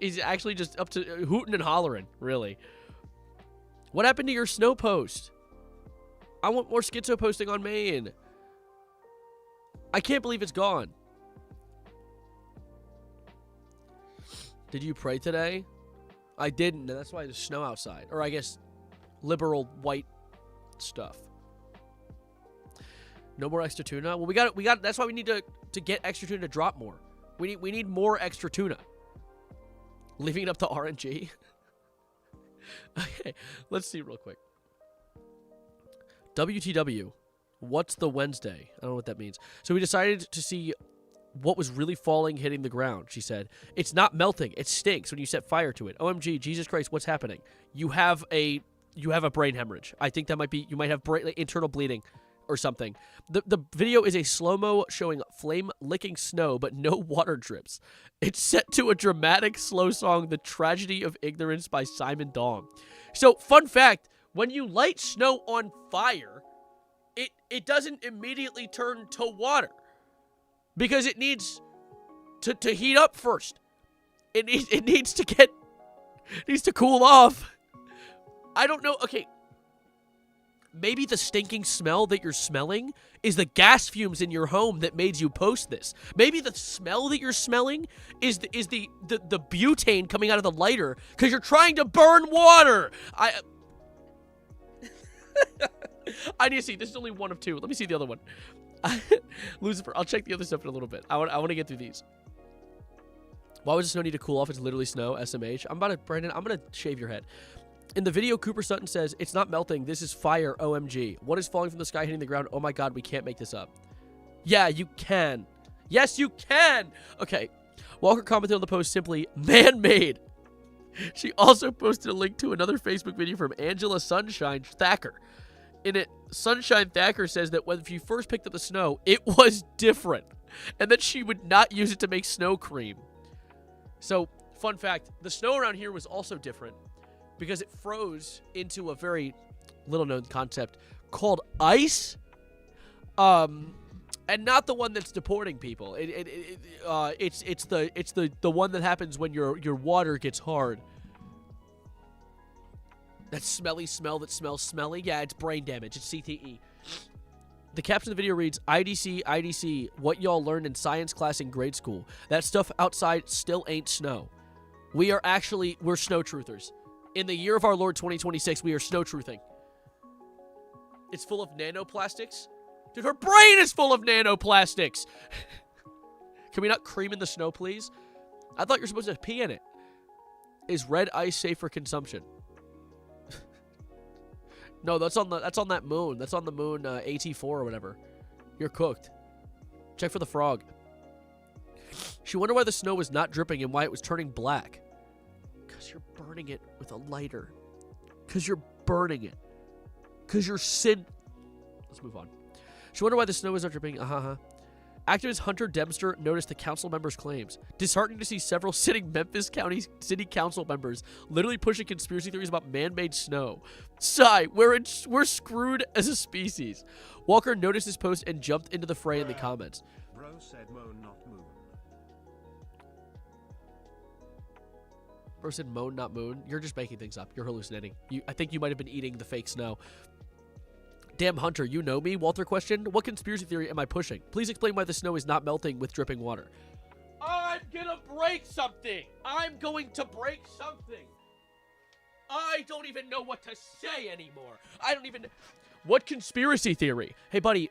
he's actually just up to hooting and hollering, really. What happened to your snow post? I want more schizo posting on Maine. I can't believe it's gone. Did you pray today? I didn't, and that's why there's snow outside. Or I guess liberal white stuff. No more extra tuna? Well, we got that's why we need to get extra tuna to drop more. We need more extra tuna. Leaving it up to RNG. Okay, let's see real quick. WTW. What's the Wednesday? I don't know what that means. So we decided to see what was really falling, hitting the ground, she said. It's not melting. It stinks when you set fire to it. OMG, Jesus Christ, what's happening? You have a brain hemorrhage. I think that might be, you might have internal bleeding or something. The video is a slow-mo showing flame licking snow, but no water drips. It's set to a dramatic slow song, The Tragedy of Ignorance by Simon Dong. So, fun fact, When you light snow on fire, it doesn't immediately turn to water because it needs to heat up first. It needs to cool off. I don't know. Okay. Maybe the stinking smell that you're smelling is the gas fumes in your home that made you post this. Maybe the smell that you're smelling is the butane coming out of the lighter because you're trying to burn water. I need to see. This is only one of two. Let me see the other one. Lucifer, I'll check the other stuff in a little bit. I want to get through these. Why would the snow need to cool off? It's literally snow. SMH. Brandon, I'm gonna shave your head. In the video, Cooper Sutton says, it's not melting. This is fire. OMG. What is falling from the sky hitting the ground? Oh my God, we can't make this up. Yeah, you can. Yes, you can. Okay. Walker commented on the post simply, man-made. She also posted a link to another Facebook video from Angela Sunshine Thacker. In it, Sunshine Thacker says that when she first picked up the snow, it was different. And that she would not use it to make snow cream. So, fun fact, the snow around here was also different because it froze into a very little-known concept called ice, and not the one that's deporting people. It's the one that happens when your water gets hard. That smelly smell that smells smelly. Yeah, it's brain damage. It's CTE. The caption of the video reads, IDC, IDC, what y'all learned in science class in grade school. That stuff outside still ain't snow. We're snow truthers. In the year of our Lord 2026, we are snow truthing. It's full of nanoplastics. Dude, her brain is full of nanoplastics. Can we not cream in the snow, please? I thought you're supposed to pee in it. Is red ice safe for consumption? No, that's on that moon. That's on the moon AT4 or whatever. You're cooked. Check for the frog. She wondered why the snow was not dripping and why it was turning black. Because you're burning it with a lighter. Because you're burning it. Because you're Let's move on. She wondered why the snow was not dripping. Activist Hunter Dempster noticed the council members' claims. Disheartening to see several sitting Memphis County City Council members literally pushing conspiracy theories about man-made snow. Sigh, we're screwed as a species. Walker noticed this post and jumped into the fray in the comments. Bro said moan, not moon. Bro said moan, not moon. You're just making things up. You're hallucinating. I think you might have been eating the fake snow. Damn, Hunter, you know me? Walter questioned. What conspiracy theory am I pushing? Please explain why the snow is not melting with dripping water. I'm gonna break something. I'm going to break something. I don't even know what to say anymore. What conspiracy theory? Hey, buddy,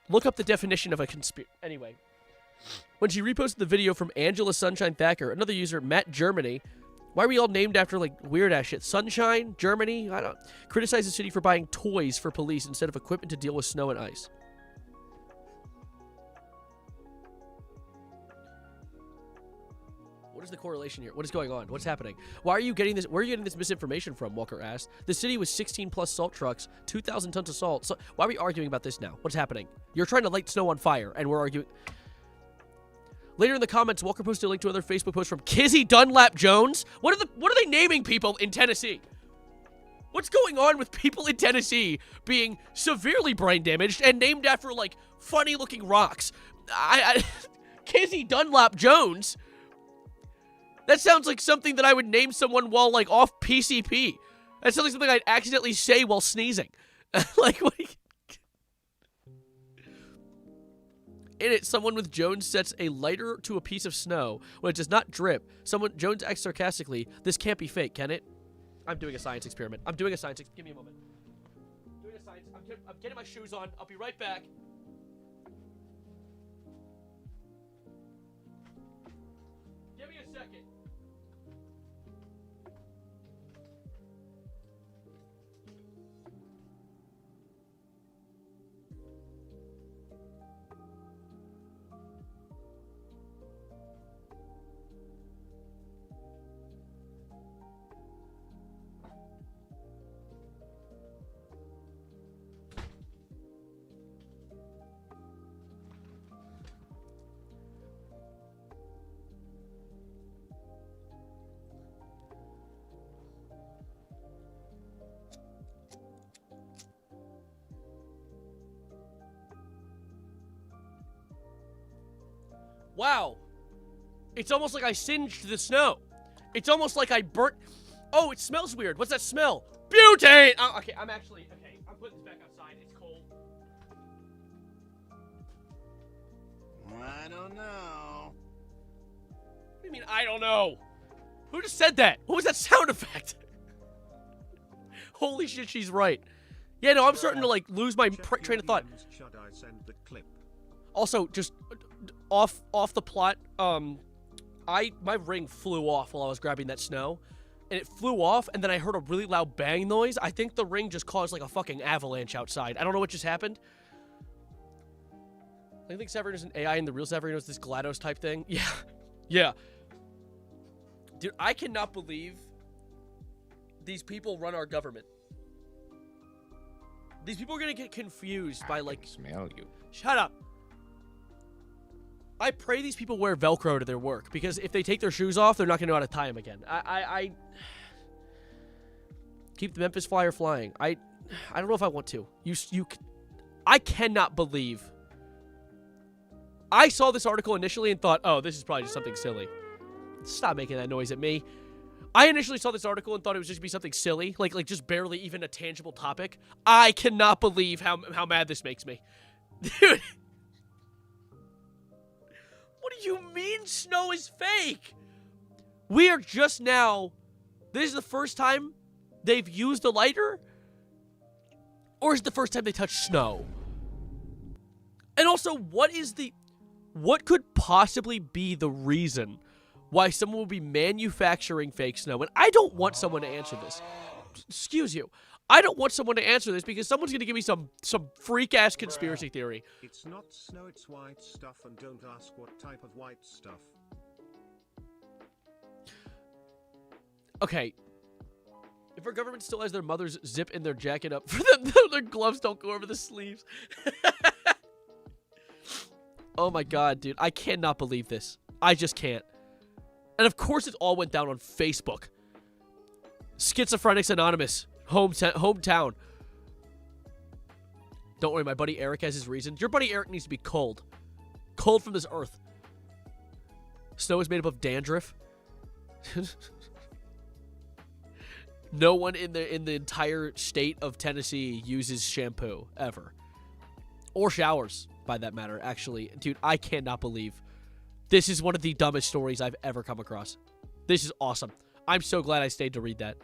look up the definition of a conspiracy. Anyway. When she reposted the video from Angela Sunshine Thacker, another user, Matt Germany. Why are we all named after, like, weird-ass shit? Sunshine? Germany? I don't... Criticize the city for buying toys for police instead of equipment to deal with snow and ice. What is the correlation here? What is going on? What's happening? Why are you getting this? Where are you getting this misinformation from? Walker asked. The city was 16-plus salt trucks, 2,000 tons of salt. So why are we arguing about this now? What's happening? You're trying to light snow on fire, and we're arguing... Later in the comments, Walker posted a link to another Facebook post from Kizzy Dunlap Jones. What are they naming people in Tennessee? What's going on with people in Tennessee being severely brain damaged and named after, like, funny-looking rocks? Kizzy Dunlap Jones? That sounds like something that I would name someone while, like, off PCP. That sounds like something I'd accidentally say while sneezing. Like, what? In it, someone with Jones sets a lighter to a piece of snow. When it does not drip, Jones asks sarcastically, this can't be fake, can it? I'm doing a science experiment. Give me a moment. I'm doing a science. I'm getting my shoes on. I'll be right back. Give me a second. Wow. It's almost like I singed the snow. It's almost like I burnt... Oh, it smells weird. What's that smell? Butane! Oh, okay, I'm actually... Okay, I'm putting this back outside. It's cold. I don't know. What do you mean, I don't know? Who just said that? What was that sound effect? Holy shit, she's right. Yeah, no, I'm starting to, like, lose my train of thought. Should I send the clip? Also, just off the plot, my ring flew off while I was grabbing that snow. And it flew off, and then I heard a really loud bang noise. I think the ring just caused, like, a fucking avalanche outside. I don't know what just happened. I think Severin is an AI, and the real Severin is this GLaDOS type thing. Yeah. Yeah. Dude, I cannot believe these people run our government. These people are gonna get confused by, like... Smell you. Shut up. I pray these people wear Velcro to their work, because if they take their shoes off, they're not gonna know how to tie them again. I keep the Memphis Flyer flying. I don't know if I want to. I cannot believe. I saw this article initially and thought, oh, this is probably just something silly. Stop making that noise at me. I initially saw this article and thought it was just be something silly, like just barely even a tangible topic. I cannot believe how mad this makes me. Dude. What do you mean snow is fake? We are just now... This is the first time they've used a lighter? Or is it the first time they touched snow? And also, what could possibly be the reason why someone would be manufacturing fake snow? And I don't want someone to answer this. Excuse you. I don't want someone to answer this because someone's going to give me some freak-ass conspiracy theory. It's not snow, it's white stuff, and don't ask what type of white stuff. Okay. If our government still has their mothers zip in their jacket up for their gloves don't go over the sleeves. Oh my god, dude. I cannot believe this. I just can't. And of course it all went down on Facebook. Schizophrenics Anonymous. Hometown. Don't worry, my buddy Eric has his reasons. Your buddy Eric needs to be cold. Cold from this earth. Snow is made up of dandruff. No one in the entire state of Tennessee uses shampoo ever. Or showers, by that matter, actually. Dude, I cannot believe this is one of the dumbest stories I've ever come across. This is awesome. I'm so glad I stayed to read that.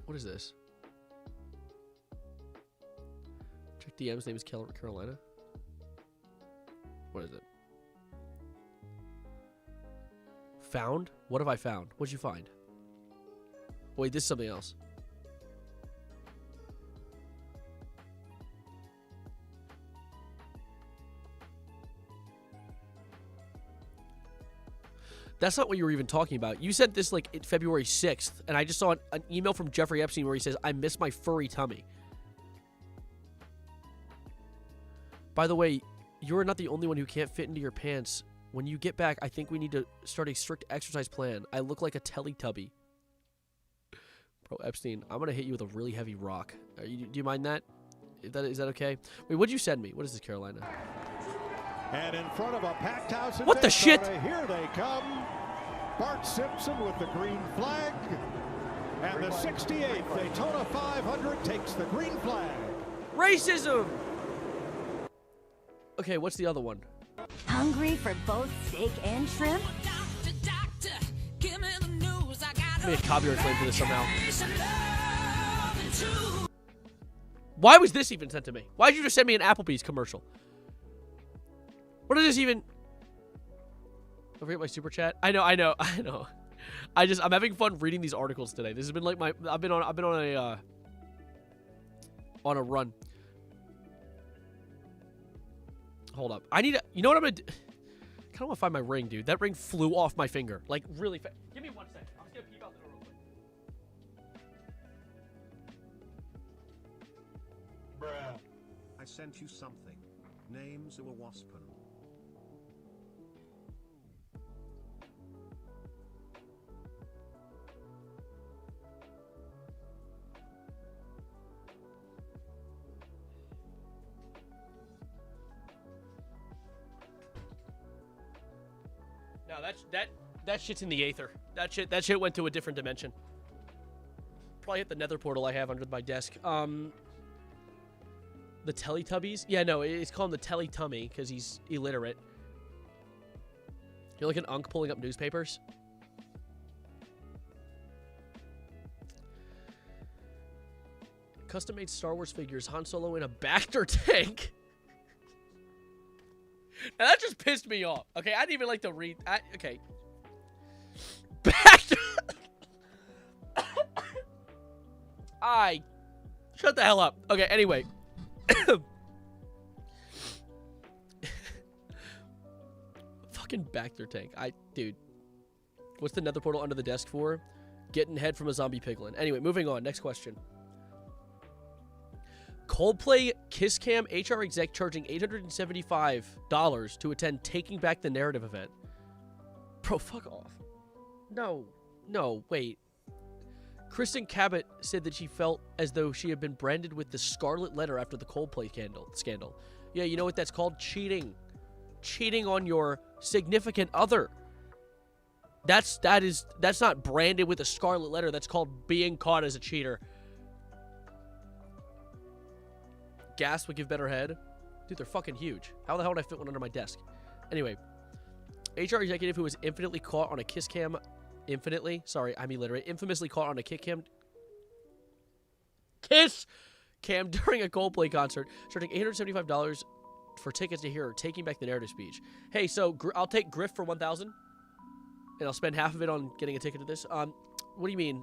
What is this? Check DM's name is Carolina. What is it? Found? What have I found? What'd you find? Wait, this is something else. That's not what you were even talking about. You sent this, like, February 6th, and I just saw an email from Jeffrey Epstein where he says, I miss my furry tummy. By the way, you're not the only one who can't fit into your pants. When you get back, I think we need to start a strict exercise plan. I look like a Teletubby. Bro, Epstein, I'm going to hit you with a really heavy rock. Do you mind that? Is that okay? Wait, what'd you send me? What is this, Carolina? And in front of a packed house in what the shit? Here they come. Bart Simpson with the green flag. And the 68th Daytona 500 takes the green flag. Racism! Okay, what's the other one? Hungry for both steak and shrimp? Let me a copyright claim for this somehow. Why was this even sent to me? Why did you just send me an Applebee's commercial? What is this even? Don't forget my super chat. I know. I'm having fun reading these articles today. This has been like I've been on a run. Hold up. You know what I'm gonna do? I kind of want to find my ring, dude. That ring flew off my finger. Like, really fast. Give me 1 second. I'm just gonna peep out the door real quick. Bruh. I sent you something. Names of a waspin. that shit's in the aether. That shit went to a different dimension. Probably hit the nether portal I have under my desk. The Teletubbies? Yeah, no, it's called the Teletummy because he's illiterate. You're like an unk pulling up newspapers. Custom-made Star Wars figures, Han Solo in a Bacter tank. Now that just pissed me off. Okay, I didn't even like to read. Okay. Bacter. Shut the hell up. Okay, anyway. Fucking Bacter tank. Dude. What's the nether portal under the desk for? Getting head from a zombie piglin. Anyway, moving on. Next question. Coldplay Kiss Cam HR exec charging $875 to attend Taking Back the Narrative event. Bro, fuck off. No, wait. Kristen Cabot said that she felt as though she had been branded with the Scarlet Letter after the Coldplay scandal. Yeah, you know what that's called? Cheating. Cheating on your significant other. That's not branded with a Scarlet Letter. That's called being caught as a cheater. Gas would give better head. Dude, they're fucking huge. How the hell would I fit one under my desk? Anyway, HR executive who was infamously caught on a kiss cam during a Coldplay concert, charging $875 for tickets to hear her Taking Back the Narrative speech. Hey, so I'll take Griff for $1,000, and I'll spend half of it on getting a ticket to this. What do you mean?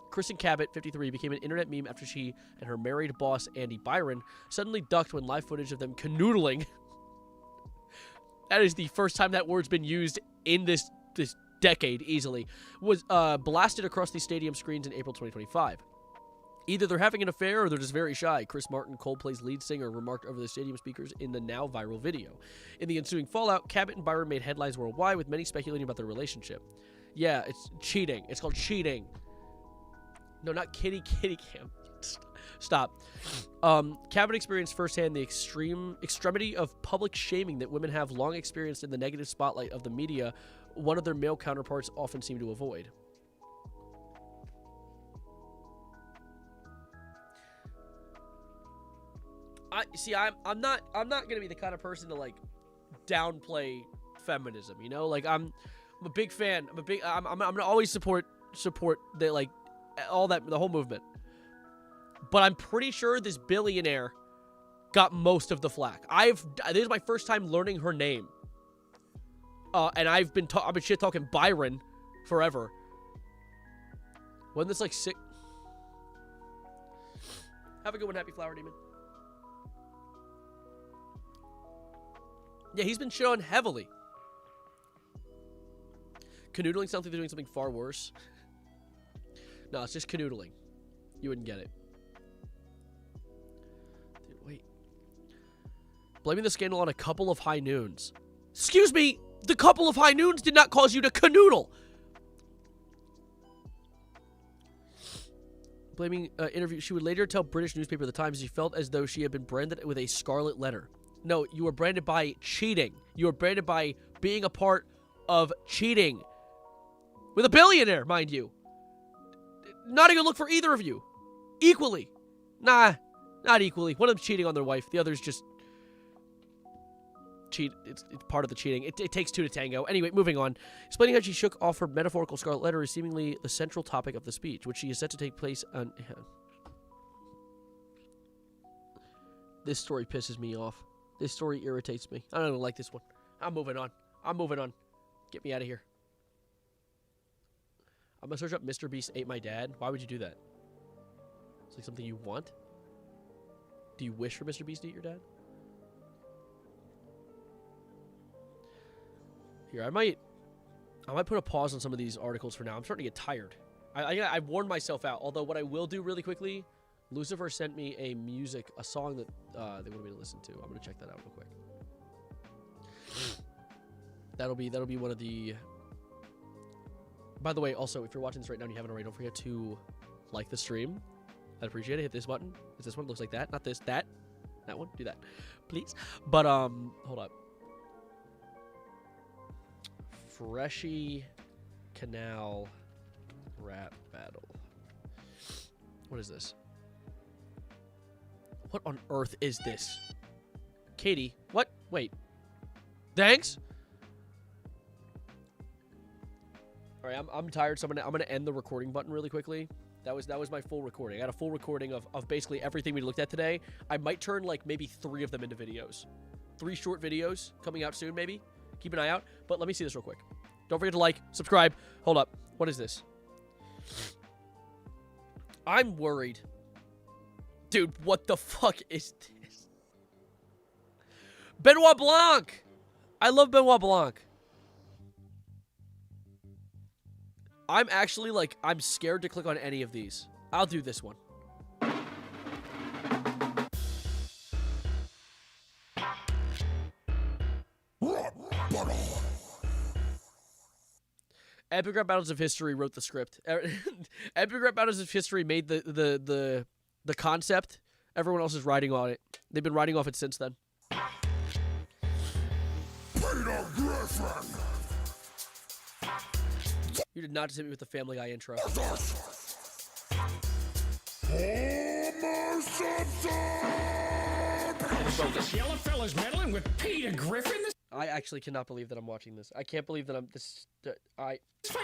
Kristen Cabot, 53, became an internet meme after she and her married boss, Andy Byron, suddenly ducked when live footage of them canoodling. That is the first time that word's been used in this decade, easily. Was blasted across the stadium screens in April 2025. Either they're having an affair or they're just very shy, Chris Martin, Coldplay's lead singer, remarked over the stadium speakers in the now viral video. In the ensuing fallout, Cabot and Byron made headlines worldwide, with many speculating about their relationship. Yeah, it's cheating. It's called cheating. No, not kitty cam. Stop. Cabot experienced firsthand the extremity of public shaming that women have long experienced in the negative spotlight of the media, one of their male counterparts often seem to avoid. I'm not gonna be the kind of person to like downplay feminism, you know? Like I'm a big fan. I'm gonna always support the like all that, the whole movement. But I'm pretty sure this billionaire got most of the flack. This is my first time learning her name. And I've been shit talking Byron forever. Wasn't this like sick? Have a good one, Happy Flower Demon. Yeah, he's been shit on heavily. Canoodling sounds like they're doing something far worse. No, it's just canoodling. You wouldn't get it. Dude, wait. Blaming the scandal on a couple of high noons. Excuse me! The couple of high noons did not cause you to canoodle! Blaming interview. She would later tell British newspaper The Times she felt as though she had been branded with a scarlet letter. No, you were branded by cheating. You were branded by being a part of cheating. With a billionaire, mind you. Not a good look for either of you. Equally. Nah, not equally. One of them's cheating on their wife. The other's just cheat. It's part of the cheating. It takes two to tango. Anyway, moving on. Explaining how she shook off her metaphorical scarlet letter is seemingly the central topic of the speech, which she is set to take place on... This story pisses me off. This story irritates me. I don't like this one. I'm moving on. Get me out of here. I'm gonna search up Mr. Beast ate my dad. Why would you do that? It's like something you want? Do you wish for Mr. Beast to eat your dad? Here, I might put a pause on some of these articles for now. I'm starting to get tired. I warned myself out. Although what I will do really quickly, Lucifer sent me a song that they wanted me to listen to. I'm gonna check that out real quick. That'll be one of the... By the way, also, if you're watching this right now and you haven't already, don't forget to like the stream. I'd appreciate it. Hit this button. It's this one. Looks like that. Not this. That one. Do that, please. But hold up. Freshy Canal rap battle. What is this? What on earth is this? Katie, what? Wait. Thanks? All right, I'm tired, so I'm gonna end the recording button really quickly. That was my full recording. I got a full recording of basically everything we looked at today. I might turn like maybe 3 of them into videos. 3 short videos coming out soon, maybe. Keep an eye out. But let me see this real quick. Don't forget to like, subscribe. Hold up. What is this? I'm worried. Dude, what the fuck is this? Benoit Blanc! I love Benoit Blanc. I'm actually, like, I'm scared to click on any of these. I'll do this one. Epic Rap Battles of History wrote the script. Epic Rap Battles of History made the concept. Everyone else is riding on it. They've been riding off it since then. Peter Griffin! You did not just hit me with the Family Guy intro. Homer Simpson! So this yellow fella's meddling with Peter Griffin? I actually cannot believe that I'm watching this. I can't believe that I'm this. This fight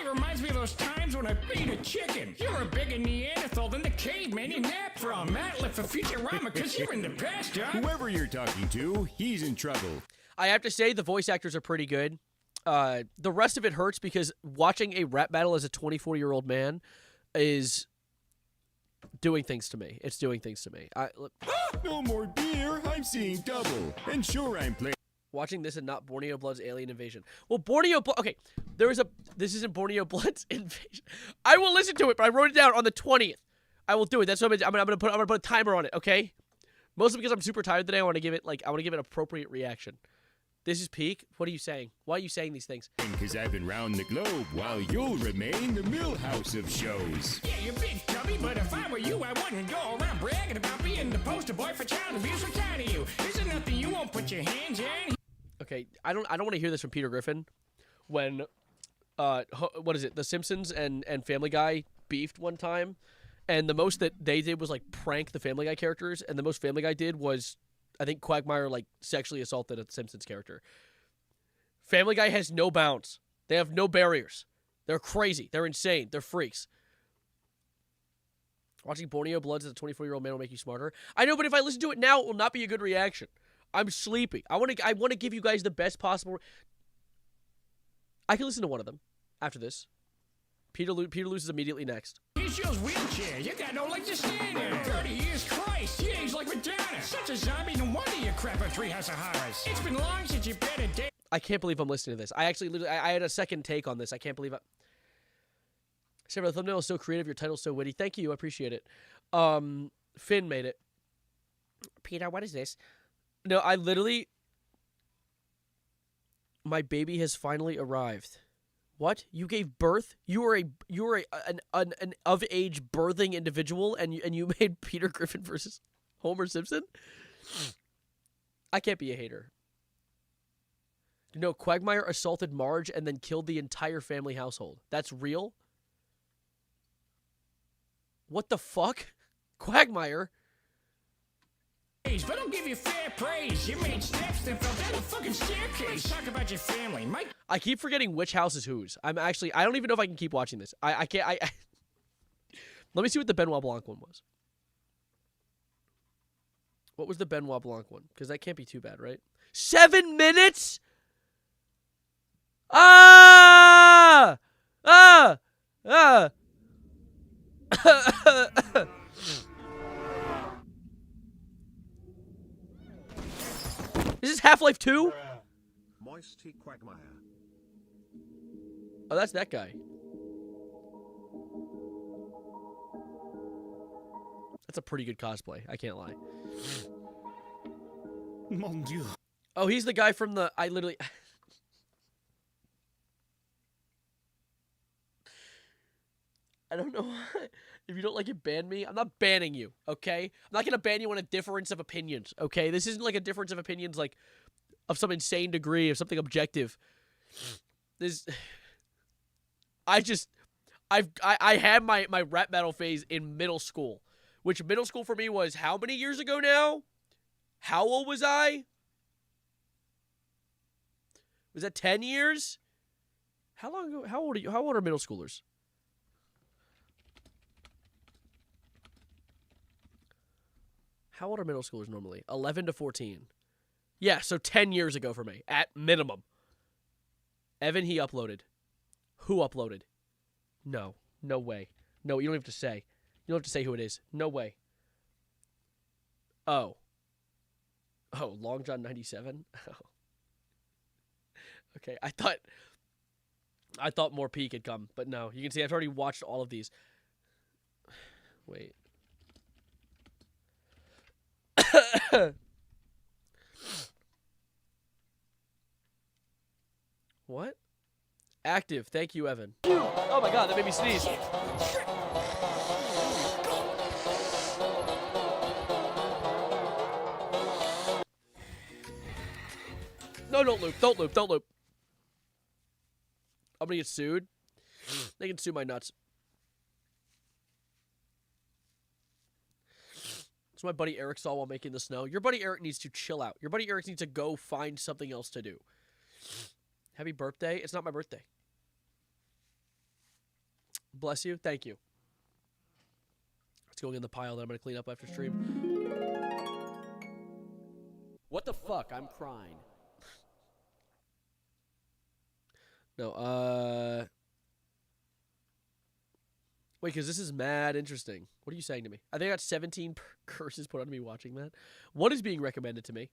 reminds me of those times when I beat a chicken. You were a bigger Neanderthal than the caveman you napped from. Matt left for Futurama because you're in the past, John. Whoever you're talking to, he's in trouble. I have to say the voice actors are pretty good. The rest of it hurts because watching a rap battle as a 24-year-old man is doing things to me. It's doing things to me. No more beer. I'm seeing double. And sure, I'm playing. Watching this and not Borneo Blood's Alien Invasion. Well, okay, this isn't Borneo Blood's Invasion. I will listen to it, but I wrote it down on the 20th. I will do it. That's what I'm gonna put a timer on it, okay? Mostly because I'm super tired today. I want to give it an appropriate reaction. This is peak. What are you saying? Why are you saying these things? Because I've been round the globe while you'll remain the millhouse of shows. Yeah, you're big tubby, but if I were you, I wouldn't go around bragging about being the poster boy for child abuse. What kind of you? Is there nothing you won't put your hands in? Okay, I don't want to hear this from Peter Griffin when what is it? The Simpsons and Family Guy beefed one time, and the most that they did was like prank the Family Guy characters, and the most Family Guy did was I think Quagmire like sexually assaulted a Simpsons character. Family Guy has no bounds. They have no barriers. They're crazy. They're insane. They're freaks. Watching Borneo Bloods as a 24-year-old man will make you smarter. I know, but if I listen to it now, it will not be a good reaction. I'm sleepy. I want to give you guys the best possible. I can listen to one of them after this. Peter loses immediately next. Here's your wheelchair. You got no leg to stand in. 30 years, Christ. You age like Madonna. Such a zombie. No wonder you crap on Treehouse of Horrors. It's been long since you've been a day. I can't believe I'm listening to this. I had a second take on this. I can't believe it. Sarah, the thumbnail is so creative. Your title's so witty. Thank you. I appreciate it. Finn made it. Peter, what is this? No, I literally... My baby has finally arrived. What? You gave birth? You were an of age birthing individual, and you made Peter Griffin versus Homer Simpson? I can't be a hater. No, Quagmire assaulted Marge and then killed the entire family household. That's real? What the fuck? Quagmire? But I'll give you fair praise. You made steps that fell down the fucking staircase. Talk about your family, Mike. I keep forgetting which house is whose. I don't even know if I can keep watching this. I can't. Let me see what the Benoit Blanc one was. What was the Benoit Blanc one? Because that can't be too bad, right? 7 minutes? Ah! Ah! Ah! Is this Half-Life 2? Moisty Quagmire. Oh, that's that guy. That's a pretty good cosplay. I can't lie. Mon Dieu. Oh, he's the guy from the... I literally... I don't know why. If you don't like it, ban me. I'm not banning you, okay? I'm not going to ban you on a difference of opinions, okay? This isn't like a difference of opinions like of some insane degree of something objective. This. I had my rap battle phase in middle school, which middle school for me was how many years ago now? How old was I? Was that 10 years? How long ago? How old are you? How old are middle schoolers? How old are middle schoolers normally? 11 to 14. Yeah, so 10 years ago for me, at minimum. Evan, he uploaded. Who uploaded? No. No way. No, you don't have to say. You don't have to say who it is. No way. Oh. Oh, Long John 97? Oh. Okay, I thought more peak had come, but no. You can see I've already watched all of these. Wait. What? Active. Thank you, Evan. Oh my god, that made me sneeze. No, don't loop. Don't loop. Don't loop. I'm gonna get sued. They can sue my nuts. That's what my buddy Eric saw while making the snow. Your buddy Eric needs to chill out. Your buddy Eric needs to go find something else to do. Happy birthday. It's not my birthday. Bless you. Thank you. It's going in the pile that I'm going to clean up after stream. What the fuck? I'm crying. No, wait, because this is mad interesting. What are you saying to me? I think I got 17 curses put on me watching that. What is being recommended to me?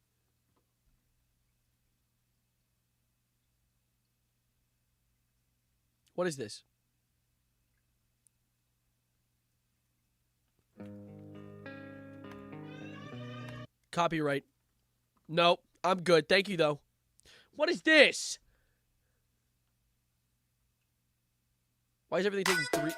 What is this? Copyright. Nope, I'm good. Thank you, though. What is this? Why is everything taking 3...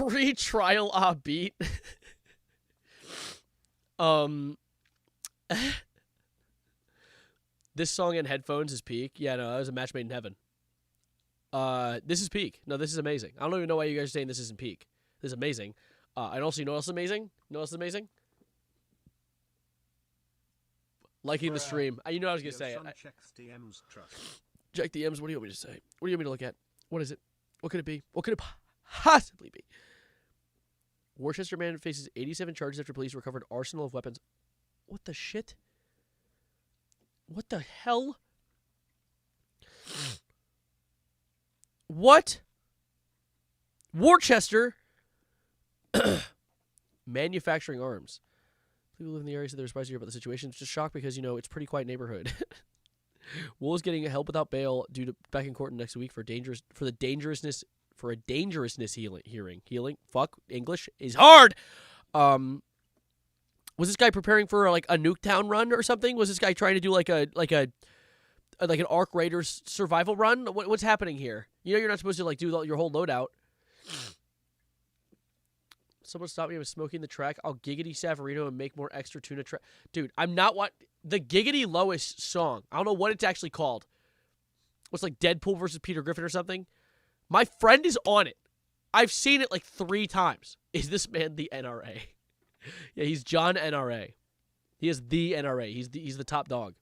Free trial beat. This song in headphones is peak. Yeah, no, that was a match made in heaven. This is peak. No, this is amazing. I don't even know why you guys are saying this isn't peak. This is amazing. And also, you know what else is amazing? You know what else is amazing? Liking the stream. You know what I was going to say. Check DMs. What do you want me to say? What do you want me to look at? What is it? What could it be? What could it possibly be? Worcester man faces 87 charges after police recovered arsenal of weapons. What the shit? What the hell? What? Worcester manufacturing arms. People who live in the area said they were surprised to hear about the situation. It's just shocked because, you know, it's a pretty quiet neighborhood. Wool is getting help without bail due to back in court next week for a dangerousness hearing. Fuck, English is hard. Was this guy preparing for like a Nuketown run or something? Was this guy trying to do like an Ark Raiders survival run? What's happening here? You know you're not supposed to like do your whole loadout. Someone stop me. I'm smoking the track. I'll giggity Savarino and make more extra tuna track. Dude, I'm not the Giggity Lois song. I don't know what it's actually called. What's like Deadpool versus Peter Griffin or something? My friend is on it. I've seen it like 3 times. Is this man the NRA? Yeah, he's John NRA. He is the NRA. He's the top dog.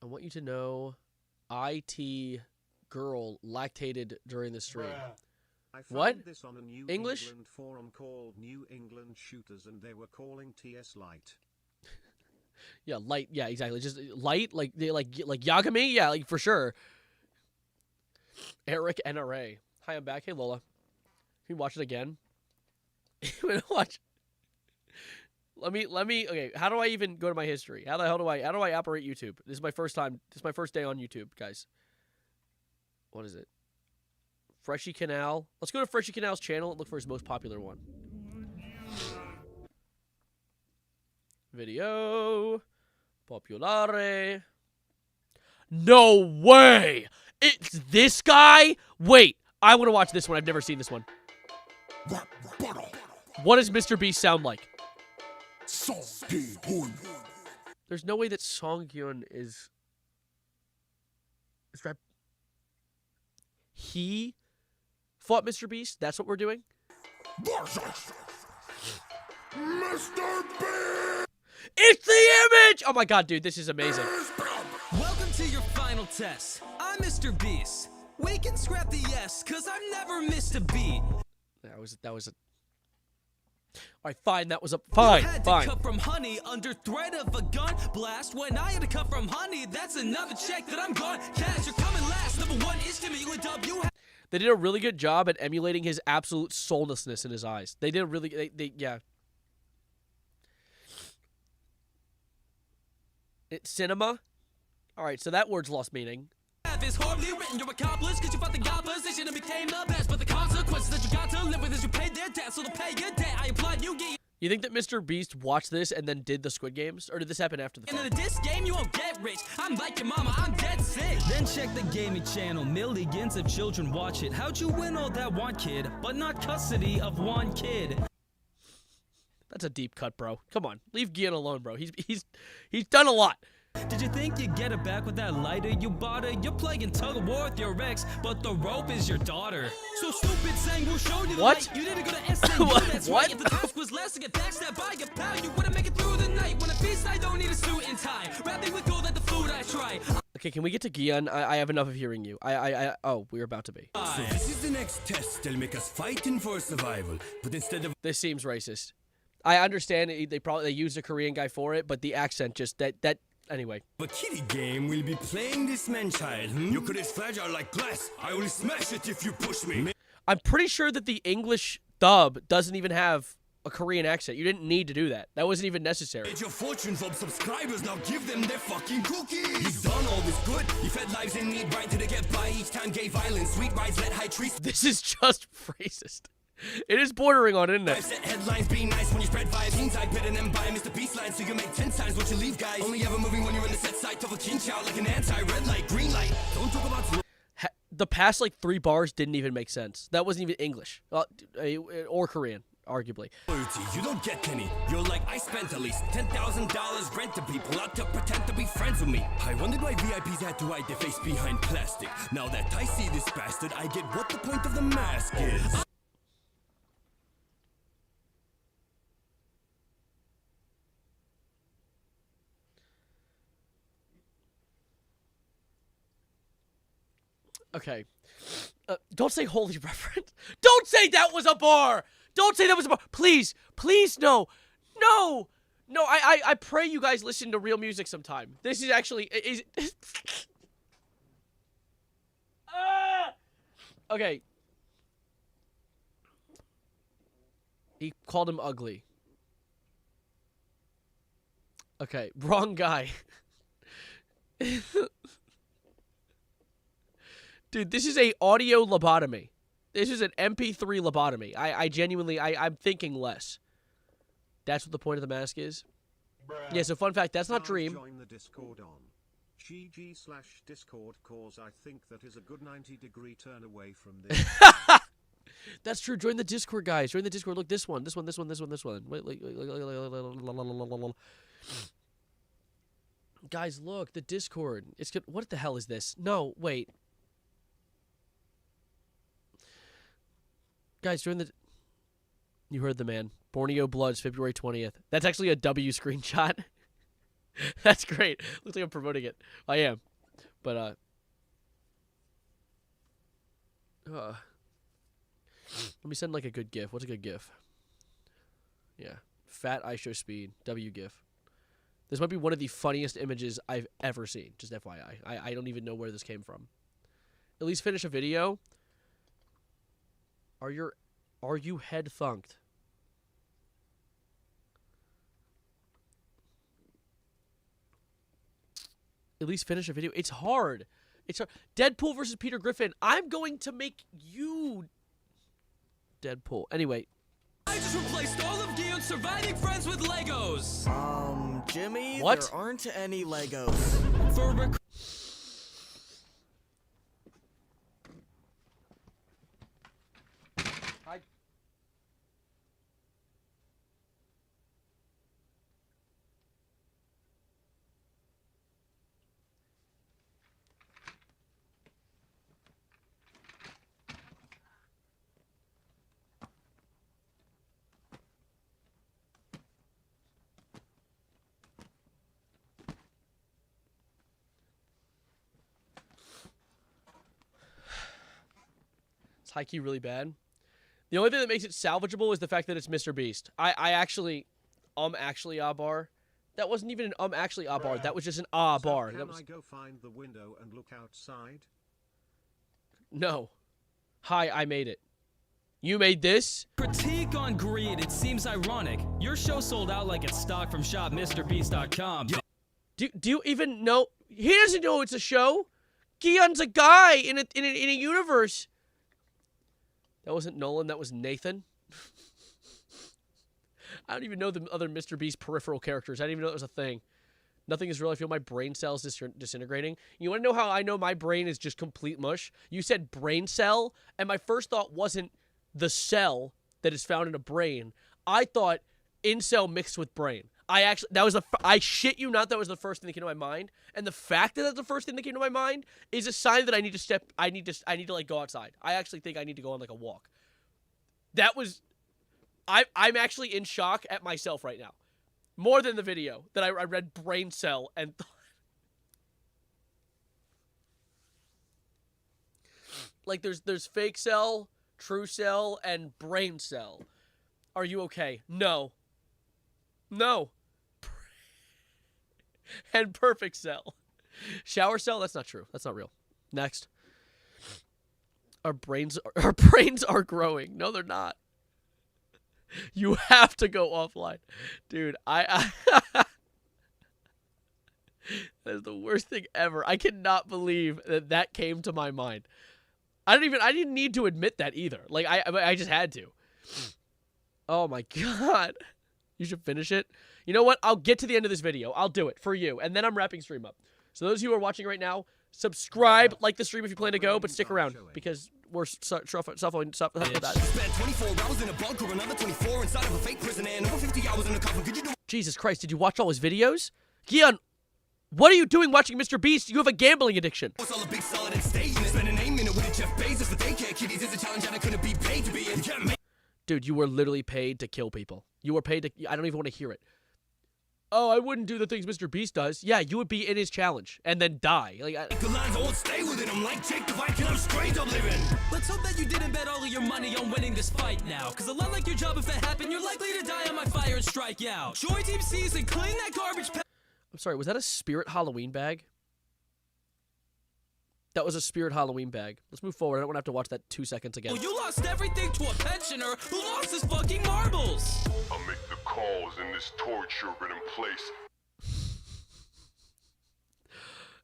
I want you to know, IT girl lactated during the stream. I found What? this on a New English? England forum called New England Shooters, and they were calling TS Light. Yeah, light. Yeah, exactly. Just light, like Yagami. Yeah, like for sure. Eric NRA. Hi, I'm back. Hey, Lola. Can you watch it again? Watch. Let me. Okay, how do I even go to my history? How the hell do I operate YouTube? This is my first time. This is my first day on YouTube, guys. What is it? Freshy Canal. Let's go to Freshy Canal's channel and look for his most popular one. Video. Populare. No way! It's this guy? Wait, I want to watch this one. I've never seen this one. What does Mr. Beast sound like? There's no way that Songhyun is rap. He fought Mr. Beast? That's what we're doing? Mr. B! It's the image! Oh my god, dude, this is amazing. Welcome to your final test. I'm Mr. Beast. We can scrap the S, cause I've never missed a beat. That was a... Alright, fine, that was a... Fine, you had fine. to cut from honey under threat of a gun blast. When I had to cut from honey, that's another check that I'm gone. Cash, you're coming last. Number 1 is to me with W. They did a really good job at emulating his absolute soullessness in his eyes. They did a really... yeah. It's cinema? Alright, so that word's lost meaning. Is hardly written, you're accomplished because you fought the opposition and became the best. But the consequences that you got to live with is you paid their debt, so to pay your debt, I applaud you. Get You think that Mr. Beast watched this and then did the Squid Games? Or did this happen after the fact? into this game, you won't get rich. I'm like your mama, I'm dead sick. Then check the gaming channel. Millions of children watch it. How'd you win all that one kid, but not custody of one kid? That's a deep cut, bro. Come on, leave Gian alone, bro. He's done a lot. Did you think you'd get it back with that lighter you bought her? You're playing tug of war with your ex, but the rope is your daughter. So stupid saying we'll show you the What? light. You didn't go to SNU, What? that's What? right. If the task was less to get backstabbed by your pal, you wouldn't make it through the night. When a beast, I don't need a suit and tie. Wrapping with gold at the food I try. Okay, can we get to Gian? I have enough of hearing you. Oh, we're about to be. So this is the next test. They'll make us fighting for survival, but instead of... This seems racist. I understand they used a Korean guy for it, but the accent just that anyway. A kitty game, we'll be playing this man-child. Your code is fragile like glass. I will smash it if you push me. I'm pretty sure that the English dub doesn't even have a Korean accent. You didn't need to do that. That wasn't even necessary. Made your fortune from subscribers, now give them their fucking cookies. He's done all this good. He fed lives in need right till they get by. Each time gay violence, sweet rides, let high trees. This is just racist. It is bordering on, isn't it? Set headlines, be nice when you spread vibes. Teens I better than buy Mr. Beast line, so you make 10 times what you leave, guys. Only ever moving when you're in the set side of a king child, like an anti-red light, green light. Don't talk about The past like 3 bars didn't even make sense. That wasn't even English or Korean, arguably. loyalty. You don't get any. You're like, I spent at least $10,000 rent to people not to pretend to be friends with me. I wondered why VIPs had to hide their face behind plastic. Now that I see this bastard, I get what the point of the mask is. Okay. Don't say holy reverend. Don't say that was a bar. Don't say that was a bar. Please, please, no. No. No, I pray you guys listen to real music sometime. This is actually... Okay. He called him ugly. Okay, wrong guy. Dude, this is a audio lobotomy. This is an MP3 lobotomy. I genuinely, I'm thinking less. That's what the point of the mask is? Bruh. Yeah, so fun fact, that's not Dream. Join the Discord on GG/Discord cause I think that is a good 90-degree turn away from this. That's true. Join the Discord, guys. Join the Discord. Look, this one. Wait. Guys, look, the Discord. It's good. What the hell is this? No, wait. Guys, during the... You heard the man. Borneo Bloods, February 20th. That's actually a W screenshot. That's great. Looks like I'm promoting it. I am. But, let me send, like, a good GIF. What's a good GIF? Yeah. Fat I show speed. W GIF. This might be one of the funniest images I've ever seen. Just FYI. I don't even know where this came from. At least finish a video. Are you head thunked? At least finish a video. It's hard. It's hard. Deadpool versus Peter Griffin. I'm going to make you Deadpool. Anyway. I just replaced all of Gion's surviving friends with Legos. Jimmy, what? There aren't any Legos. For It's high-key really bad. The only thing that makes it salvageable is the fact that it's Mr. Beast. I actually bar. That wasn't even an actually bar. That was just an bar. Can That was... I go find the window and look outside? No. Hi, I made it. You made this? Critique on greed. It seems ironic. Your show sold out like it's stock from shopmrbeast.com. Do you even know? He doesn't know it's a show. Gion's a guy in a universe. That wasn't Nolan. That was Nathan. I don't even know the other Mr. Beast peripheral characters. I didn't even know that was a thing. Nothing is real. I feel my brain cells disintegrating. You want to know how I know my brain is just complete mush? You said brain cell, and my first thought wasn't the cell that is found in a brain. I thought incel mixed with brain. I shit you not, that was the first thing that came to my mind. And the fact that that's the first thing that came to my mind is a sign that I need to like go outside. I actually think I need to go on like a walk. That was, I'm actually in shock at myself right now. More than the video that I read brain cell and thought. Like there's fake cell, true cell, and brain cell. Are you okay? No. No. And perfect cell. Shower cell? That's not true. That's not real. Next. Our brains are growing. No, they're not. You have to go offline. Dude, that is the worst thing ever. I cannot believe that came to my mind. I didn't need to admit that either. Like I just had to. Oh my god. You should finish it. You know what? I'll get to the end of this video. I'll do it for you. And then I'm wrapping stream up. So those of you who are watching right now, subscribe, like the stream if you plan to go, but stick around because we're suffering stuff. Spent 24 hours in a bunker, another 24 inside of a fake prison, and over 50 hours in a coffin. Could you do? Jesus Christ, did you watch all his videos? Gion, what are you doing watching Mr. Beast? You have a gambling addiction. What's all a big solid and staging? Spend an 8 minute with Jeff Bezos, but they can't kiddies. It's a challenge and I couldn't be paid to be in. Dude, you were literally paid to kill people. You were paid to... I don't even want to hear it. Oh, I wouldn't do the things Mr. Beast does. Yeah, you would be in his challenge and then die. Like the lines won't stay within them like Jake the Viking. I'm straight up living. Let's hope that you didn't bet all of your money on winning this fight now. Cause a lot like your job, if it happened, you're likely to die on my fire and strike out. Join Team C's and clean that garbage. I'm sorry, was that a Spirit Halloween bag? That was a Spirit Halloween bag. Let's move forward. I don't want to have to watch that 2 seconds again. Well, you lost everything to a pensioner who lost his fucking marbles. I'll make the calls in this torture ridden place.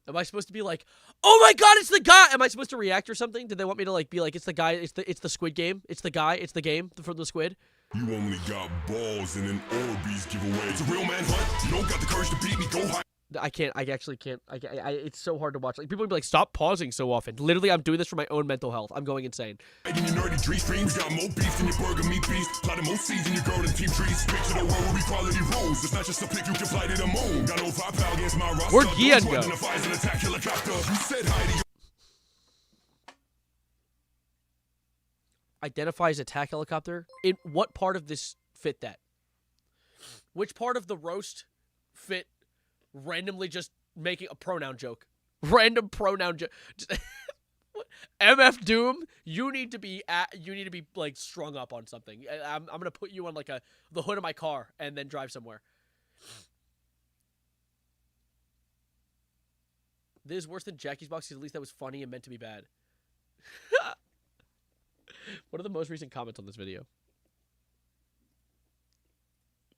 Am I supposed to be like, oh my god, it's the guy? Am I supposed to react or something? Did they want me to like be like, it's the guy, it's the Squid Game? It's the guy, it's the game from the Squid? You only got balls in an Orbeez giveaway. It's a real man hunt. You don't got the courage to beat me. Go high. I actually can't. It's so hard to watch. Like people would be like, "Stop pausing so often." Literally, I'm doing this for my own mental health. I'm going insane. In your nerdy dream streams, got more beef than your burger meat beast. Plotting more seeds than your girl and team trees. Picture the world where equality rules. It's not just a pick you can fly to the moon. Got no firepower against my roster. Where'd Gian go? You said hi to your identifies attack helicopter. In what part of this fit that? Which part of the roast fit randomly just making a pronoun joke? Random pronoun joke. MF Doom, you need to be like strung up on something. I'm gonna put you on like the hood of my car and then drive somewhere. This is worse than Jackie's Box because at least that was funny and meant to be bad. What are the most recent comments on this video?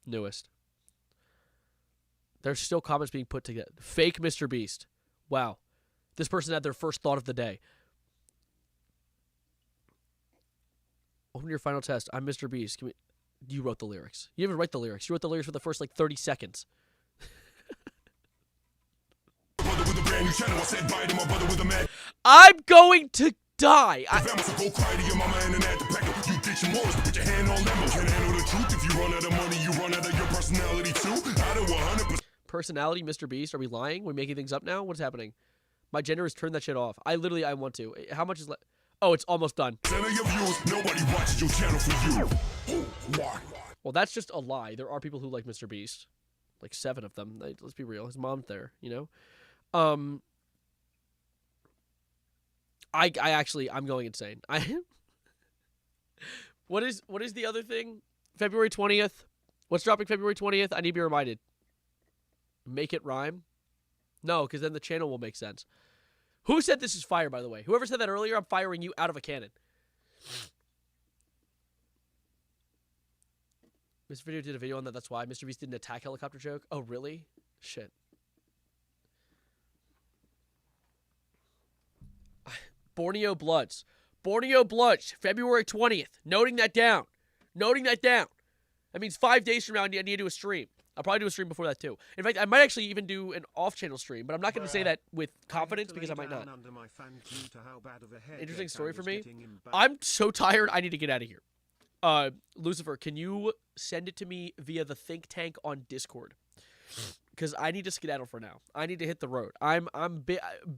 Newest. There's still comments being put together. Fake Mr. Beast. Wow. This person had their first thought of the day. Open your final test. I'm Mr. Beast. You wrote the lyrics. You didn't even write the lyrics. You wrote the lyrics for the first, like, 30 seconds. I'm going to die. Personality, Mr. Beast? Are we lying? We're making things up now? What's happening? My gender has turned that shit off. I want to. How much is left? Oh, it's almost done. Well, that's just a lie. There are people who like Mr. Beast. Like 7 of them. Let's be real. His mom's there, you know? I'm going insane. What is the other thing? February 20th. What's dropping February 20th? I need to be reminded. Make it rhyme? No, because then the channel will make sense. Who said this is fire, by the way? Whoever said that earlier, I'm firing you out of a cannon. Mr. Video did a video on that. That's why Mr. Beast did an attack helicopter joke. Oh, really? Shit. Borneo Bloods. Borneo Bloods, February 20th. Noting that down. That means 5 days from now, I need to do a stream. I'll probably do a stream before that, too. In fact, I might actually even do an off-channel stream, but I'm not going to say that with confidence because I might not. Interesting story for me. I'm so tired, I need to get out of here. Lucifer, can you send it to me via the think tank on Discord? Because I need to skedaddle for now. I need to hit the road.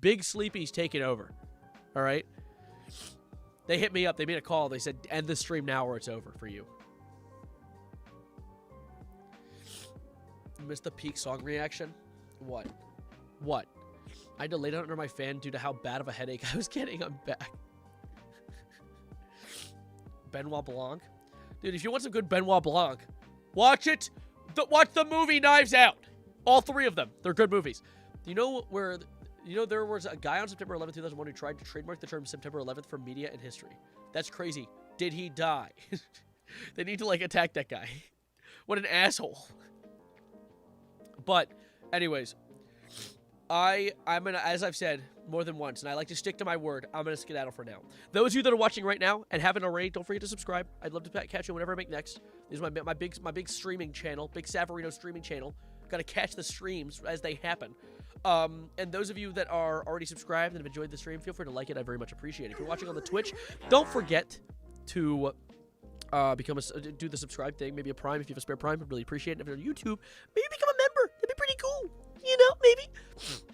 Big Sleepy's taking over. All right? They hit me up. They made a call. They said, end the stream now or it's over for you. You missed the peak song reaction? What? I had to lay down under my fan due to how bad of a headache I was getting. I'm back. Benoit Blanc? Dude, if you want some good Benoit Blanc, watch it. Watch the movie Knives Out. All 3 of them. They're good movies. You know there was a guy on September 11th, 2001 who tried to trademark the term September 11th for media and history. That's crazy. Did he die? They need to, like, attack that guy. What an asshole. But, anyways, I'm going to, as I've said more than once, and I like to stick to my word, I'm going to skedaddle for now. Those of you that are watching right now and haven't already, don't forget to subscribe. I'd love to catch you whenever I make next. This is my big streaming channel, big Savarino streaming channel. Got to catch the streams as they happen. And those of you that are already subscribed and have enjoyed the stream, feel free to like it. I very much appreciate it. If you're watching on the Twitch, don't forget to do the subscribe thing. Maybe a Prime if you have a spare Prime. I'd really appreciate it. If you're on YouTube, maybe become a member. That'd be pretty cool. You know, maybe.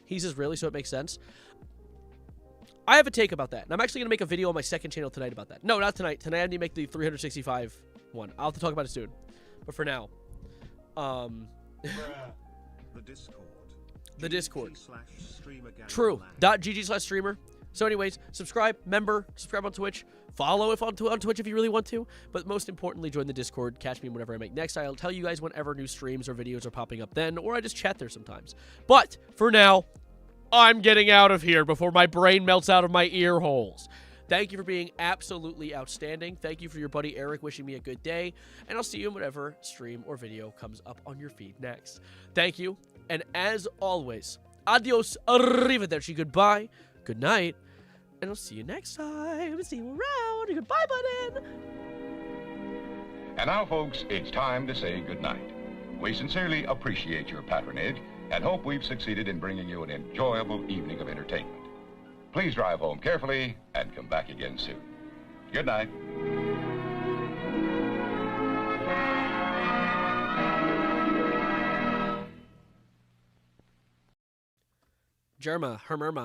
He's Israeli, so it makes sense. I have a take about that. And I'm actually going to make a video on my second channel tonight about that. No, not tonight. Tonight I need to make the 365 one. I'll have to talk about it soon. But for now, the Discord. The Discord. GG/streamer True. .gg/streamer. So anyways, subscribe on Twitch. Follow on Twitch if you really want to. But most importantly, join the Discord. Catch me whenever I make next. I'll tell you guys whenever new streams or videos are popping up then, or I just chat there sometimes. But for now, I'm getting out of here before my brain melts out of my ear holes. Thank you for being absolutely outstanding. Thank you for your buddy Eric wishing me a good day. And I'll see you in whatever stream or video comes up on your feed next. Thank you. And as always, adios, arrivederci, goodbye, good night, and I'll see you next time. See you around. Goodbye, button. And now, folks, it's time to say goodnight. We sincerely appreciate your patronage and hope we've succeeded in bringing you an enjoyable evening of entertainment. Please drive home carefully and come back again soon. Good night. Germa, Hermerma.